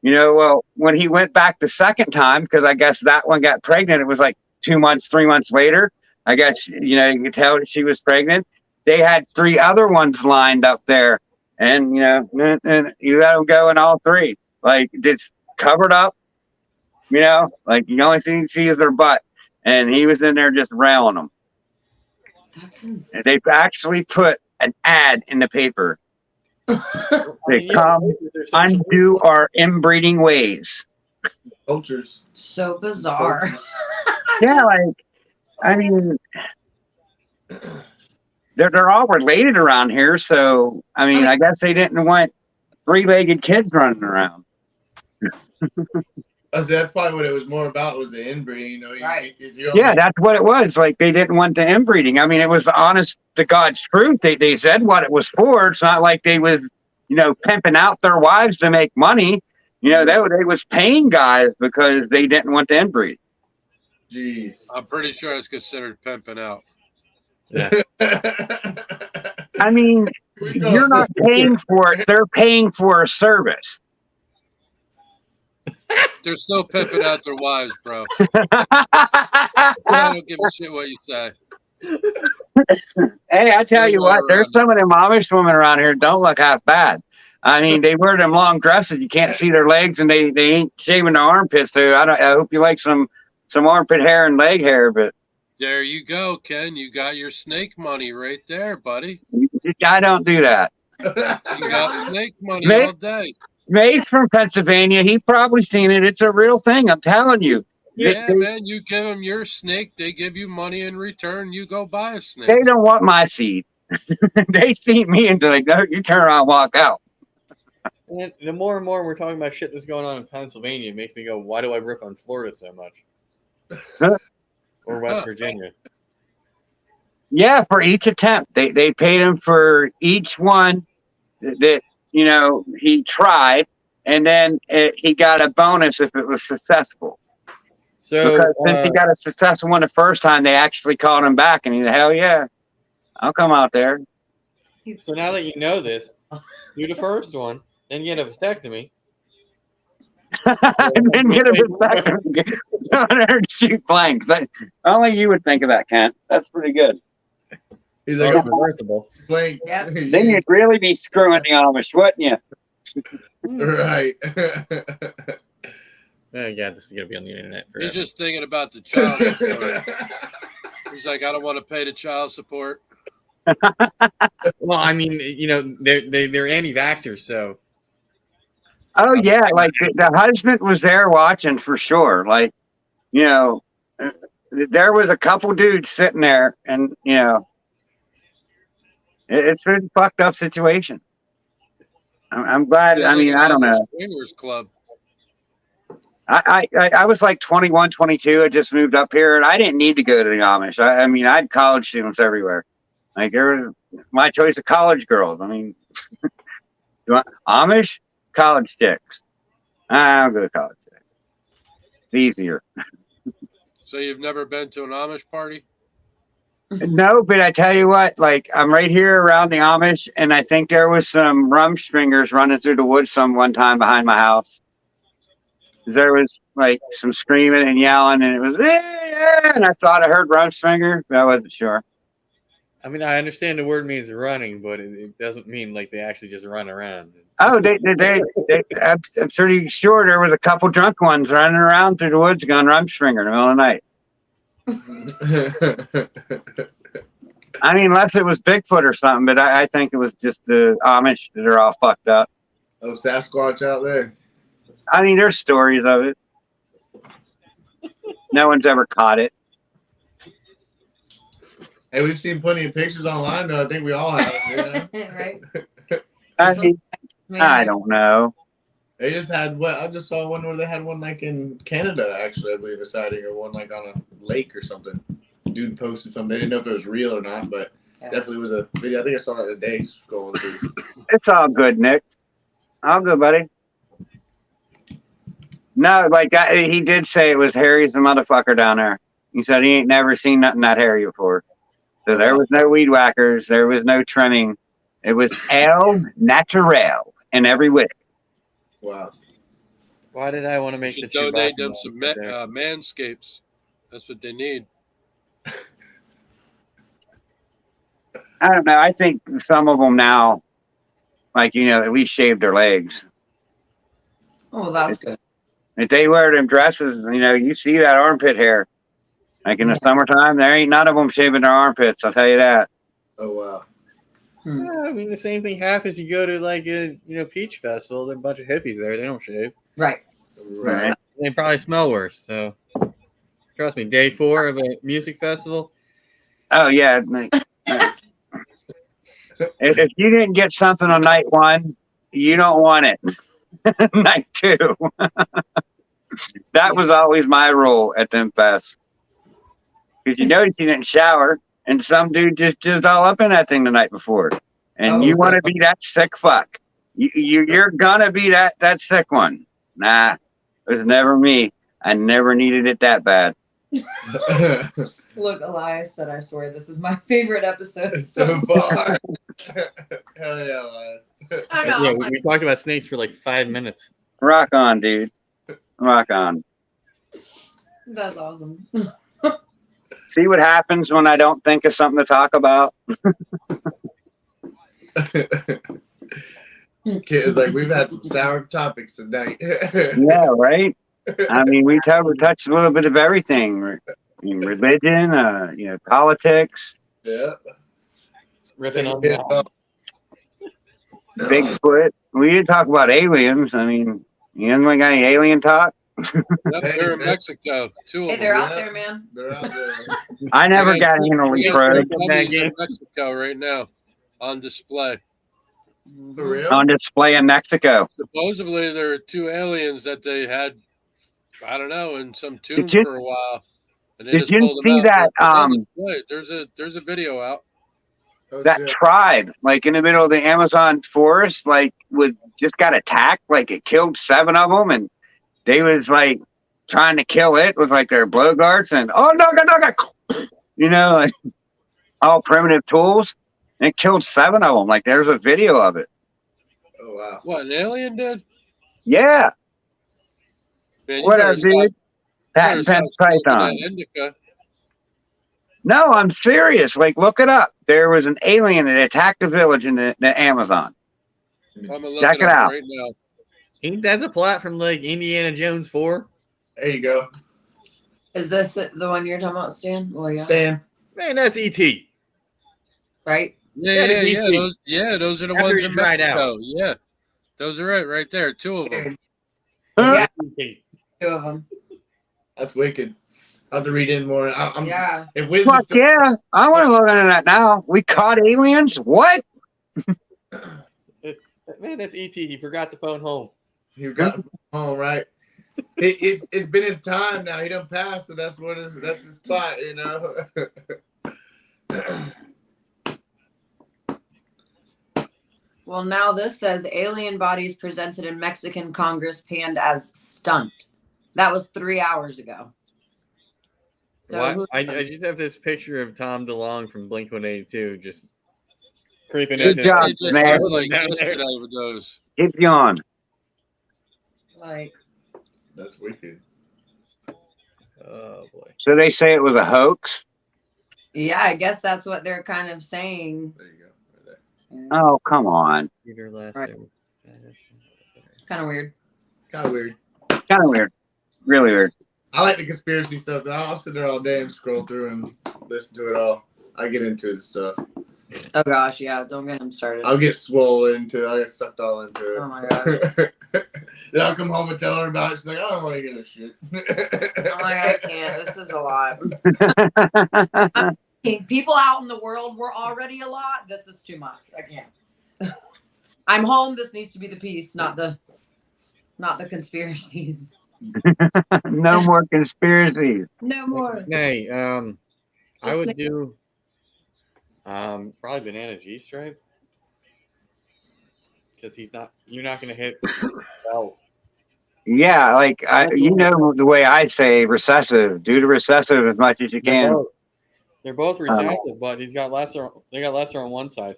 Speaker 2: Well, when he went back the second time, because I guess that one got pregnant, it was like 2 months, 3 months later. I guess, you could tell that she was pregnant. They had 3 other ones lined up there, and, and you let them go in all 3. Like, it's covered up, like the only thing you see is their butt. And he was in there just railing them.
Speaker 6: That's insane.
Speaker 2: They've actually put an ad in the paper. They come undo our inbreeding ways.
Speaker 5: Cultures.
Speaker 6: So bizarre.
Speaker 2: Yeah, like, I mean, they're all related around here. So, I mean, I guess they didn't want 3-legged kids running around.
Speaker 5: That's probably what it was more about, was the inbreeding.
Speaker 6: Right.
Speaker 2: Yeah, that's what it was. Like, they didn't want the inbreeding. I mean, it was the honest to God's truth. They said what it was for. It's not like they was, pimping out their wives to make money. They was paying guys because they didn't want to inbreed.
Speaker 5: Jeez.
Speaker 3: I'm pretty sure it's considered pimping out.
Speaker 1: Yeah.
Speaker 2: I mean, you're not paying for it. They're paying for a service.
Speaker 3: They're still pimping out their wives, bro. I don't give a shit what you say.
Speaker 2: Hey, I tell you what, there's some of them Amish women around here don't look half bad. I mean, they wear them long dresses. You can't see their legs, and they ain't shaving their armpits. So I hope you like some armpit hair and leg hair. But
Speaker 3: there you go, Ken. You got your snake money right there, buddy.
Speaker 2: I don't do that.
Speaker 3: You got snake money
Speaker 2: Mate.
Speaker 3: all day.
Speaker 2: Mae's from Pennsylvania. He probably seen it. It's a real thing. I'm telling you.
Speaker 3: Yeah, man. You give them your snake, they give you money in return. You go buy a snake.
Speaker 2: They don't want my seed. They see me and they're like, no, you turn around and walk out.
Speaker 1: And the more and more we're talking about shit that's going on in Pennsylvania, it makes me go, why do I rip on Florida so much? Or West Virginia?
Speaker 2: Yeah, for each attempt. They paid him for each one that, he tried, and then he got a bonus if it was successful.
Speaker 1: So
Speaker 2: because since he got a successful one the first time, they actually called him back, and he said, hell yeah, I'll come out there.
Speaker 1: So now that you know this, do the first one, then get a vasectomy,
Speaker 2: and then get a vasectomy. And shoot blanks. Only you would think of that, Kent. That's pretty good.
Speaker 5: He's like,
Speaker 1: reversible.
Speaker 5: blank.
Speaker 6: Yep.
Speaker 2: Then you'd really be screwing the Amish, wouldn't you?
Speaker 5: Right.
Speaker 1: Oh, yeah, this is gonna be on the internet forever.
Speaker 3: He's just thinking about the child support. He's like, I don't want to pay the child support.
Speaker 1: Well, I mean, you know, they're anti-vaxxers, so.
Speaker 2: Oh yeah, like the husband was there watching for sure. Like, you know, there was a couple dudes sitting there, and you know, it's a pretty fucked up situation. I'm glad. I mean, I don't know.
Speaker 3: Swingers Club.
Speaker 2: I was like 21, 22. I just moved up here, and I didn't need to go to the Amish. I mean, I had college students everywhere. Like, there was my choice of college girls. I mean, you want Amish? College chicks. I'll go to college chicks. Easier.
Speaker 3: So you've never been to an Amish party?
Speaker 2: No, but I tell you what, like, I'm right here around the Amish, and I think there was some rumspringers running through the woods one time behind my house. There was like some screaming and yelling, and it was, and I thought I heard rumspringer, but I wasn't sure.
Speaker 1: I mean, I understand the word means running, but it doesn't mean like they actually just run around.
Speaker 2: Oh, I'm pretty sure there was a couple drunk ones running around through the woods going rumspringer in the middle of the night. I mean, unless it was Bigfoot or something, but I think it was just the Amish that are all fucked up.
Speaker 5: Oh, Sasquatch out there.
Speaker 2: I mean, there's stories of it. No one's ever caught it.
Speaker 5: Hey, we've seen plenty of pictures online, though. I think we all have. You know?
Speaker 6: Right.
Speaker 2: I mean, I don't know.
Speaker 5: They just had what? I just saw one where they had one like in Canada, actually, I believe, a sighting, or one like on a lake or something. Dude posted something. They didn't know if it was real or not, but definitely was a video. I think I saw that today scrolling through.
Speaker 2: It's all good, Nick. All good, buddy. No, like he did say it was Harry's the motherfucker down there. He said he ain't never seen nothing that hairy before. So there was no weed whackers. There was no trimming. It was El Natural in every way.
Speaker 5: Wow.
Speaker 1: Why did I want to make the
Speaker 3: donate them some manscapes? That's what they need.
Speaker 2: I don't know. I think some of them now, like, you know, at least shave their legs.
Speaker 6: Oh, that's good.
Speaker 2: If they wear them dresses, you know, you see that armpit hair. Like in the summertime, there ain't none of them shaving their armpits. I'll tell you that.
Speaker 5: Oh, wow.
Speaker 1: Yeah, I mean, the same thing happens. You go to like a Peach Festival. There are a bunch of hippies there. They don't shave.
Speaker 6: Right.
Speaker 2: Right.
Speaker 1: They probably smell worse. So trust me, day 4 of a music festival.
Speaker 2: Oh yeah. If you didn't get something on night 1, you don't want it. Night 2. That was always my rule at them fests. Because you notice you didn't shower, and some dude just all up in that thing the night before. And you want to be that sick fuck. You're gonna be that sick one. Nah, it was never me. I never needed it that bad.
Speaker 6: Look, Elias said, I swear this is my favorite episode
Speaker 5: so far. Hell yeah, Elias.
Speaker 6: I know.
Speaker 1: Yeah, we talked about snakes for like 5 minutes.
Speaker 2: Rock on, dude. Rock on.
Speaker 6: That's awesome.
Speaker 2: See what happens when I don't think of something to talk about?
Speaker 5: It's like we've had some sour topics tonight.
Speaker 2: Yeah, right? I mean, we touched a little bit of everything. Religion, politics.
Speaker 5: Yeah.
Speaker 1: Ripping on that.
Speaker 2: Bigfoot. We didn't talk about aliens. I mean, you haven't got any alien talk?
Speaker 3: They're in Mexico. 2 of
Speaker 6: Hey,
Speaker 3: them.
Speaker 6: they're out there, man.
Speaker 5: They're out there.
Speaker 2: I never got anally probed.
Speaker 3: In Mexico right now on display.
Speaker 5: For real?
Speaker 2: On display in Mexico.
Speaker 3: Supposedly there are 2 aliens that they had, I don't know, in some tomb
Speaker 2: you-
Speaker 3: for a while. And they
Speaker 2: did
Speaker 3: just
Speaker 2: you
Speaker 3: pulled them
Speaker 2: see
Speaker 3: out.
Speaker 2: that,
Speaker 3: They're on display. There's a video out.
Speaker 5: Oh,
Speaker 2: That
Speaker 5: shit.
Speaker 2: tribe, like in the middle of the Amazon forest, like just got attacked. Like it killed 7 of them, and they was like trying to kill it with like their blow darts and like all primitive tools. And it killed 7 of them. Like there's a video of it.
Speaker 5: Oh, wow.
Speaker 3: What, an alien did?
Speaker 2: Yeah,
Speaker 3: Man, you
Speaker 2: What
Speaker 3: better
Speaker 2: up,
Speaker 3: stop,
Speaker 2: dude? Pat and
Speaker 3: stop
Speaker 2: Pence
Speaker 3: smoking
Speaker 2: Python.
Speaker 3: that indica.
Speaker 2: No, I'm serious. Like, look it up. There was an alien that attacked a village in the Amazon.
Speaker 3: I'm gonna look
Speaker 2: Check
Speaker 3: it
Speaker 2: it
Speaker 3: up
Speaker 2: out.
Speaker 3: right now.
Speaker 1: Ain't that the plot from like Indiana Jones 4?
Speaker 5: There you go.
Speaker 6: Is this the one you're talking about, Stan? Well, yeah.
Speaker 5: Stan.
Speaker 1: Man, that's E.T.
Speaker 6: Right?
Speaker 3: Yeah, those are the
Speaker 1: After
Speaker 3: ones
Speaker 1: he
Speaker 3: in
Speaker 1: dried
Speaker 3: Mexico. Yeah, those are it right there. Two of them.
Speaker 6: Yeah,
Speaker 1: E.T.
Speaker 6: 2 of them.
Speaker 5: That's wicked. I'll have to read in more. I'm
Speaker 6: Yeah.
Speaker 5: If Wiz
Speaker 2: Fuck
Speaker 5: was still,
Speaker 2: yeah. I want to look into that now. We caught aliens? What?
Speaker 1: Man, that's E.T. He forgot the phone home.
Speaker 5: he got home right. It's been his time now. He done passed, so that's his spot, you know.
Speaker 6: Well, now this says alien bodies presented in Mexican Congress panned as stunt. That was 3 hours ago. So
Speaker 1: I just have this picture of Tom DeLonge from Blink-182 just creeping
Speaker 3: Yeah,
Speaker 1: into
Speaker 2: job,
Speaker 3: they just
Speaker 2: man.
Speaker 3: did like
Speaker 1: down there.
Speaker 3: yesterday with those.
Speaker 2: Keep going.
Speaker 6: like,
Speaker 5: That's wicked.
Speaker 1: Oh boy.
Speaker 2: So they say it was a hoax?
Speaker 6: yeah, I guess that's what they're kind of saying.
Speaker 5: There you go. Right there.
Speaker 2: Oh, come on.
Speaker 1: Peter last
Speaker 6: Right.
Speaker 1: name.
Speaker 6: Kind of weird.
Speaker 5: Kind of weird.
Speaker 2: Kind of weird. Really weird.
Speaker 5: I like the conspiracy stuff. I'll sit there all day and scroll through and listen to it all. I get into the stuff.
Speaker 6: Oh gosh, yeah, don't get him started.
Speaker 5: I'll get swollen into it. I get sucked all into it.
Speaker 6: Oh my god.
Speaker 5: Then I'll come home and tell her about it. She's like, I don't want to hear this shit.
Speaker 6: I'm like, I can't. This is a lot. People out in the world were already a lot. This is too much. I can't. I'm home. This needs to be the peace, not the conspiracies.
Speaker 2: No more conspiracies.
Speaker 6: No more.
Speaker 1: Nay, I
Speaker 6: Just
Speaker 1: would do probably banana G stripe because you're not gonna hit bells.
Speaker 2: Yeah, like you know the way I say recessive. Do the recessive as much as you can.
Speaker 1: They're both recessive, but they got lesser on one side.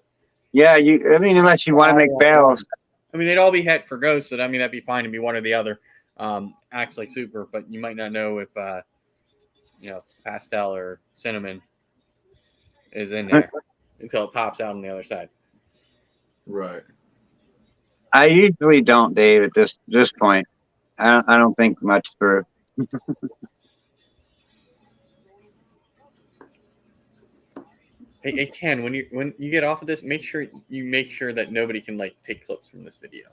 Speaker 2: Yeah, I mean, unless you want to make bells.
Speaker 1: I mean, they'd all be het for ghosts, so I mean that'd be fine to be one or the other. Acts like super, but you might not know if pastel or cinnamon is in there until it pops out on the other side.
Speaker 5: Right.
Speaker 2: I usually don't, Dave. At this point, I don't think much through.
Speaker 1: Hey, Ken, when you get off of this, make sure that nobody can like take clips from this video.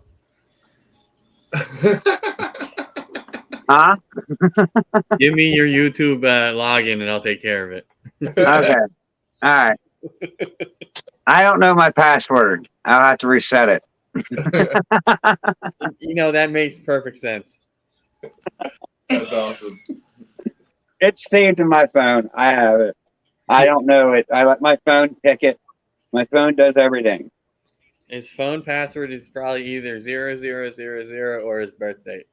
Speaker 2: Huh?
Speaker 1: Give me your YouTube login, and I'll take care of it.
Speaker 2: Okay. All right. I don't know my password. I'll have to reset it.
Speaker 1: That makes perfect sense.
Speaker 5: That's awesome.
Speaker 2: It's saved in my phone. I have it. I don't know it. I let my phone pick it. My phone does everything.
Speaker 1: His phone password is probably either 0000 or his birthday,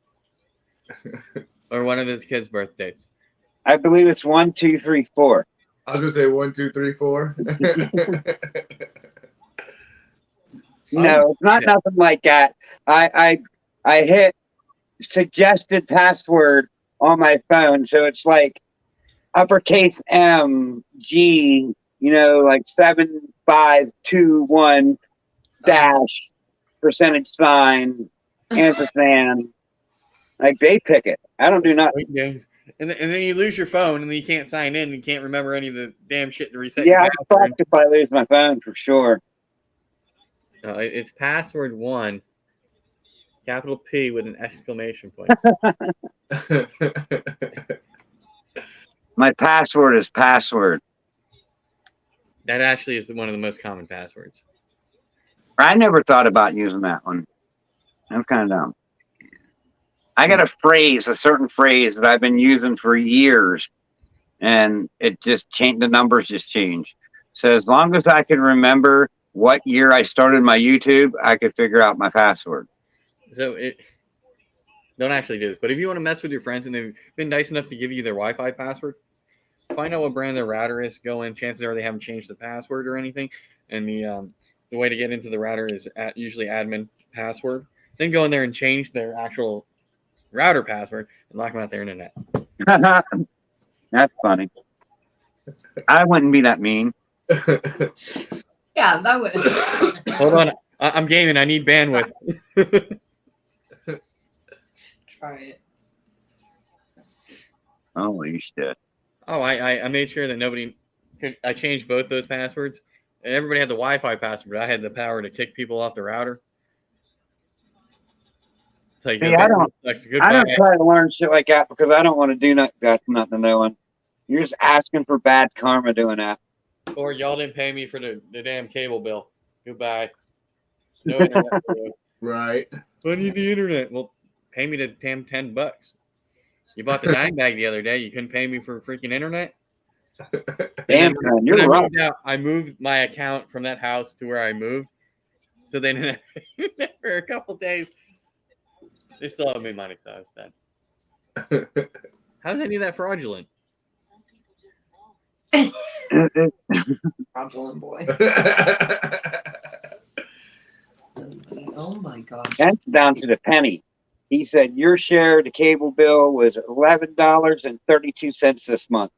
Speaker 1: or one of his kids' birthdays.
Speaker 2: I believe it's 1, 2, 3, 4.
Speaker 5: I was gonna say 1, 2, 3, 4.
Speaker 2: No, it's not nothing like that. I hit suggested password on my phone, so it's like uppercase M G, like 7521 dash %, ampersand. Like they pick it. I don't do nothing.
Speaker 1: And then you lose your phone, and then you can't sign in. And you can't remember any of the damn shit to reset.
Speaker 2: Yeah, I'm fucked if I lose my phone for sure.
Speaker 1: No, it's password 1, capital P with an exclamation point.
Speaker 2: My password is password.
Speaker 1: That actually is one of the most common passwords.
Speaker 2: I never thought about using that one. That's kind of dumb. I got a certain phrase that I've been using for years, and it just changed. The numbers just changed. So as long as I can remember what year I started my YouTube, I could figure out my password.
Speaker 1: So don't actually do this, but if you want to mess with your friends and they've been nice enough to give you their Wi-Fi password, find out what brand their router is. Go in. Chances are they haven't changed the password or anything. And the way to get into the router is usually admin password. Then go in there and change their actual router password and lock them out their internet.
Speaker 2: That's funny. I wouldn't be that mean.
Speaker 6: Yeah, that would.
Speaker 1: Hold on, I'm gaming. I need bandwidth.
Speaker 6: Try it.
Speaker 2: Holy shit.
Speaker 1: Oh, I made sure that nobody could. I changed both those passwords, and everybody had the Wi-Fi password. I had the power to kick people off the router. It's like,
Speaker 2: See, I don't try to learn shit like that because I don't want to do that to nothing to no one. You're just asking for bad karma doing that.
Speaker 1: Or y'all didn't pay me for the damn cable bill. Goodbye. No internet.
Speaker 5: Right.
Speaker 1: I need the internet. Well, pay me the damn $10. You bought the dime bag the other day. You couldn't pay me for freaking internet.
Speaker 2: Damn, man, you're right.
Speaker 1: I moved my account from that house to where I moved. So then for a couple days, they still haven't made money. So I was done. How's any of that fraudulent?
Speaker 6: Fraudulent boy. Oh my gosh.
Speaker 2: That's down to the penny. He said your share of the cable bill was $11.32 this month.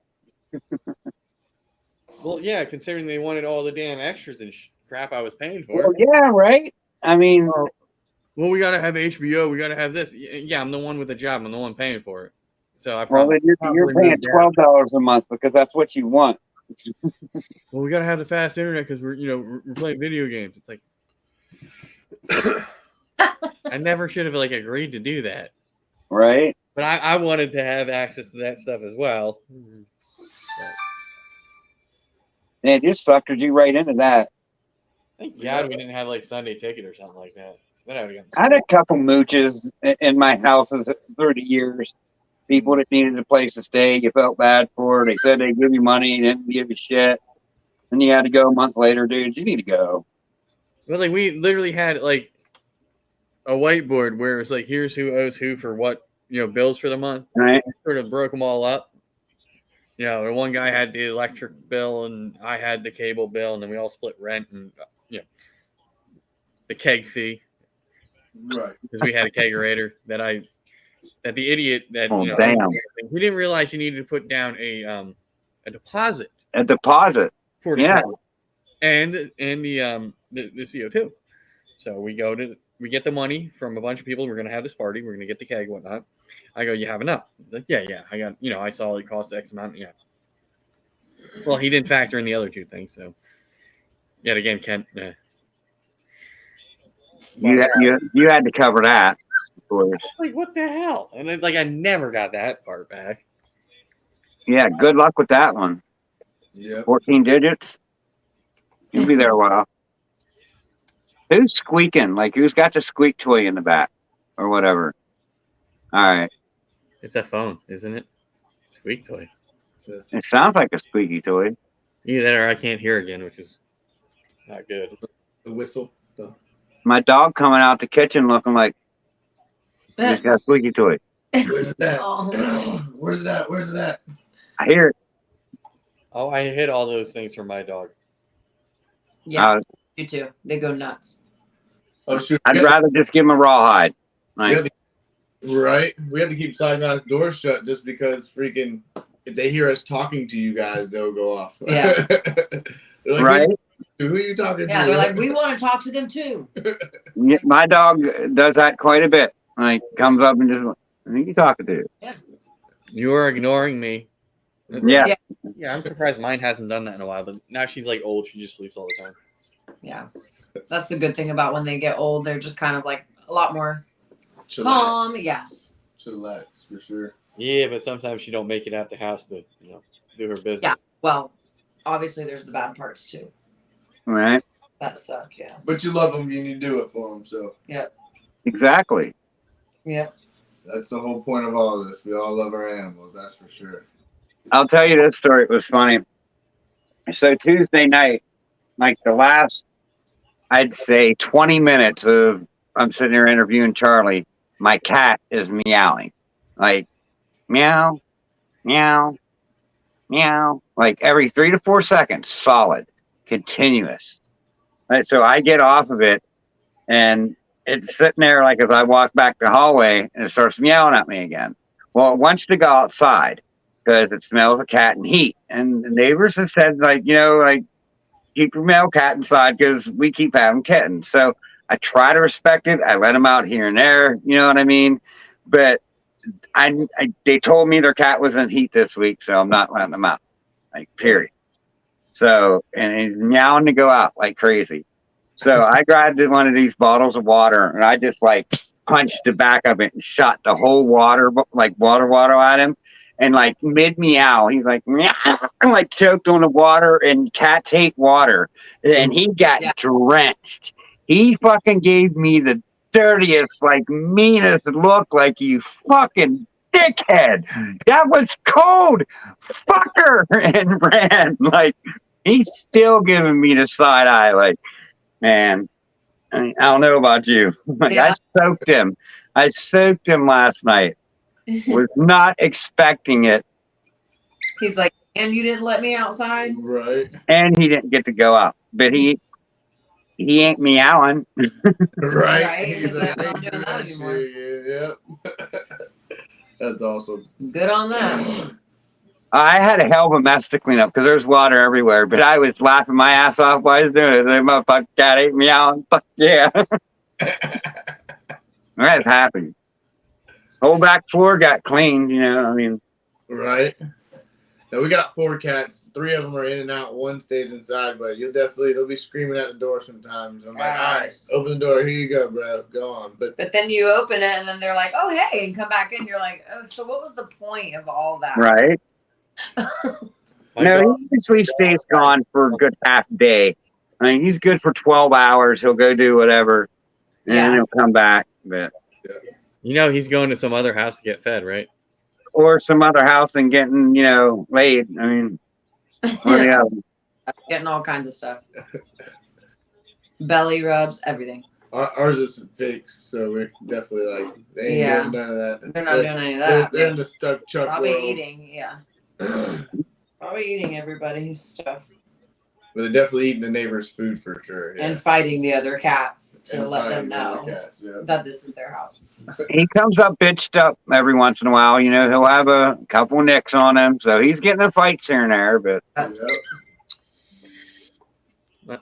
Speaker 1: Well, yeah, considering they wanted all the damn extras and crap I was paying for.
Speaker 2: Well, yeah, right. I mean,
Speaker 1: well, we gotta have HBO. We gotta have this. Yeah, I'm the one with the job. I'm the one paying for it. So I
Speaker 2: probably you're paying $12 a month because that's what you want.
Speaker 1: Well, we gotta have the fast internet because we're playing video games. It's like I never should have agreed to do that.
Speaker 2: Right.
Speaker 1: But I wanted to have access to that stuff as well.
Speaker 2: Man, you suckered you right into that.
Speaker 1: Thank God we didn't have Sunday ticket or something like that.
Speaker 2: I had a couple mooches in my houses through the years. People that needed a place to stay, you felt bad for. They said they'd give you money and didn't give you shit. And you had to go a month later, dude. You need to go.
Speaker 1: Well, we literally had a whiteboard where it's here's who owes who for what, bills for the month.
Speaker 2: Right.
Speaker 1: I sort of broke them all up. The one guy had the electric bill and I had the cable bill, and then we all split rent and the keg fee.
Speaker 5: Right.
Speaker 1: Because we had a kegerator that the idiot that
Speaker 2: damn.
Speaker 1: He didn't realize you needed to put down a deposit.
Speaker 2: A deposit.
Speaker 1: For the keg and the CO2. So we get the money from a bunch of people. We're gonna have this party. We're gonna get the keg, whatnot. I go, you have enough? He's like, yeah. I got, I saw it cost X amount. Yeah. Well, he didn't factor in the other two things. So, yet again, Kent.
Speaker 2: You had to cover that, of course.
Speaker 1: What the hell? And then, I never got that part back.
Speaker 2: Yeah, good luck with that one.
Speaker 5: Yeah.
Speaker 2: 14 digits. You'll be there a while. Who's squeaking? Who's got the squeak toy in the back or whatever? All right.
Speaker 1: It's a phone, isn't it? Squeak toy.
Speaker 2: It sounds like a squeaky toy.
Speaker 1: Either that or I can't hear again, which is not good.
Speaker 5: The whistle.
Speaker 2: My dog coming out the kitchen looking like he's got a squeaky toy.
Speaker 5: Where's that?
Speaker 6: Oh.
Speaker 5: Where's that? Where's that?
Speaker 2: I hear it.
Speaker 1: Oh, I hit all those things from my dog.
Speaker 6: Yeah, you too. They go nuts.
Speaker 5: Oh, shoot.
Speaker 2: I'd rather just give him a rawhide.
Speaker 5: Right. We have to keep talking about his door shut just because freaking if they hear us talking to you guys, they'll go off.
Speaker 6: Yeah.
Speaker 2: Right.
Speaker 5: Who are you talking to?
Speaker 6: Yeah, they're like, we want to talk to them too.
Speaker 2: My dog does that quite a bit. Comes up and just, who are you talking to?
Speaker 6: Yeah.
Speaker 1: You are ignoring me.
Speaker 2: Yeah.
Speaker 1: Yeah, I'm surprised mine hasn't done that in a while. But now she's old. She just sleeps all the time.
Speaker 6: Yeah. That's the good thing about when they get old. They're just kind of a lot more calm. Yes.
Speaker 5: Chillax, for sure.
Speaker 1: Yeah, but sometimes she don't make it out the house to, do her business.
Speaker 6: Yeah. Well, obviously there's the bad parts too.
Speaker 2: Right.
Speaker 6: That suck. Yeah.
Speaker 5: But you love them and you do it for them. So.
Speaker 6: Yep.
Speaker 2: Exactly.
Speaker 6: Yep.
Speaker 5: That's the whole point of all of this. We all love our animals. That's for sure.
Speaker 2: I'll tell you this story. It was funny. So Tuesday night, the last, I'd say 20 minutes of I'm sitting there interviewing Charlie, my cat is meowing. Meow, meow, meow. Every 3 to 4 seconds, solid, continuous. Right, so I get off of it and it's sitting there like as I walk back the hallway and it starts meowing at me again. Well, it wants to go outside because it smells of cat and heat. And the neighbors have said, like, like keep your male cat inside because we keep having kittens. So I try to respect it. I let them out here and there. You know what I mean? But they told me their cat was in heat this week, so I'm not letting them out. Like, period. So, and he's meowing to go out like crazy. So I grabbed one of these bottles of water and I just like punched the back of it and shot the whole water at him. And like mid meow, he's like, meow, like choked on the water, and cats hate water. And he got drenched. He fucking gave me the dirtiest, like meanest look, like, you fucking dickhead. That was cold, fucker, and ran. Like, he's still giving me the side eye, like, man, I don't know about you. Like, I soaked him last night. Was not expecting it.
Speaker 6: He's like, and you didn't let me outside?
Speaker 5: Right.
Speaker 2: And he didn't get to go out. But he ain't meowing.
Speaker 5: Right.
Speaker 6: He's like, I'm not doing that anymore.
Speaker 5: Yep. That's awesome.
Speaker 6: Good on that.
Speaker 2: I had a hell of a mess to clean up because there's water everywhere. But I was laughing my ass off while I was doing it. The motherfucker cat ate meowing. Fuck yeah. That's happy. Whole back floor got cleaned, I mean.
Speaker 5: Right. Now we got 4 cats. 3 of them are in and out. 1 stays inside, but they'll be screaming at the door sometimes. I'm like, all right, open the door. Here you go, bro. Go on. But
Speaker 6: then you open it and then they're like, oh, hey, and come back in. You're like, oh, so what was the point of all that?
Speaker 2: Right. No, he usually stays gone for a good half day. I mean, he's good for 12 hours. He'll go do whatever, and then he'll come back. But
Speaker 1: he's going to some other house to get fed, right?
Speaker 2: Or some other house and getting, laid. I mean,
Speaker 6: getting all kinds of stuff. Belly rubs, everything.
Speaker 5: Ours is fixed, so we're definitely like, they ain't doing none of that.
Speaker 6: They're not doing any of that.
Speaker 5: They're in the stuck Chuck
Speaker 6: Probably
Speaker 5: world.
Speaker 6: eating, Probably eating everybody's stuff.
Speaker 5: But they're definitely eating the neighbor's food for sure. Yeah.
Speaker 6: And fighting the other cats to let them know that this is their house.
Speaker 2: He comes up bitched up every once in a while. He'll have a couple nicks on him. So he's getting in fights here and there. But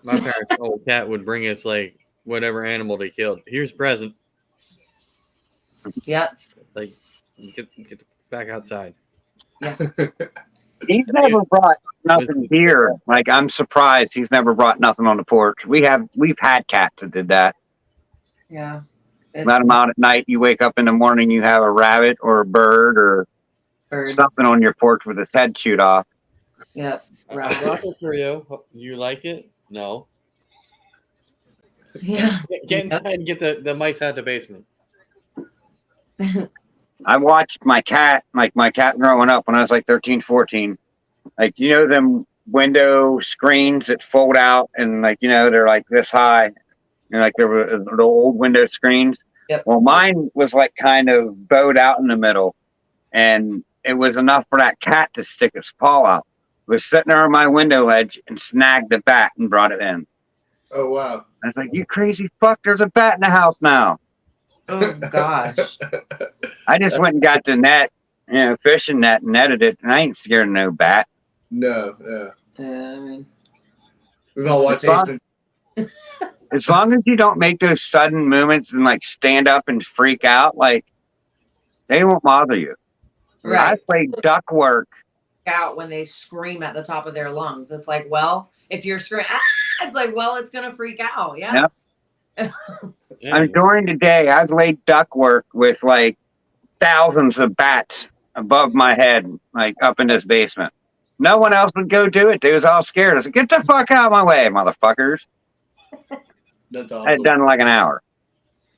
Speaker 1: my parents' old cat would bring us like whatever animal they killed. Here's a present.
Speaker 6: Yep.
Speaker 1: Like, get back outside.
Speaker 6: Yeah.
Speaker 2: He's never brought nothing here. Like, I'm surprised he's never brought nothing on the porch. We've had cats that did that.
Speaker 6: Yeah.
Speaker 2: Let them out at night. You wake up in the morning, you have a rabbit or a bird or something on your porch with its head chewed off.
Speaker 6: Yep.
Speaker 1: Rocket Trio. You like it? No.
Speaker 6: Yeah.
Speaker 1: Get inside and get the mice out of the basement.
Speaker 2: I watched my cat growing up when I was like 13, 14. Like, them window screens that fold out and they're like this high. And like there were the old window screens.
Speaker 6: Yep.
Speaker 2: Well, mine was like kind of bowed out in the middle. And it was enough for that cat to stick its paw out. It was sitting there on my window ledge and snagged the bat and brought it in.
Speaker 5: Oh, wow.
Speaker 2: I was like, you crazy fuck, there's a bat in the house now.
Speaker 6: Oh, gosh.
Speaker 2: I just went and got the net, fishing net, and netted it, and I ain't scared of no bat.
Speaker 5: No.
Speaker 6: I mean,
Speaker 5: we've all watched
Speaker 2: as long as you don't make those sudden movements and like stand up and freak out, like they won't bother you.
Speaker 6: Right.
Speaker 2: I played duck work.
Speaker 6: Out when they scream at the top of their lungs. It's like, well, if you're screaming, it's like, well, it's gonna freak out. Yeah.
Speaker 2: Yep. I mean, during the day, I've laid duck work with like thousands of bats above my head, like up in this basement. No one else would go do it. They was all scared. I said, get the fuck out of my way, motherfuckers.
Speaker 5: That's awesome.
Speaker 2: I had done like an hour.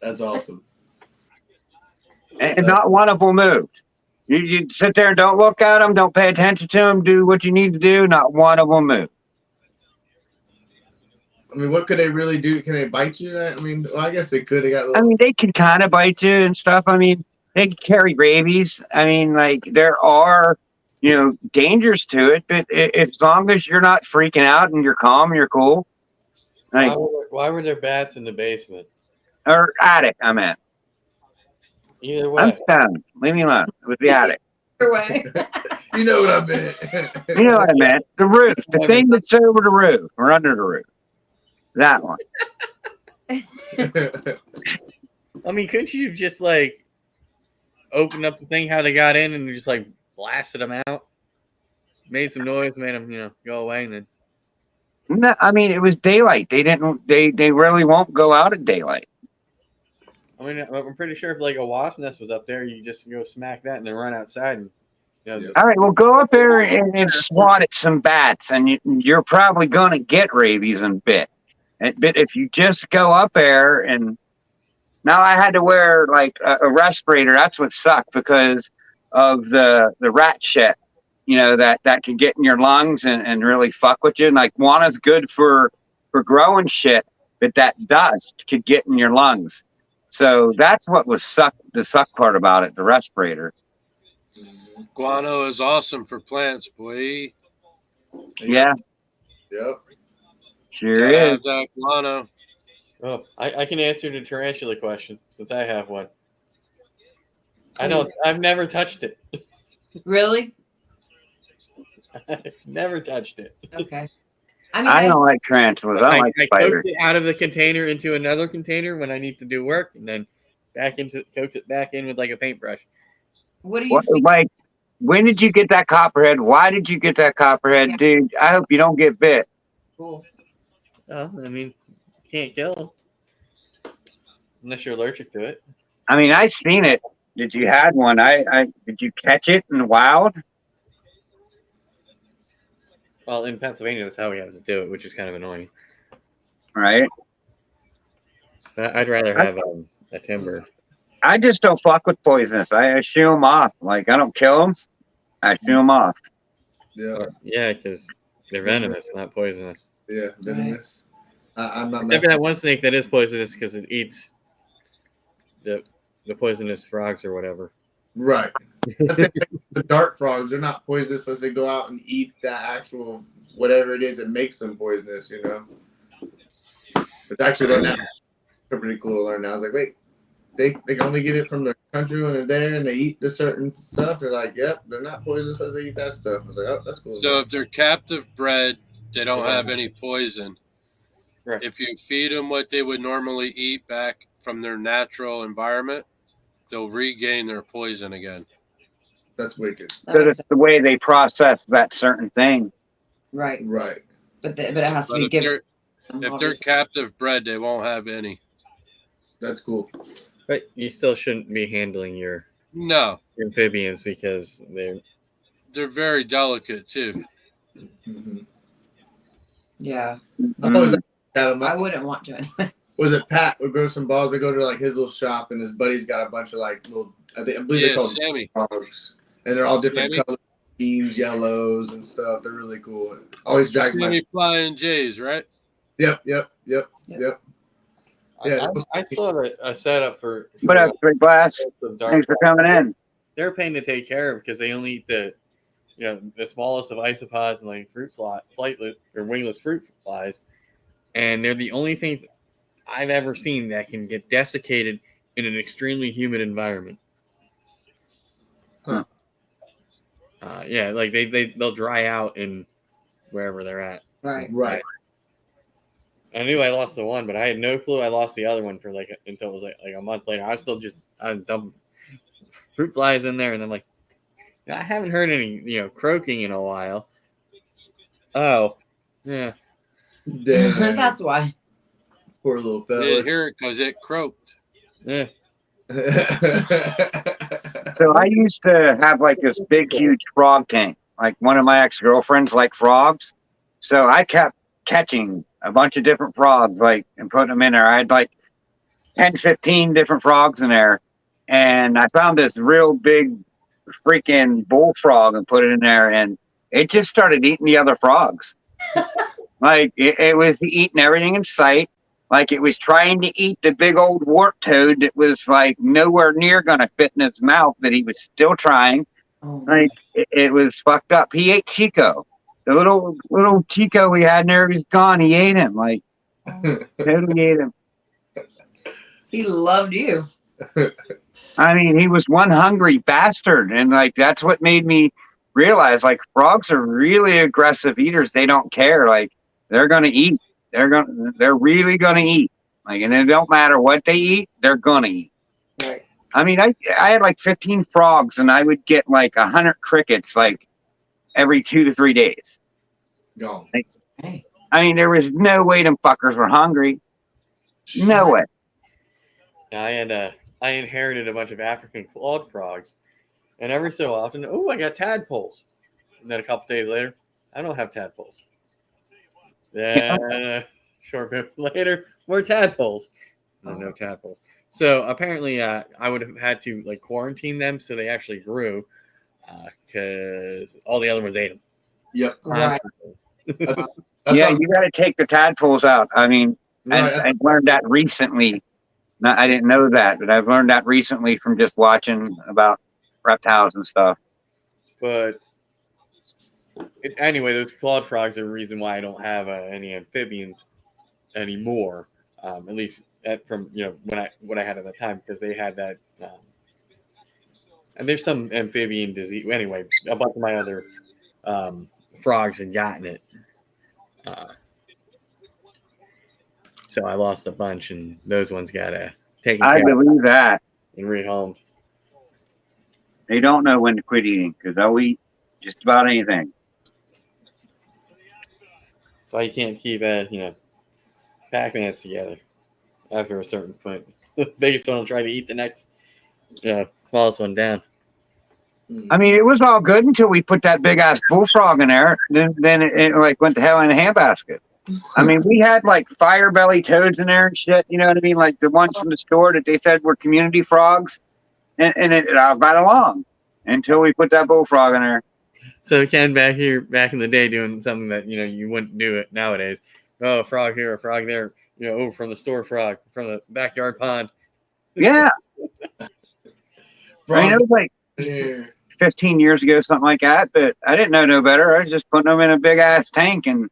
Speaker 5: That's awesome.
Speaker 2: And not one of them moved. You sit there and don't look at them, don't pay attention to them, do what you need to do. Not one of them moved.
Speaker 5: I mean, what could they really do? Can they bite you? I mean, well, I guess they could. They got little...
Speaker 2: I mean, they can kind of bite you and stuff. I mean, they can carry rabies. I mean, like, there are, dangers to it. But as long as you're not freaking out and you're calm and you're cool. Like,
Speaker 1: why were there bats in the basement?
Speaker 2: or attic. I meant.
Speaker 1: Either way.
Speaker 2: I'm stoned. Leave me alone. It was the attic.
Speaker 6: Either way.
Speaker 5: You know what I meant.
Speaker 2: You know what I meant? The roof, the thing that's over the roof or under the roof. That one.
Speaker 1: I mean, couldn't you just like open up the thing how they got in and just like blasted them out, made some noise, made them go away, and then.
Speaker 2: No, I mean it was daylight. They didn't. They really won't go out at daylight.
Speaker 1: I mean, I'm pretty sure if like a wasp nest was up there, you just go smack that and then run outside and.
Speaker 2: All right, well, go up there and swat at some bats, and you're probably gonna get rabies and bit. But if you just go up there and now I had to wear like a respirator. That's what sucked because of the rat shit. That can get in your lungs and really fuck with you. And like Juana's good for growing shit, but that dust could get in your lungs. So that's what was the suck part about it, the respirator.
Speaker 3: Guano is awesome for plants, boy.
Speaker 2: Yeah.
Speaker 5: Yep.
Speaker 2: Sure is.
Speaker 3: That guano.
Speaker 1: Oh, I can answer the tarantula question since I have one. I know I've never touched it.
Speaker 6: Really?
Speaker 1: I've never touched it.
Speaker 6: Okay. I mean,
Speaker 2: I don't like tarantulas. I like
Speaker 1: I
Speaker 2: spiders.
Speaker 1: coax it out of the container into another container when I need to do work, and then coax it back in with like a paintbrush.
Speaker 6: What do you think?
Speaker 2: Like, when did you get that copperhead? Why did you get that copperhead,
Speaker 6: Yeah.
Speaker 2: dude? I hope you don't get bit.
Speaker 6: Cool.
Speaker 1: Oh, I mean, you can't kill them unless you're allergic to it.
Speaker 2: I mean, I seen it. Did you had one? Did you catch it in the wild?
Speaker 1: Well, in Pennsylvania, that's how we have to do it, which is kind of annoying.
Speaker 2: Right.
Speaker 1: I'd rather have a timber.
Speaker 2: I just don't fuck with poisonous. I shoo them off. Like, I don't kill them. I shoo them off.
Speaker 5: Yeah.
Speaker 1: Yeah, because they're venomous, not poisonous.
Speaker 5: Yeah. Venomous. I'm not.
Speaker 1: Except for that one snake that is poisonous because it eats the poisonous frogs or whatever.
Speaker 5: Right. The dart frogs are not poisonous unless they go out and eat that actual whatever it is that makes them poisonous. Which actually learned that. Pretty cool to learn now. I was like, wait, they can only get it from their country when they're there and they eat the certain stuff. They're like, yep, they're not poisonous unless they eat that stuff. I was like, oh, that's cool.
Speaker 3: So if they're captive bred, they don't have any poison.
Speaker 1: Right.
Speaker 3: If you feed them what they would normally eat back from their natural environment, they'll regain their poison again.
Speaker 5: That's wicked.
Speaker 2: Because it's the way they process that certain thing.
Speaker 6: Right.
Speaker 5: Right.
Speaker 6: But it has to
Speaker 3: But
Speaker 6: be
Speaker 3: if
Speaker 6: given.
Speaker 3: they're captive bred, they won't have any.
Speaker 5: That's cool.
Speaker 1: But you still shouldn't be handling your
Speaker 3: No,
Speaker 1: amphibians because
Speaker 3: they're very delicate too.
Speaker 5: Mm-hmm.
Speaker 6: Yeah.
Speaker 5: I
Speaker 6: wouldn't want to anyway.
Speaker 5: Was it Pat would grow some balls? They go to like his little shop and his buddy's got a bunch of like little. I believe they're called
Speaker 3: Sammy.
Speaker 5: frogs, and they're all different
Speaker 3: Sammy?
Speaker 5: colors, greens, yellows, and stuff. They're really cool. Always drag my.
Speaker 3: Sammy flying jays, right?
Speaker 5: Yep.
Speaker 6: Yeah.
Speaker 5: Yeah.
Speaker 1: I still have a setup for.
Speaker 2: What up, Big Glass? Thanks for coming in.
Speaker 1: They're a pain to take care of because they only eat the smallest of isopods and like flightless or wingless fruit flies, and they're the only things I've ever seen that can get desiccated in an extremely humid environment.
Speaker 5: Huh.
Speaker 1: Yeah, like they'll dry out in wherever they're at.
Speaker 6: Right.
Speaker 1: I knew I lost the one, but I had no clue I lost the other one for until it was like a month later. I was dumping fruit flies in there, and then like I haven't heard any croaking in a while. Oh, yeah.
Speaker 5: Damn.
Speaker 6: That's why.
Speaker 5: Poor little
Speaker 3: You
Speaker 5: fella.
Speaker 3: didn't hear it because it croaked.
Speaker 1: Yeah.
Speaker 2: So I used to have like this big, huge frog tank. Like one of my ex-girlfriends liked frogs. So I kept catching a bunch of different frogs, like, and putting them in there. I had like 10, 15 different frogs in there. And I found this real big freaking bullfrog and put it in there. And it just started eating the other frogs. Like it was eating everything in sight. Like it was trying to eat the big old wart toad that was like nowhere near going to fit in his mouth, but he was still trying. Like it was fucked up. He ate Chico. The little Chico we had in there, he's gone. He ate him. Like totally ate him.
Speaker 6: He loved you.
Speaker 2: I mean, he was one hungry bastard, and like that's what made me realize like frogs are really aggressive eaters. They don't care. Like they're gonna eat. They're really gonna eat. Like, and it don't matter what they eat, they're gonna eat.
Speaker 6: Right.
Speaker 2: I mean, I had like 15 frogs, and I would get like 100 crickets like every 2 to 3 days.
Speaker 5: Gone.
Speaker 2: Like,
Speaker 6: Hey.
Speaker 2: I mean, there was no way them fuckers were hungry. No way.
Speaker 1: I inherited a bunch of African clawed frogs, and every so often, oh, I got tadpoles. And then a couple days later, I don't have tadpoles. Then a short bit later, more tadpoles. No tadpoles. So apparently, I would have had to like quarantine them so they actually grew, because all the other ones ate them.
Speaker 5: Yep.
Speaker 6: Right.
Speaker 5: That's
Speaker 2: Yeah,
Speaker 5: how-
Speaker 2: you got to take the tadpoles out. I mean,
Speaker 5: right,
Speaker 2: I learned that recently. I didn't know that, but I've learned that recently from just watching about reptiles and stuff.
Speaker 1: But anyway, those clawed frogs are the reason why I don't have any amphibians anymore. At least from what I had at the time, because they had that. And there's some amphibian disease. Anyway, a bunch of my other frogs had gotten it. So I lost a bunch, and those ones got taken
Speaker 2: I
Speaker 1: care of
Speaker 2: believe that.
Speaker 1: and rehomed.
Speaker 2: They don't know when to quit eating because they'll eat just about anything.
Speaker 1: So you can't keep Pac-Mans together after a certain point. The biggest one will try to eat the next smallest one down.
Speaker 2: I mean, it was all good until we put that big ass bullfrog in there. Then it like went to hell in a handbasket. I mean, we had like fire belly toads in there and shit. You know what I mean? Like the ones from the store that they said were community frogs, and it all got along until we put that bullfrog in there.
Speaker 1: So Ken back in the day doing something that you wouldn't do it nowadays. Oh, a frog here, a frog there. From the store frog, from the backyard pond.
Speaker 2: Yeah. I mean, it was like
Speaker 5: Yeah.
Speaker 2: 15 years ago, something like that, but I didn't know no better. I was just putting them in a big ass tank and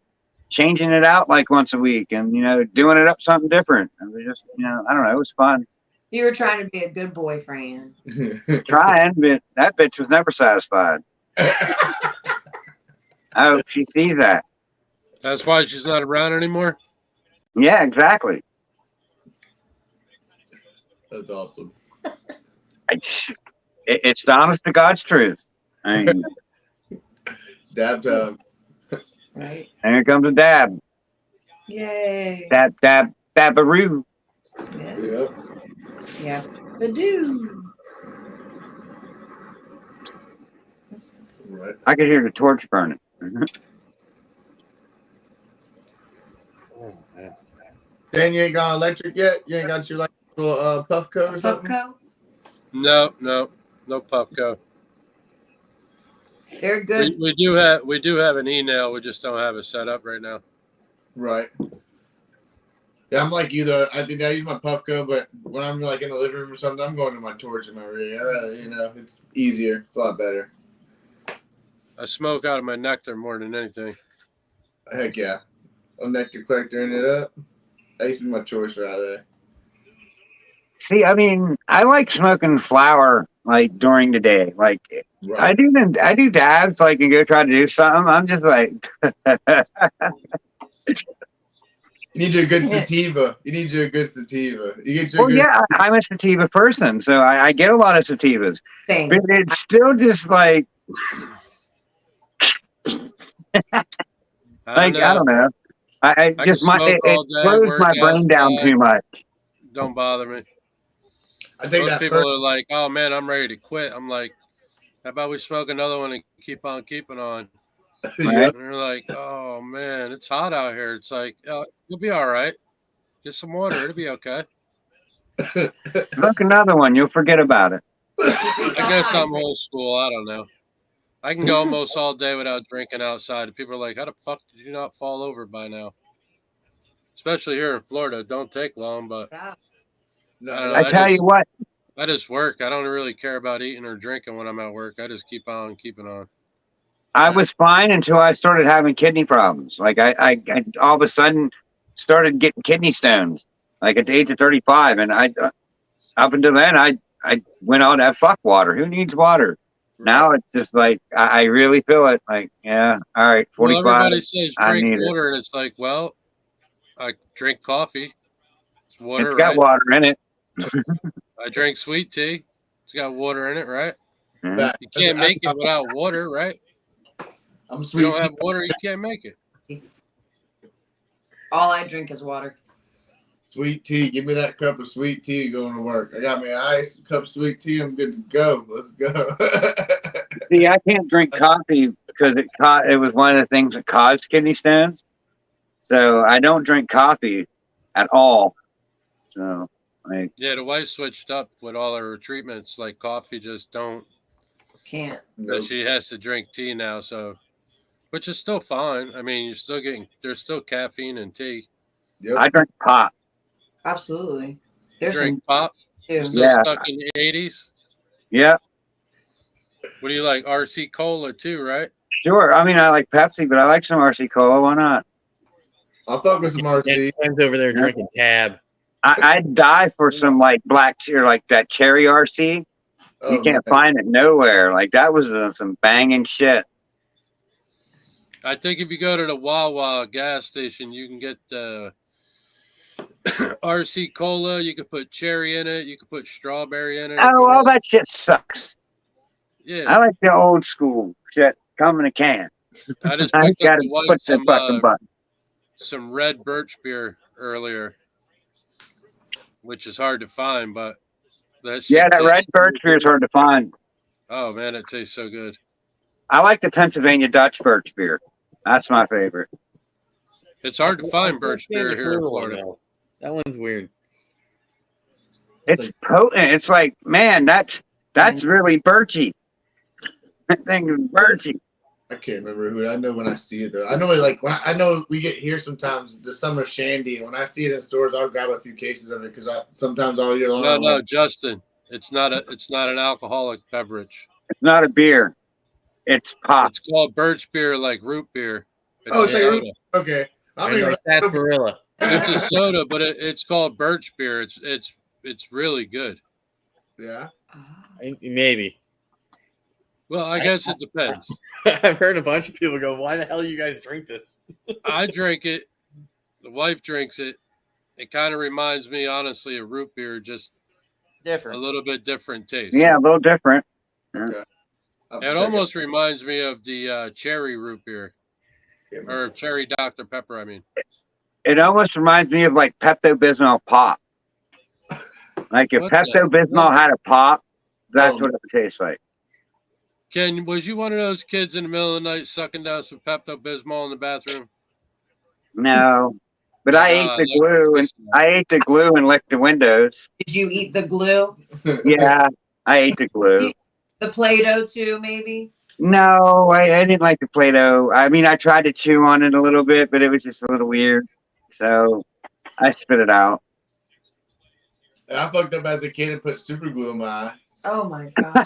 Speaker 2: changing it out like once a week and, doing it up something different. It was just, I don't know, it was fun.
Speaker 6: You were trying to be a good boyfriend.
Speaker 2: Trying, but that bitch was never satisfied. I hope she sees that.
Speaker 3: That's why she's not around anymore.
Speaker 2: Yeah, exactly.
Speaker 5: That's awesome.
Speaker 2: It's the honest to God's truth. I mean,
Speaker 5: Dab time.
Speaker 6: Right.
Speaker 2: and here comes a dab.
Speaker 6: Yay.
Speaker 2: Dabaroo.
Speaker 6: Yeah.
Speaker 5: Yep.
Speaker 6: Yeah. Badoo.
Speaker 5: Right.
Speaker 2: I could hear the torch burning.
Speaker 1: Oh, man.
Speaker 5: Dan, you ain't got electric yet? You ain't got your little Puffco or something?
Speaker 6: Puffco?
Speaker 3: No Puffco.
Speaker 6: They're good.
Speaker 3: We do have an e-nail. We just don't have it set up right now.
Speaker 5: Right. Yeah, I'm like you though. I think I use my Puffco, but when I'm like in the living room or something, I'm going to my torch in my rig. I rather, it's easier. It's a lot better.
Speaker 3: I smoke out of my nectar more than anything.
Speaker 5: Heck yeah. I'll nectar collectoring it up. That used to be my choice right there.
Speaker 2: See, I mean, I like smoking flower like during the day. Like
Speaker 5: Right.
Speaker 2: I do dabs like and go try to do something. I'm just like
Speaker 5: You need you a good sativa. You get your
Speaker 2: well,
Speaker 5: good.
Speaker 2: yeah, I'm a sativa person, so I get a lot of sativas.
Speaker 6: Same.
Speaker 2: But it's still just like I don't know. I
Speaker 3: I
Speaker 2: just
Speaker 3: can
Speaker 2: it
Speaker 3: smoke all day,
Speaker 2: slows
Speaker 3: work
Speaker 2: my brain down
Speaker 3: outside.
Speaker 2: too much.
Speaker 3: Don't bother me.
Speaker 5: I think
Speaker 3: Most
Speaker 5: that
Speaker 3: people
Speaker 5: first,
Speaker 3: are like, "Oh man, I'm ready to quit." I'm like, "How about we smoke another one and keep on keeping on?"
Speaker 5: yeah,
Speaker 3: And they're like, "Oh man, it's hot out here." It's like, "You'll be all right. Get some water. It'll be okay."
Speaker 2: Look another one, you'll forget about it.
Speaker 3: I guess I'm old school. I don't know. I can go almost all day without drinking outside. And people are like, "How the fuck did you not fall over by now?" Especially here in Florida, it don't take long. But
Speaker 6: Yeah.
Speaker 5: no,
Speaker 3: I don't know.
Speaker 2: I tell you what,
Speaker 3: I just work. I don't really care about eating or drinking when I'm at work. I just keep on keeping on.
Speaker 2: I was fine until I started having kidney problems. Like I all of a sudden started getting kidney stones. like at the age of 35, and I up until then I went on that fuck water. Who needs water? Now it's just like I really feel it. Like, yeah, all right, 45.
Speaker 3: Well, everybody says
Speaker 2: I
Speaker 3: drink
Speaker 2: need it.
Speaker 3: water, and it's like, well, I drink coffee. It's water,
Speaker 2: It's got
Speaker 3: right?
Speaker 2: water in it.
Speaker 3: I drink sweet tea. It's got water in it, right?
Speaker 2: Mhm.
Speaker 5: But
Speaker 3: You can't make it without water, right?
Speaker 5: I'm
Speaker 3: If you
Speaker 5: sweet
Speaker 3: don't
Speaker 5: tea.
Speaker 3: have water, you can't make it.
Speaker 6: All I drink is water.
Speaker 5: Sweet tea. Give me that cup of sweet tea going to work. I got me an ice, cup of sweet tea. I'm good to go. Let's go.
Speaker 2: See, I can't drink coffee because it was one of the things that caused kidney stones. So I don't drink coffee at all. So like,
Speaker 3: Yeah, the wife switched up with all her treatments. Like coffee, just don't.
Speaker 6: Can't.
Speaker 3: But she has to drink tea now, so which is still fine. I mean, you're still getting there's still caffeine in tea.
Speaker 5: Yep.
Speaker 2: I drink pop.
Speaker 6: Absolutely. There's
Speaker 3: Drink pop.
Speaker 6: some too.
Speaker 3: Still
Speaker 2: Yeah.
Speaker 3: stuck in the 80s.
Speaker 2: Yeah,
Speaker 3: What do you like? RC Cola too, right?
Speaker 2: sure. I mean, I like Pepsi, but I like some RC Cola. Why not?
Speaker 5: I'll fuck with some RC.
Speaker 1: Ken's over there drinking tab.
Speaker 2: I'd die for some like black or like that cherry RC.
Speaker 5: Oh,
Speaker 2: You can't
Speaker 5: man.
Speaker 2: find it nowhere. Like that was some banging shit.
Speaker 3: I think if you go to the Wawa gas station, you can get the RC Cola. You could put cherry in it. You could put strawberry in it. if you
Speaker 2: Oh, all
Speaker 3: want.
Speaker 2: that shit sucks. I
Speaker 3: Yeah,
Speaker 2: like the old school shit. Come in a can.
Speaker 3: I just
Speaker 2: I
Speaker 3: picked up
Speaker 2: gotta
Speaker 3: the wife
Speaker 2: put the fucking button.
Speaker 3: some red birch beer earlier, which is hard to find, but that shit
Speaker 2: Yeah, that red
Speaker 3: tastes
Speaker 2: birch beer is hard to find.
Speaker 3: Oh man, it tastes so good.
Speaker 2: I like the Pennsylvania Dutch birch beer. That's my favorite.
Speaker 3: It's hard to find birch
Speaker 1: Can't
Speaker 3: beer
Speaker 1: stand the
Speaker 3: here in
Speaker 1: clear one,
Speaker 3: Florida.
Speaker 1: though. That one's weird.
Speaker 2: It's potent. It's like, man, that's really birchy. That thing is birchy.
Speaker 5: I can't remember who. I know when I see it though. I know it like when I know we get here sometimes the summer shandy. When I see it in stores, I'll grab a few cases of it because sometimes all year long.
Speaker 3: No, Justin, it's not an alcoholic beverage.
Speaker 2: It's not a beer. It's pop.
Speaker 3: It's called birch beer, like root beer. It's
Speaker 5: Oh,
Speaker 3: a
Speaker 5: it's like
Speaker 3: soda.
Speaker 5: Okay, I don't
Speaker 1: And
Speaker 5: even
Speaker 1: like sarsaparilla.
Speaker 3: It's a soda, but it's called birch beer. It's really good.
Speaker 5: Yeah.
Speaker 1: Maybe.
Speaker 3: Well, I guess it depends.
Speaker 1: I've heard a bunch of people go, "Why the hell you guys drink this?"
Speaker 3: I drink it. The wife drinks it. It kind of reminds me, honestly, of root beer, just a
Speaker 1: Different.
Speaker 3: little bit different taste.
Speaker 2: Yeah, a little different.
Speaker 3: It almost reminds me of the cherry root beer or cherry Dr. Pepper. I mean,
Speaker 2: It almost reminds me of like Pepto Bismol pop. Like if
Speaker 3: What the
Speaker 2: Pepto Bismol had a pop, that's
Speaker 5: Oh.
Speaker 2: what it would taste like.
Speaker 3: Ken, was you one of those kids in the middle of the night sucking down some Pepto Bismol in the bathroom?
Speaker 2: No, but I ate the glue and licked the windows.
Speaker 6: Did you eat the glue?
Speaker 2: Yeah, I ate the glue.
Speaker 6: The Play-Doh too, maybe?
Speaker 2: No, I didn't like the Play-Doh. I mean, I tried to chew on it a little bit, but it was just a little weird. So I spit it out.
Speaker 5: I fucked up as a kid and put super glue in my eye.
Speaker 6: Oh my god.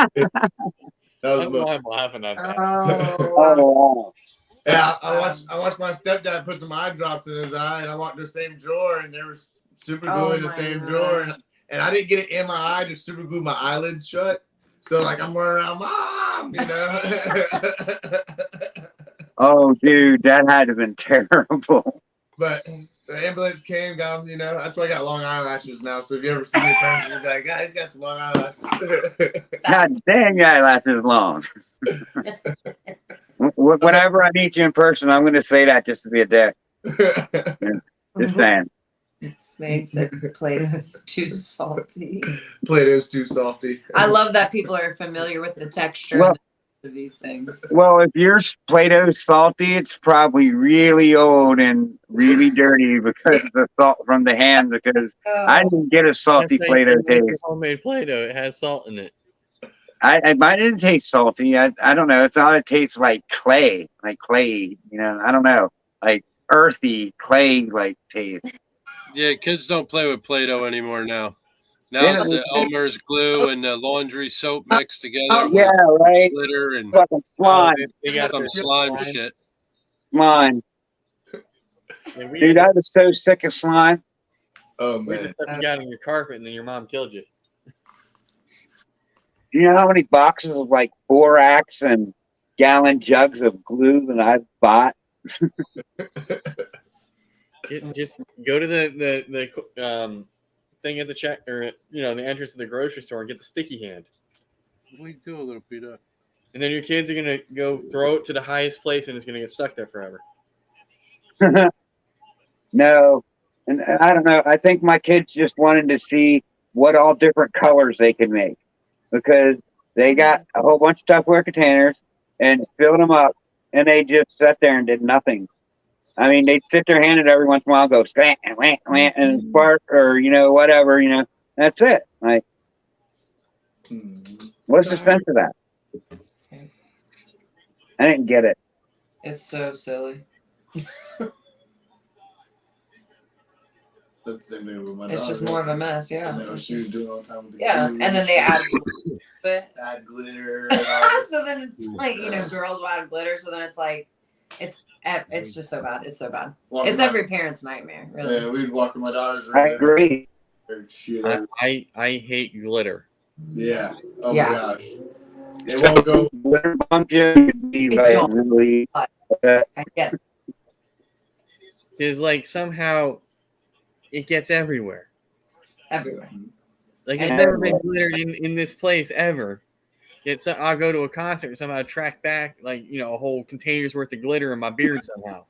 Speaker 5: That
Speaker 1: I
Speaker 5: was
Speaker 1: don't know why I'm laughing at that.
Speaker 6: Oh.
Speaker 5: yeah. I watched my stepdad put some eye drops in his eye, and I walked to the same drawer, and there was super glue
Speaker 6: Oh
Speaker 5: in the
Speaker 6: my
Speaker 5: same
Speaker 6: God.
Speaker 5: drawer, and I didn't get it in my eye, just super glued my eyelids shut. So like I'm running around, Mom, you know.
Speaker 2: Oh, dude, that had to have been terrible.
Speaker 5: But the ambulance came, got him, you know. That's why I got long eyelashes now. So if you ever see me in person, you're like, God, he's got some long eyelashes.
Speaker 2: God damn, your eyelashes long. Whenever I meet you in person, I'm going to say that just to be a dick. Just saying.
Speaker 6: Space said Play-Doh's too salty.
Speaker 5: Play-Doh's too salty.
Speaker 6: I love that people are familiar with the texture
Speaker 2: Well-
Speaker 6: of these things.
Speaker 2: Well, if your Play-Doh's salty, it's probably really old and really dirty because of the salt from the hand. Because I didn't get a salty
Speaker 1: That's why you
Speaker 2: Play-Doh
Speaker 1: can make your
Speaker 2: taste.
Speaker 1: Homemade Play-Doh. It has salt in it.
Speaker 2: Mine didn't taste salty. I don't know. I thought it tastes like clay, you know. I don't know, like earthy clay, like taste.
Speaker 3: Yeah, kids don't play with Play-Doh anymore now. Now
Speaker 2: Yeah.
Speaker 3: it's the Elmer's glue and the laundry soap mixed together
Speaker 2: Yeah,
Speaker 3: with
Speaker 2: right.
Speaker 3: glitter and
Speaker 2: Fucking slime,
Speaker 1: They got
Speaker 3: some
Speaker 1: the
Speaker 3: slime shit.
Speaker 2: slime.
Speaker 1: And we
Speaker 2: Dude, I was so sick of slime.
Speaker 5: Oh
Speaker 1: Where's the
Speaker 5: man.
Speaker 1: stuff you got on your carpet and then your mom killed you?
Speaker 2: Do you know how many boxes of like borax and gallon jugs of glue that I've bought?
Speaker 1: Just go to the thing at the check or the entrance of the grocery store and get the sticky hand.
Speaker 3: What do you do, little Peter?
Speaker 1: And then your kids are gonna go throw it to the highest place and it's gonna get stuck there forever.
Speaker 2: No, and I don't know. I think my kids just wanted to see what all different colors they could make because they got a whole bunch of Tupperware containers and filled them up, and they just sat there and did nothing. I mean, they'd sit their hand at every once in a while, go squat, wah, wah, and spark, or whatever. That's it. Like, what's the sense of that? I didn't get it.
Speaker 6: It's so silly.
Speaker 5: That's the same thing with my
Speaker 6: It's just
Speaker 5: daughter.
Speaker 6: more of a mess, yeah.
Speaker 5: I know she was doing all the time with the
Speaker 6: Yeah,
Speaker 5: glue
Speaker 6: and then they add
Speaker 5: add glitter. And all
Speaker 6: so then it's like, girls will add glitter, so then it's like it's just so bad. It's so bad.
Speaker 5: walking
Speaker 6: It's
Speaker 5: my-
Speaker 6: every parent's nightmare, really.
Speaker 5: Yeah, we'd walk in my daughter's room.
Speaker 2: I agree.
Speaker 1: I hate glitter.
Speaker 5: Yeah. Oh
Speaker 6: Yeah.
Speaker 5: my gosh. It won't go.
Speaker 2: Glitter bump you, you'd be
Speaker 6: They
Speaker 2: like
Speaker 6: don't.
Speaker 2: really upset.
Speaker 6: I get it.
Speaker 1: Because like somehow it gets everywhere.
Speaker 6: Everywhere.
Speaker 1: Like there's
Speaker 6: And-
Speaker 1: never been glitter in this place ever. Yet I'll go to a concert and somehow track back like a whole container's worth of glitter in my beard somehow.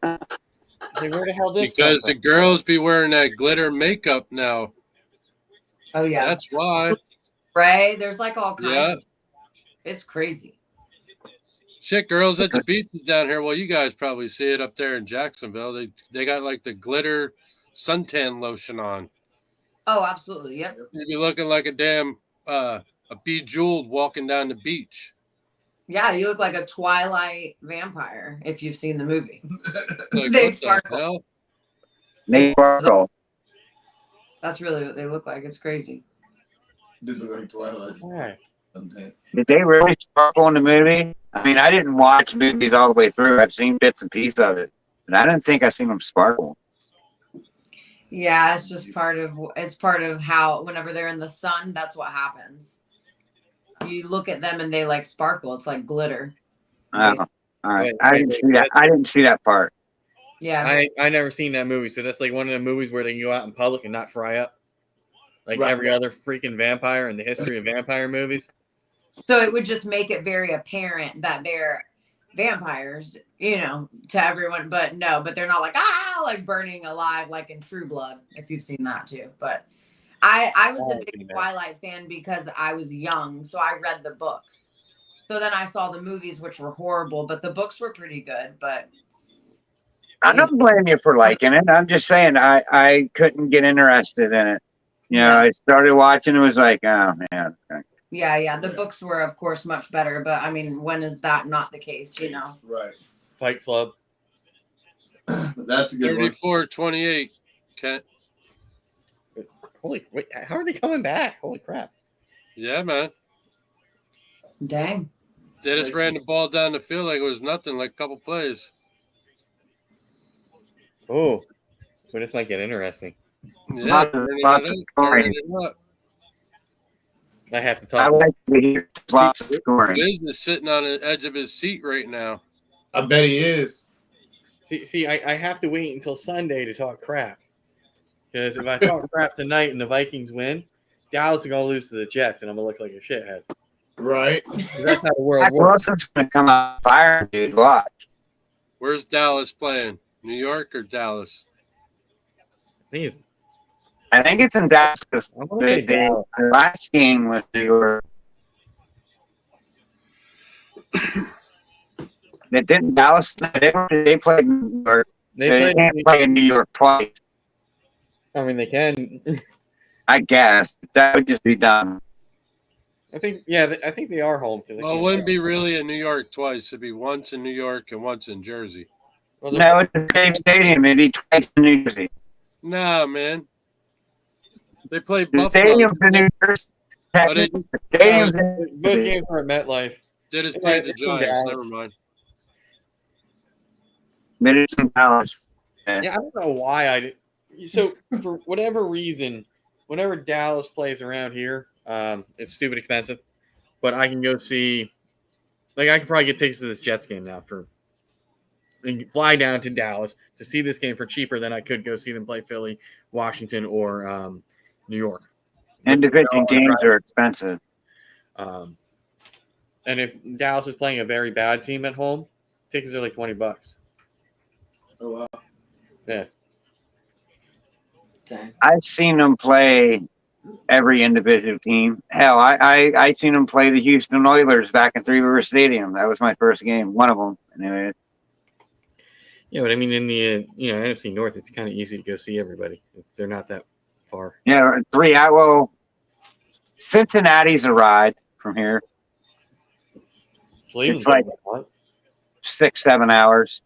Speaker 1: Like, where the hell this come
Speaker 3: Because the
Speaker 1: from?
Speaker 3: girls be wearing that glitter makeup now.
Speaker 6: Oh yeah.
Speaker 3: That's why.
Speaker 6: Right? There's like all kinds
Speaker 3: Yeah.
Speaker 6: of it's crazy.
Speaker 3: Shit, girls at the beaches down here. Well, you guys probably see it up there in Jacksonville. They got like the glitter suntan lotion on.
Speaker 6: Oh, absolutely. Yep.
Speaker 3: You'd be looking like a damn a bejeweled walking down the beach.
Speaker 6: Yeah, you look like a Twilight vampire if you've seen the movie.
Speaker 3: Like,
Speaker 6: They
Speaker 3: what the
Speaker 6: sparkle.
Speaker 3: hell?
Speaker 2: They sparkle.
Speaker 6: That's really what they look like. It's crazy.
Speaker 5: Did look like Twilight.
Speaker 1: Why?
Speaker 5: Sometime.
Speaker 2: Did they really sparkle in the movie? I mean, I didn't watch movies all the way through. I've seen bits and pieces of it, but I didn't think I seen them sparkle.
Speaker 6: Yeah, it's just part of how whenever they're in the sun, that's what happens. You look at them and they like sparkle. It's like glitter.
Speaker 2: Oh, all right.
Speaker 1: Wait,
Speaker 2: I
Speaker 1: wait,
Speaker 2: didn't
Speaker 1: wait,
Speaker 2: see that. I didn't see that part.
Speaker 6: Yeah.
Speaker 1: I never seen that movie, so that's like one of the movies where they can go out in public and not fry up. Like
Speaker 5: Right.
Speaker 1: every other freaking vampire in the history of vampire movies.
Speaker 6: So it would just make it very apparent that they're vampires, to everyone. But they're not like burning alive like in True Blood, if you've seen that too. But I was a
Speaker 1: I've seen
Speaker 6: big
Speaker 1: that.
Speaker 6: Twilight fan because I was young, so I read the books. So then I saw the movies, which were horrible, but the books were pretty good. But
Speaker 2: I'm not blaming you for liking it. I'm just saying I couldn't get interested in it.
Speaker 6: Yeah.
Speaker 2: I started watching. It was like, oh man.
Speaker 6: yeah, the books were of course much better. But I mean, when is that not the case?
Speaker 5: Right.
Speaker 1: Fight Club.
Speaker 5: That's a good one.
Speaker 3: 34-28. Kent.
Speaker 1: Holy wait, how are they coming back? Holy crap.
Speaker 3: Yeah, man.
Speaker 6: Dang.
Speaker 3: They just ran the ball down the field like it was nothing, like a couple plays.
Speaker 1: Oh. Well, this might get interesting.
Speaker 3: Yeah.
Speaker 2: Lots of scoring.
Speaker 1: I have to
Speaker 2: I
Speaker 1: talk.
Speaker 2: like to hear lots of scoring.
Speaker 3: Liz is sitting on the edge of his seat right now.
Speaker 5: I bet he is.
Speaker 1: See, I have to wait until Sunday to talk crap. Because if I talk crap tonight and the Vikings win, Dallas is going to lose to the Jets, and I'm going to look like a shithead.
Speaker 5: Right.
Speaker 1: That's how the world works.
Speaker 2: Wilson's gonna come out fire, dude. Watch.
Speaker 3: Where's Dallas playing? New York or Dallas?
Speaker 1: Please.
Speaker 2: I think it's in Dallas. 'Cause
Speaker 1: I'm going to say Dallas.
Speaker 2: the last game was New York. They didn't Dallas. They played New York.
Speaker 1: They
Speaker 2: They
Speaker 1: played.
Speaker 2: can't play in New York twice.
Speaker 1: I mean, they can.
Speaker 2: I guess that would just be dumb.
Speaker 1: I think, yeah, I think they are home.
Speaker 3: Well, it wouldn't be really in New York twice. It'd be once in New York and once in Jersey.
Speaker 1: Well,
Speaker 2: No, it's the same stadium. It'd be twice in New Jersey.
Speaker 3: Nah, man. They play
Speaker 2: The
Speaker 3: Buffalo.
Speaker 2: stadium's in New Jersey.
Speaker 3: Oh, they-
Speaker 2: The stadium's in
Speaker 1: both games are at MetLife.
Speaker 3: Did his
Speaker 1: Yeah,
Speaker 3: play the
Speaker 1: it's in
Speaker 3: Giants.
Speaker 1: Dallas.
Speaker 3: Never mind.
Speaker 2: but it's in Dallas.
Speaker 1: Yeah, I don't know why So for whatever reason, whenever Dallas plays around here, it's stupid expensive. But I can go see, like, I can probably get tickets to this Jets game now and fly down to Dallas to see this game for cheaper than I could go see them play Philly, Washington, or New York.
Speaker 2: And division games are expensive.
Speaker 1: And if Dallas is playing a very bad team at home, tickets are like $20.
Speaker 5: Oh wow.
Speaker 1: Yeah.
Speaker 6: Dang.
Speaker 2: I've seen them play every individual team. Hell, I seen them play the Houston Oilers back in Three River Stadium. That was my first game, one of them. Anyway.
Speaker 1: Yeah, but I mean, in the NFC North, it's kind of easy to go see everybody. They're not that far.
Speaker 2: Yeah, well, Cincinnati's a ride from here.
Speaker 1: Cleveland's
Speaker 2: like-
Speaker 1: not that far.
Speaker 2: 6-7 hours.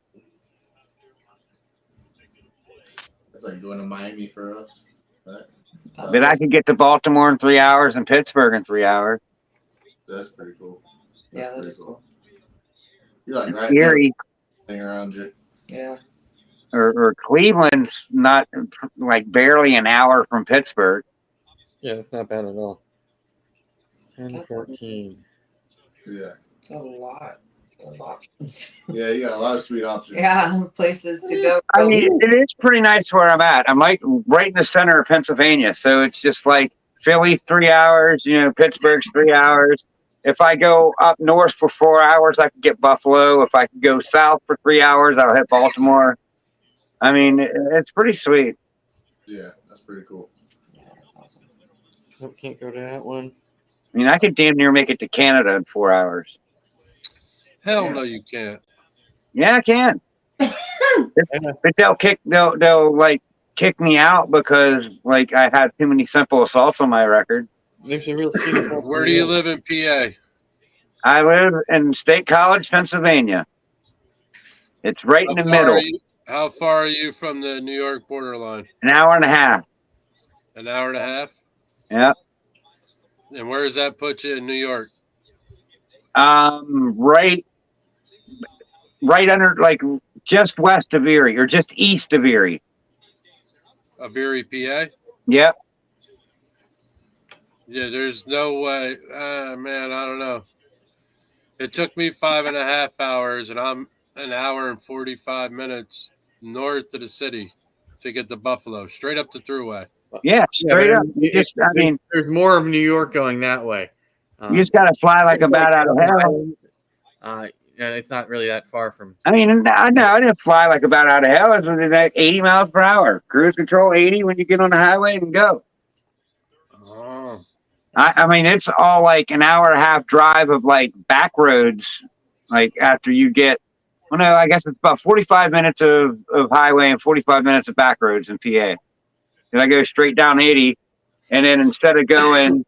Speaker 5: That's like going to Miami for us. Right?
Speaker 2: But I could get to Baltimore in 3 hours and Pittsburgh in 3 hours.
Speaker 5: That's pretty cool.
Speaker 6: Yeah,
Speaker 5: That's
Speaker 6: that
Speaker 5: pretty
Speaker 6: is cool.
Speaker 5: You're like right there,
Speaker 2: Erie
Speaker 5: thing around you.
Speaker 6: Yeah.
Speaker 2: or Cleveland's not like barely an hour from Pittsburgh.
Speaker 1: Yeah, it's not bad at all. 10, 14.
Speaker 5: Yeah.
Speaker 6: It's a lot of options.
Speaker 5: Yeah, you got a lot of sweet options.
Speaker 6: Yeah, places to go.
Speaker 2: I mean, it is pretty nice where I'm at. I'm like right in the center of Pennsylvania, so it's just like Philly's 3 hours, Pittsburgh's 3 hours. If I go up north for 4 hours, I could get Buffalo. If I could go south for 3 hours, I'll hit Baltimore. I mean, it's pretty sweet.
Speaker 5: Yeah, that's pretty cool.
Speaker 6: Yeah, that's awesome.
Speaker 1: Nope, can't go to that one.
Speaker 2: I mean, I could damn near make it to Canada in 4 hours.
Speaker 3: Hell no, you can't.
Speaker 2: Yeah, I can. But they'll like kick me out because like I had too many simple assaults on my record.
Speaker 1: There's a real scene.
Speaker 3: Where do you live in PA?
Speaker 2: I live in State College, Pennsylvania. It's right in the middle.
Speaker 3: How far are you from the New York borderline?
Speaker 2: An hour and a half.
Speaker 3: An hour and a half?
Speaker 2: Yeah.
Speaker 3: And where does that put you in New York?
Speaker 2: Right under, like, just west of Erie or just east of Erie.
Speaker 3: Of Erie, PA?
Speaker 2: Yep.
Speaker 3: Yeah, there's no way. Man, I don't know. It took me 5.5 hours, and I'm an hour and 45 minutes north of the city to get to Buffalo, straight up the throughway.
Speaker 2: Yeah, straight up.
Speaker 1: There's more of New York going that way.
Speaker 2: You just got to fly like a bat out of hell.
Speaker 1: It's not really that far from.
Speaker 2: I mean, I didn't fly like a bat out of hell. It was like 80 miles per hour. Cruise control 80 when you get on the highway and go.
Speaker 3: Oh.
Speaker 2: I mean, it's all like an hour and a half drive of like back roads. Like after you get, well, no, I guess it's about 45 minutes of highway and 45 minutes of back roads in PA. And I go straight down 80, and then instead of going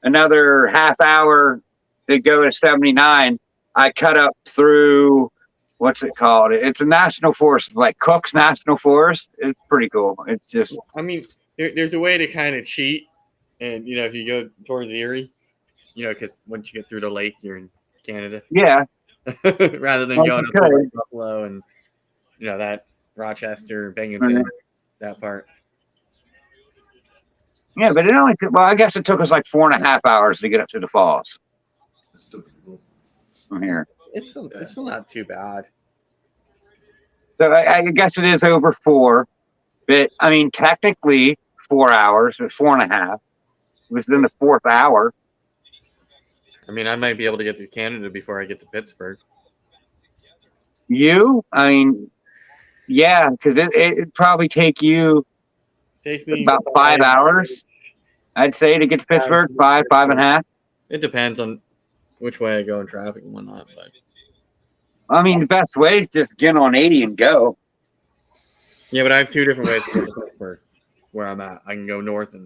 Speaker 2: another half hour to go to 79, I cut up through, what's it called? It's a national forest, like Cook's National Forest. It's pretty cool. It's just.
Speaker 1: I mean, there's a way to kind of cheat. And, if you go towards Erie, because once you get through the lake, you're in Canada.
Speaker 2: Yeah.
Speaker 1: Rather than going up to Buffalo and, that Rochester, Binghamton, that part.
Speaker 2: Yeah, but it only took, I guess it took us like 4.5 hours to get up to the falls.
Speaker 5: That's still pretty cool.
Speaker 2: From here.
Speaker 1: It's still not too bad.
Speaker 2: So I guess it is over 4. But, I mean, technically 4 hours, but 4.5. It was in the 4th hour.
Speaker 1: I mean, I might be able to get to Canada before I get to Pittsburgh.
Speaker 2: You? I mean, yeah, because it'd probably take you about 5 hours, I'd say, to get to Pittsburgh. 5.5.
Speaker 1: It depends on which way I go in traffic and whatnot. But
Speaker 2: I mean, the best way is just get on 80 and go.
Speaker 1: Yeah, but I have 2 different ways to get to Pittsburgh where I'm at. I can go north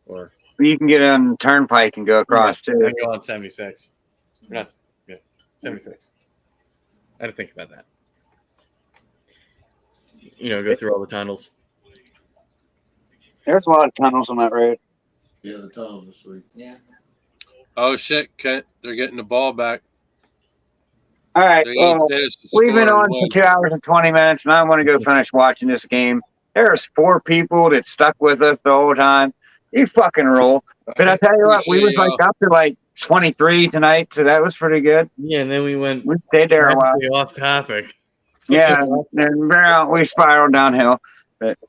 Speaker 1: or
Speaker 2: you can get on Turnpike and go across too.
Speaker 1: I can go on 76. 76. I had to think about that. Go through all the tunnels.
Speaker 2: There's a lot of tunnels on that road.
Speaker 5: Yeah, the tunnels are sweet.
Speaker 6: Yeah.
Speaker 3: Oh, shit, Kent. They're getting the ball back.
Speaker 2: All right. Well, we've been on for 2 hours and 20 minutes, and I want to go finish watching this game. There's 4 people that stuck with us the whole time. You fucking rule. But I tell you what, we was like up to like 23 tonight, so that was pretty good.
Speaker 1: Yeah, and then we went.
Speaker 2: We stayed there a while.
Speaker 1: Off topic.
Speaker 2: Yeah, and we spiraled downhill. But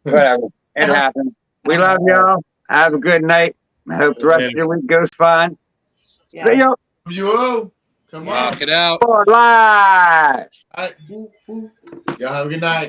Speaker 2: whatever, it happened. We love y'all. Have a good night. I hope the rest of your week goes fine.
Speaker 6: Yeah.
Speaker 2: See y'all.
Speaker 5: Yo, come on.
Speaker 3: Rock it out.
Speaker 2: For live.
Speaker 5: All right. Y'all have a good night.